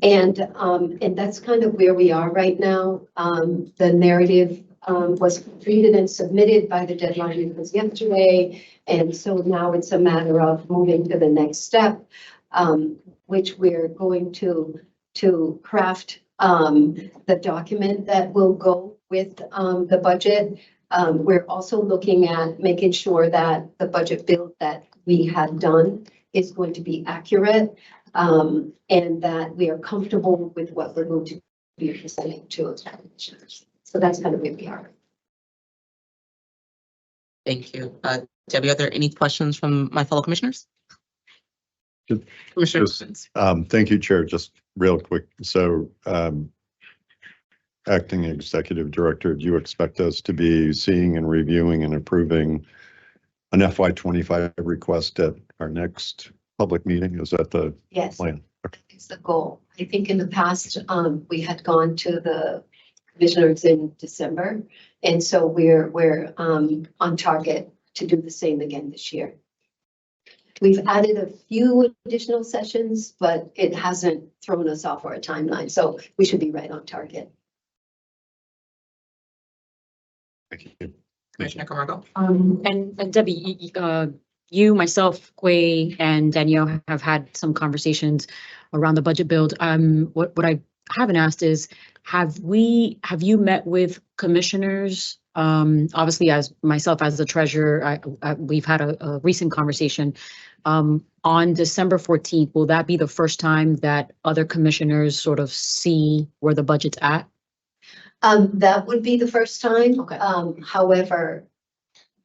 that's kind of where we are right now. The narrative was completed and submitted by the deadline. It was yesterday. And so now it's a matter of moving to the next step, which we're going to craft the document that will go with the budget. We're also looking at making sure that the budget build that we had done is going to be accurate and that we are comfortable with what we're going to be presenting to us. So that's kind of where we are. Thank you. Debbie, are there any questions from my fellow commissioners? Commissioner Simmons. Thank you, Chair. Just real quick. So Acting Executive Director, do you expect us to be seeing and reviewing and approving an FY25 request at our next public meeting? Is that the plan? Okay. It's the goal. I think in the past, we had gone to the commissioners in December. And so we're on target to do the same again this year. We've added a few additional sessions, but it hasn't thrown us off our timeline. So we should be right on target. Thank you. Commissioner Camargo. And Debbie, you, myself, Quay, and Danielle have had some conversations around the budget build. What I haven't asked is, have you met with commissioners? Obviously, as myself as the treasurer, we've had a recent conversation. On December 14th, will that be the first time that other commissioners sort of see where the budget's at? That would be the first time. Okay. However,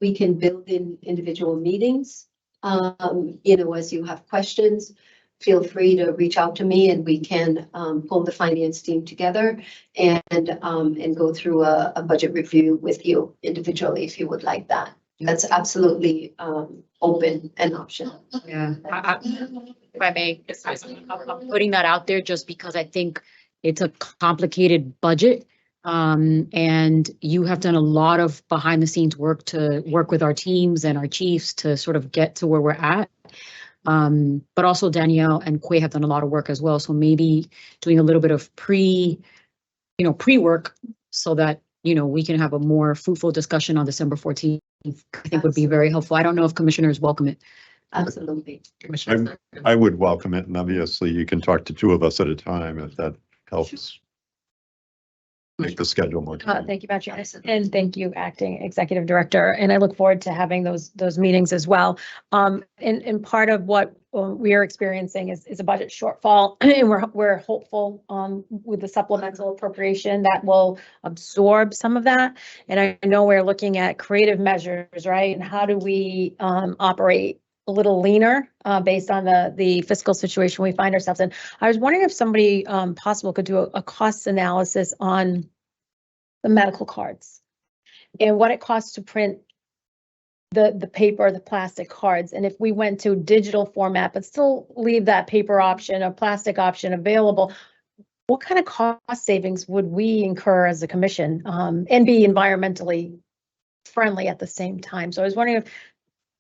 we can build in individual meetings. As you have questions, feel free to reach out to me and we can pull the finance team together and go through a budget review with you individually if you would like that. That's absolutely open and optional. Yeah. If I may, I'm putting that out there just because I think it's a complicated budget. And you have done a lot of behind the scenes work to work with our teams and our chiefs to sort of get to where we're at. But also Danielle and Quay have done a lot of work as well. So maybe doing a little bit of pre-work so that, we can have a more fruitful discussion on December 14th, I think would be very helpful. I don't know if commissioners welcome it. Absolutely. Commissioner. I would welcome it, and obviously you can talk to two of us at a time if that helps make the schedule more. Thank you, Madam Chair, and thank you, Acting Executive Director. And I look forward to having those meetings as well. And part of what we are experiencing is a budget shortfall, and we're hopeful with the supplemental appropriation that will absorb some of that. And I know we're looking at creative measures, right? And how do we operate a little leaner based on the fiscal situation we find ourselves in. I was wondering if somebody possible could do a cost analysis on the medical cards and what it costs to print the paper, the plastic cards. And if we went to digital format, but still leave that paper option or plastic option available, what kind of cost savings would we incur as a commission and be environmentally friendly at the same time? So I was wondering if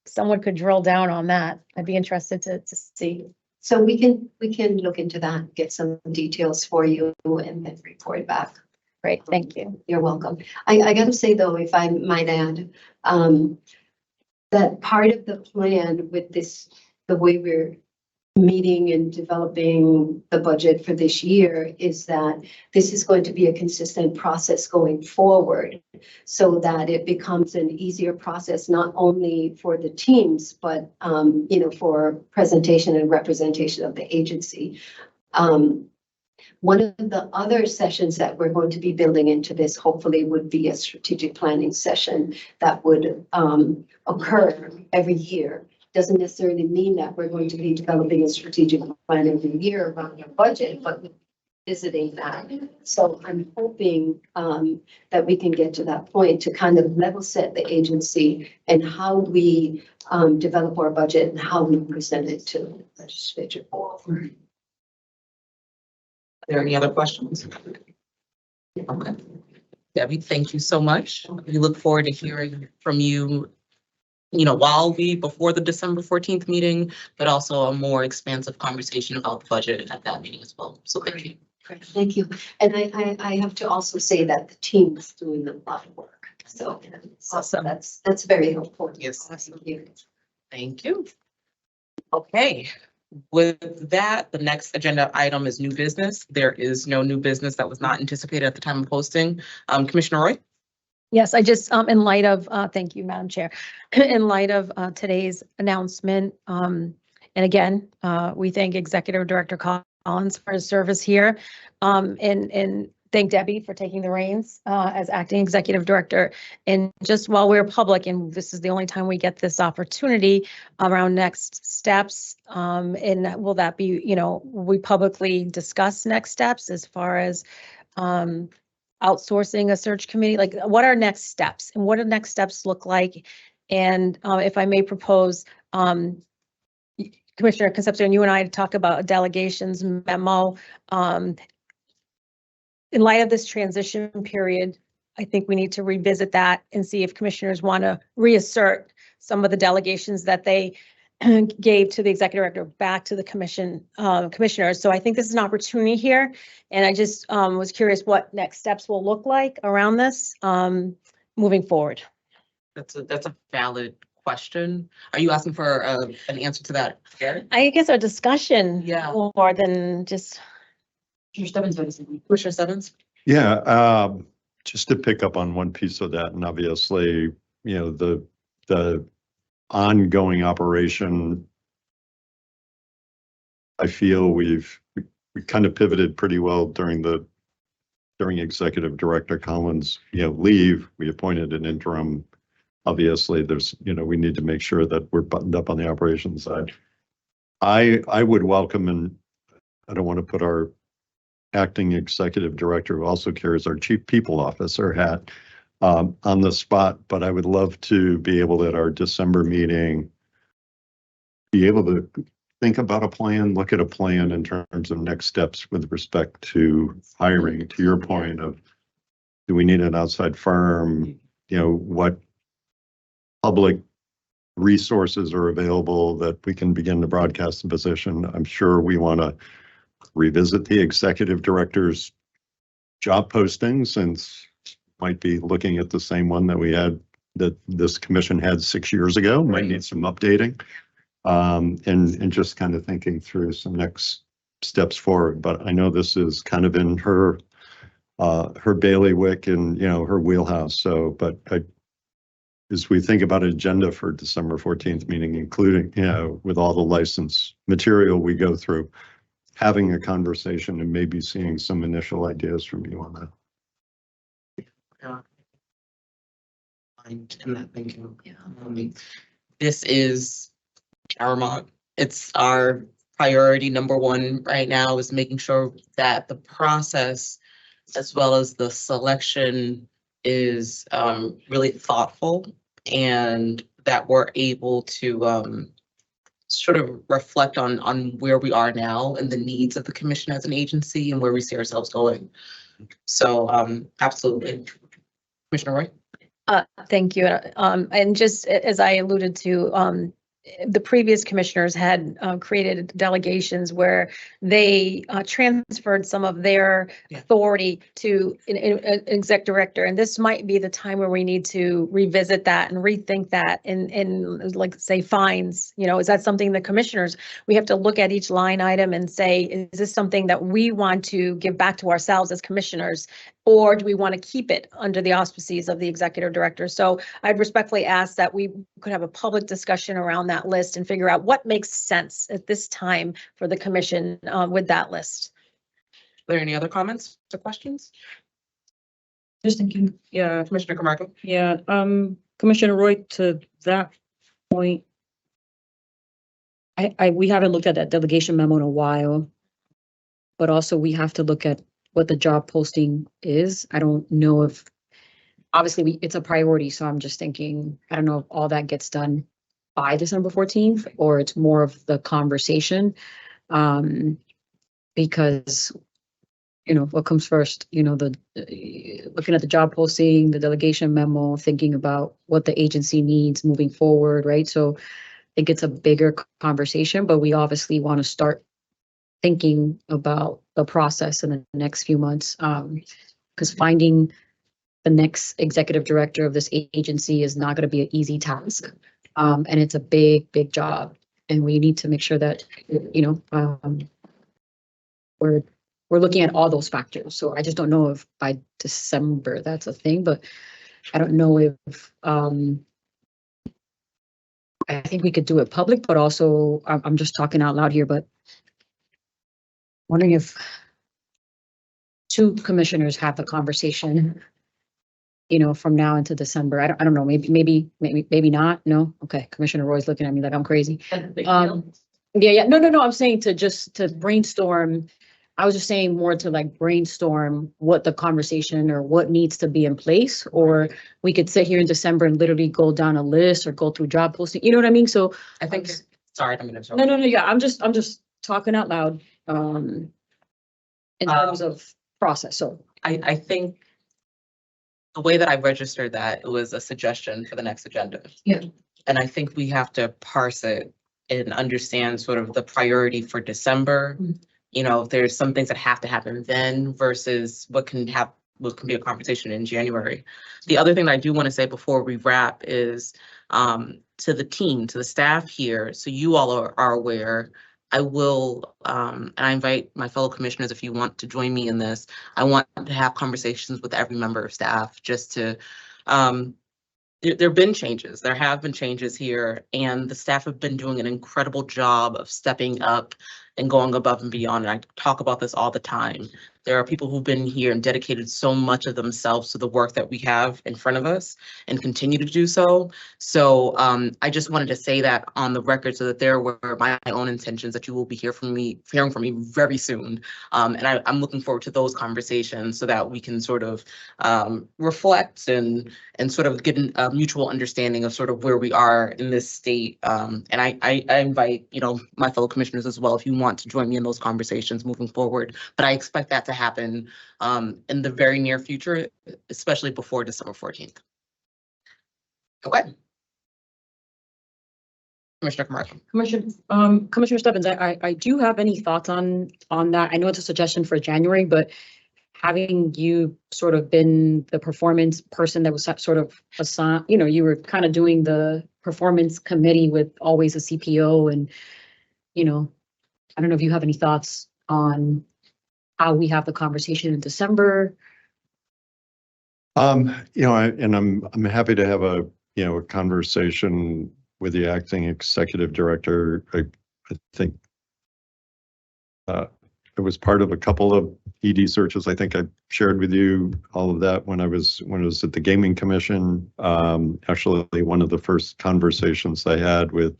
someone could drill down on that. I'd be interested to see. So we can look into that, get some details for you and then report back. Great, thank you. You're welcome. I got to say though, if I might add, that part of the plan with this, the way we're meeting and developing the budget for this year is that this is going to be a consistent process going forward so that it becomes an easier process, not only for the teams, but, for presentation and representation of the agency. One of the other sessions that we're going to be building into this, hopefully, would be a strategic planning session that would occur every year. Doesn't necessarily mean that we're going to be developing a strategic plan every year around our budget, but visiting that. So I'm hoping that we can get to that point to kind of level set the agency and how we develop our budget and how we present it to the legislature. Are there any other questions? Okay. Debbie, thank you so much. We look forward to hearing from you, before the December 14th meeting, but also a more expansive conversation about the budget at that meeting as well. So thank you. Thank you. And I have to also say that the team is doing a lot of work. So Awesome. That's very helpful. Yes. Thank you. Thank you. Okay. With that, the next agenda item is new business. There is no new business that was not anticipated at the time of posting. Commissioner Roy? Yes, I just, in light of, thank you, Madam Chair, in light of today's announcement, and again, we thank Executive Director Collins for his service here, and thank Debbie for taking the reins as Acting Executive Director. And just while we're public, and this is the only time we get this opportunity around next steps, and will that be, we publicly discuss next steps as far as outsourcing a search committee? Like, what are next steps and what do next steps look like? And if I may propose, Commissioner Concepcion, you and I talk about a delegations memo. In light of this transition period, I think we need to revisit that and see if commissioners want to reassert some of the delegations that they gave to the executive director back to the commissioners. So I think this is an opportunity here. And I just was curious what next steps will look like around this moving forward. That's a valid question. Are you asking for an answer to that? I guess a discussion more than just. Commissioner Stebbins? Yeah, just to pick up on one piece of that, and obviously, the ongoing operation, I feel we kind of pivoted pretty well during Executive Director Collins' leave. We appointed an interim. Obviously, there's we need to make sure that we're buttoned up on the operations side. I would welcome, and I don't want to put our Acting Executive Director, who also carries our Chief People Officer hat, on the spot, but I would love to be able at our December meeting, be able to think about a plan, look at a plan in terms of next steps with respect to hiring, to your point of, do we need an outside firm? What public resources are available that we can begin to broadcast the position? I'm sure we want to revisit the executive director's job posting, since might be looking at the same one that this commission had 6 years ago, might need some updating. and just kind of thinking through some next steps forward. But I know this is kind of in her bailiwick and, her wheelhouse. So, but as we think about an agenda for December 14th meeting, including, with all the license material we go through, having a conversation and maybe seeing some initial ideas from you on that. Thank you. This is paramount. It's our priority number one right now, is making sure that the process as well as the selection is really thoughtful, and that we're able to sort of reflect on where we are now and the needs of the commission as an agency and where we see ourselves going. So absolutely. Commissioner Roy? Thank you. And just as I alluded to, the previous commissioners had created delegations where they transferred some of their authority to an exec director. And this might be the time where we need to revisit that and rethink that and like say fines, is that something the commissioners, we have to look at each line item and say, is this something that we want to give back to ourselves as commissioners? Or do we want to keep it under the auspices of the executive director? So I'd respectfully ask that we could have a public discussion around that list and figure out what makes sense at this time for the commission with that list. Are there any other comments or questions? Just thinking, Yeah, Commissioner Camargo. yeah, Commissioner Roy, to that point, we haven't looked at that delegation memo in a while, but also we have to look at what the job posting is. I don't know if, obviously it's a priority, so I'm just thinking, I don't know if all that gets done by December 14th, or it's more of the conversation. Because, what comes first, looking at the job posting, the delegation memo, thinking about what the agency needs moving forward, right? So I think it's a bigger conversation, but we obviously want to start thinking about the process in the next few months, because finding the next executive director of this agency is not going to be an easy task, and it's a big job, and we need to make sure that we're looking at all those factors. So I just don't know if by December that's a thing, but I don't know if I think we could do it public, but also I'm just talking out loud here, but wondering if two commissioners have the conversation, from now into December. I don't know, maybe not. No. Okay. Commissioner Roy's looking at me like I'm crazy. No. I'm saying to brainstorm. I was just saying more to like brainstorm what the conversation or what needs to be in place, or we could sit here in December and literally go down a list or go through job posting. You know what I mean? So I think, sorry, I'm going to. No. Yeah, I'm just talking out loud in terms of process. So I think the way that I registered that, it was a suggestion for the next agenda. Yeah. And I think we have to parse it and understand sort of the priority for December. If there's some things that have to happen then versus what can be a conversation in January. The other thing that I do want to say before we wrap is to the team, to the staff here, so you all are aware, I will, and I invite my fellow commissioners, if you want to join me in this, I want to have conversations with every member of staff just to, there have been changes. There have been changes here, and the staff have been doing an incredible job of stepping up and going above and beyond. And I talk about this all the time. There are people who've been here and dedicated so much of themselves to the work that we have in front of us and continue to do so. So I just wanted to say that on the record so that there were my own intentions that you will be hearing from me very soon. And I'm looking forward to those conversations so that we can sort of reflect and sort of get a mutual understanding of sort of where we are in this state. And I invite, my fellow commissioners as well, if you want to join me in those conversations moving forward. But I expect that to happen in the very near future, especially before December 14th. Okay. Commissioner Camargo. Commissioner Stebbins, I do have any thoughts on that. I know it's a suggestion for January, but having you sort of been the performance person that was sort of assigned, you know, you were kind of doing the performance committee with always a CPO and, you know, I don't know if you have any thoughts on how we have the conversation in December. You know, I'm happy to have a, you know, a conversation with the acting executive director. I think it was part of a couple of ED searches. I think I shared with you all of that when I was at the Gaming Commission. Actually, one of the first conversations I had with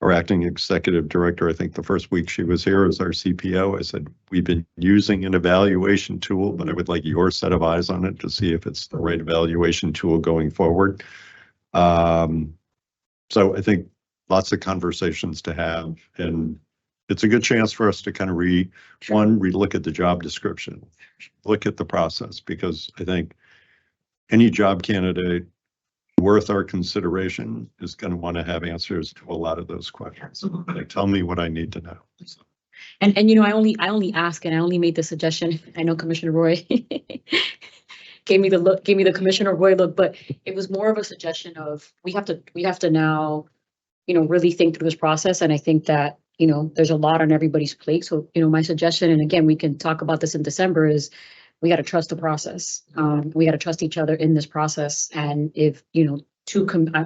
our acting executive director, I think the first week she was here as our CPO, I said, we've been using an evaluation tool, but I would like your set of eyes on it to see if it's the right evaluation tool going forward. So I think lots of conversations to have, and it's a good chance for us to kind of relook at the job description, look at the process, because I think any job candidate worth our consideration is going to want to have answers to a lot of those questions. Like, tell me what I need to know. And you know, I only ask, and I only made the suggestion. I know Commissioner Roy gave me the Commissioner Roy look, but it was more of a suggestion of we have to now, you know, really think through this process. And I think that, you know, there's a lot on everybody's plate. So, you know, my suggestion, and again, we can talk about this in December, is we got to trust the process. We got to trust each other in this process. And if, you know,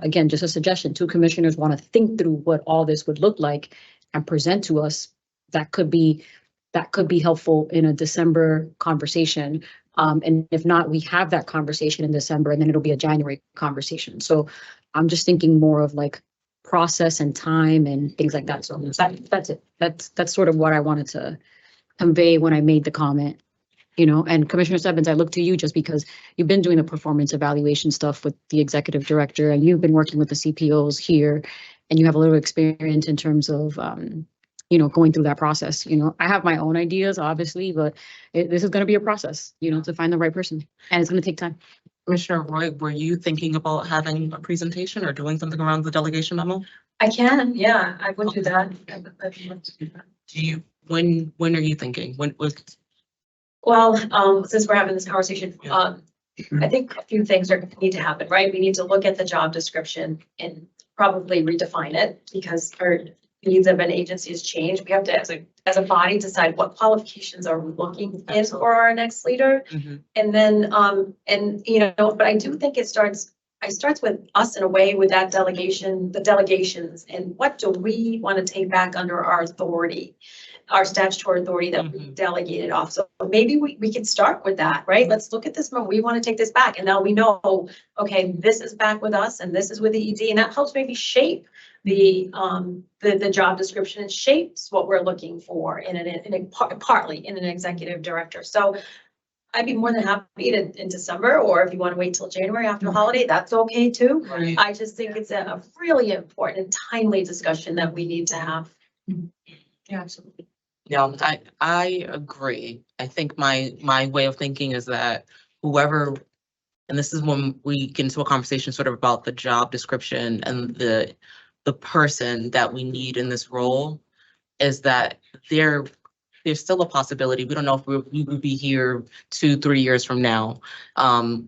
again, just a suggestion, two commissioners want to think through what all this would look like and present to us, that could be helpful in a December conversation. And if not, we have that conversation in December, and then it'll be a January conversation. So I'm just thinking more of like process and time and things like that. So that's it. That's sort of what I wanted to convey when I made the comment. You know, and Commissioner Stebbins, I look to you just because you've been doing the performance evaluation stuff with the executive director, and you've been working with the CPOs here, and you have a little experience in terms of, you know, going through that process. You know, I have my own ideas, obviously, but this is going to be a process, you know, to find the right person, and it's going to take time. Commissioner Roy, were you thinking about having a presentation or doing something around the delegation memo? I can, yeah, I would do that. Do you, when are you thinking? When was? Well, since we're having this conversation, I think a few things need to happen, right? We need to look at the job description and probably redefine it, because our needs of an agency has changed. We have to, as a body, decide what qualifications are we looking in for our next leader. Mm-hmm. And then, and you know, but I do think it starts with us in a way, with that delegation, the delegations, and what do we want to take back under our authority, our statutory authority that we delegated off. So maybe we can start with that, right? Let's look at this moment. We want to take this back. And now we know, okay, this is back with us and this is with the ED, and that helps maybe shape the job description. It shapes what we're looking for partly in an executive director. So I'd be more than happy to in December, or if you want to wait till January after the holiday, that's okay too. Right. I just think it's a really important and timely discussion that we need to have. Yeah, absolutely. Yeah, I agree. I think my way of thinking is that whoever, and this is when we get into a conversation sort of about the job description and the person that we need in this role, is that there's still a possibility. We don't know if we will be here 2-3 years from now,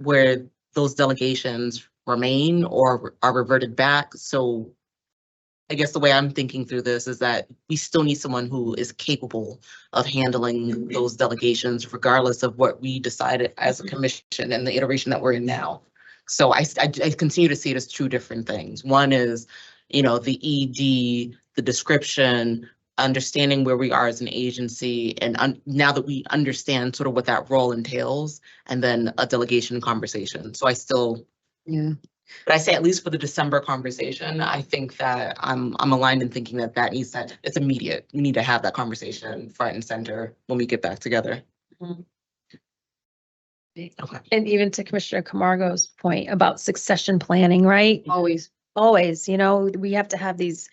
where those delegations remain or are reverted back. So I guess the way I'm thinking through this is that we still need someone who is capable of handling those delegations, regardless of what we decided as a commission and the iteration that we're in now. So I continue to see it as two different things. One is, you know, the ED, the description, understanding where we are as an agency, and now that we understand sort of what that role entails, and then a delegation conversation. So I still, Yeah. but I say at least for the December conversation, I think that I'm aligned in thinking that needs that, it's immediate. We need to have that conversation front and center when we get back together. Mhm. Okay. And even to Commissioner Camargo's point about succession planning, right? Always, you know, we have to have these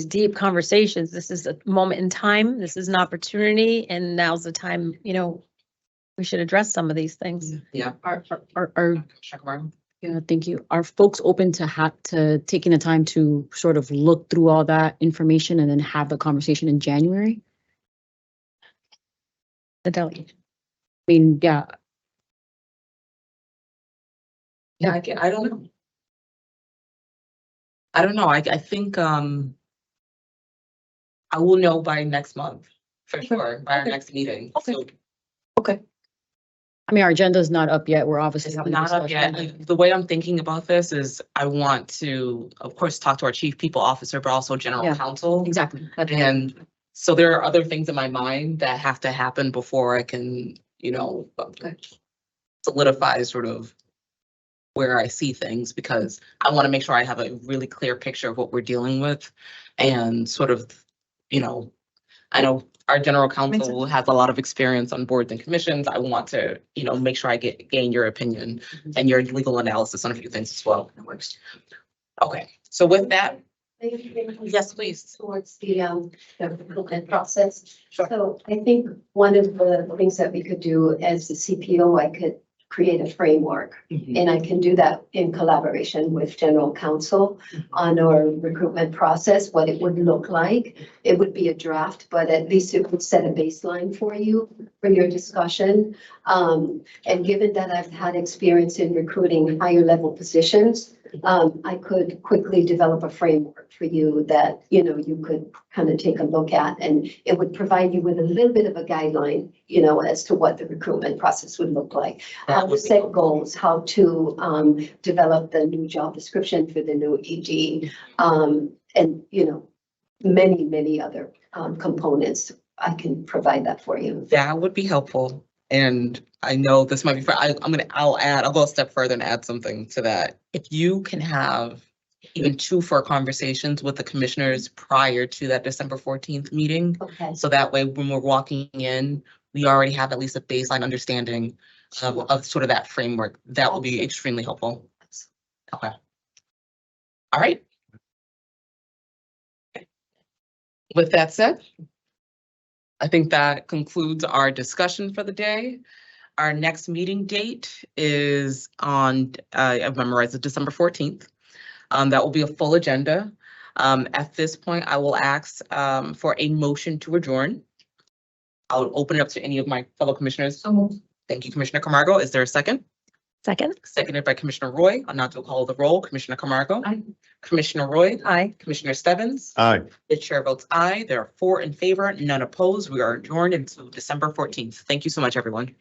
deep conversations. This is a moment in time. This is an opportunity, and now's the time, you know, we should address some of these things. Yeah. Yeah, thank you. Are folks open to taking the time to sort of look through all that information and then have the conversation in January? The delegation. mean, yeah, Yeah, I don't know. I don't know. I think, I will know by next month, for sure, by our Okay. next meeting. Okay. So I mean, our agenda's not up yet. We're obviously it's having a not up yet. discussion. The way I'm thinking about this is I want to, of course, talk to our chief people officer, but also general Yeah. counsel. Exactly. And so there are other things in my mind that have to happen before I can, solidify sort of where I see things, because I want to make sure I have a really clear picture of what we're dealing with and sort of, I know our general counsel has a lot of experience on boards and commissions. I want to, make sure I gain your opinion and your legal analysis on a few things as well. Okay, so with that, yes, please. Towards the recruitment process. Sure. So I think one of the things that we could do as the CPO, I could create a framework. And I can do that in collaboration with general counsel on our recruitment process, what it would look like. It would be a draft, but at least it would set a baseline for you for your discussion. And given that I've had experience in recruiting higher level positions, I could quickly develop a framework for you that, you could kind of take a look at, and it would provide you with a little bit of a guideline, as to what the recruitment process would look like. How to set goals, how to develop the new job description for the new ED, and, many, many other components. I can provide that for you. That would be helpful. And I know this might be, I'll go a step further and add something to that. If you can have even 2 for conversations with the commissioners prior to that December 14th meeting. Okay. So that way, when we're walking in, we already have at least a baseline understanding of sort of that framework. That will be extremely helpful. Okay. All right. With that said, I think that concludes our discussion for the day. Our next meeting date is on, I've memorized it, December 14th. That will be a full agenda. At this point, I will ask for a motion to adjourn. I'll open it up to any of my fellow commissioners. Thank you, Commissioner Camargo. Is there a second? Second? Seconded by Commissioner Roy. I'll now call the roll. Commissioner Camargo. Aye. Commissioner Roy. Aye. Commissioner Stebbins. Aye. The chair votes aye. There are 4 in favor, none opposed. We are adjourned until December 14th. Thank you so much, everyone.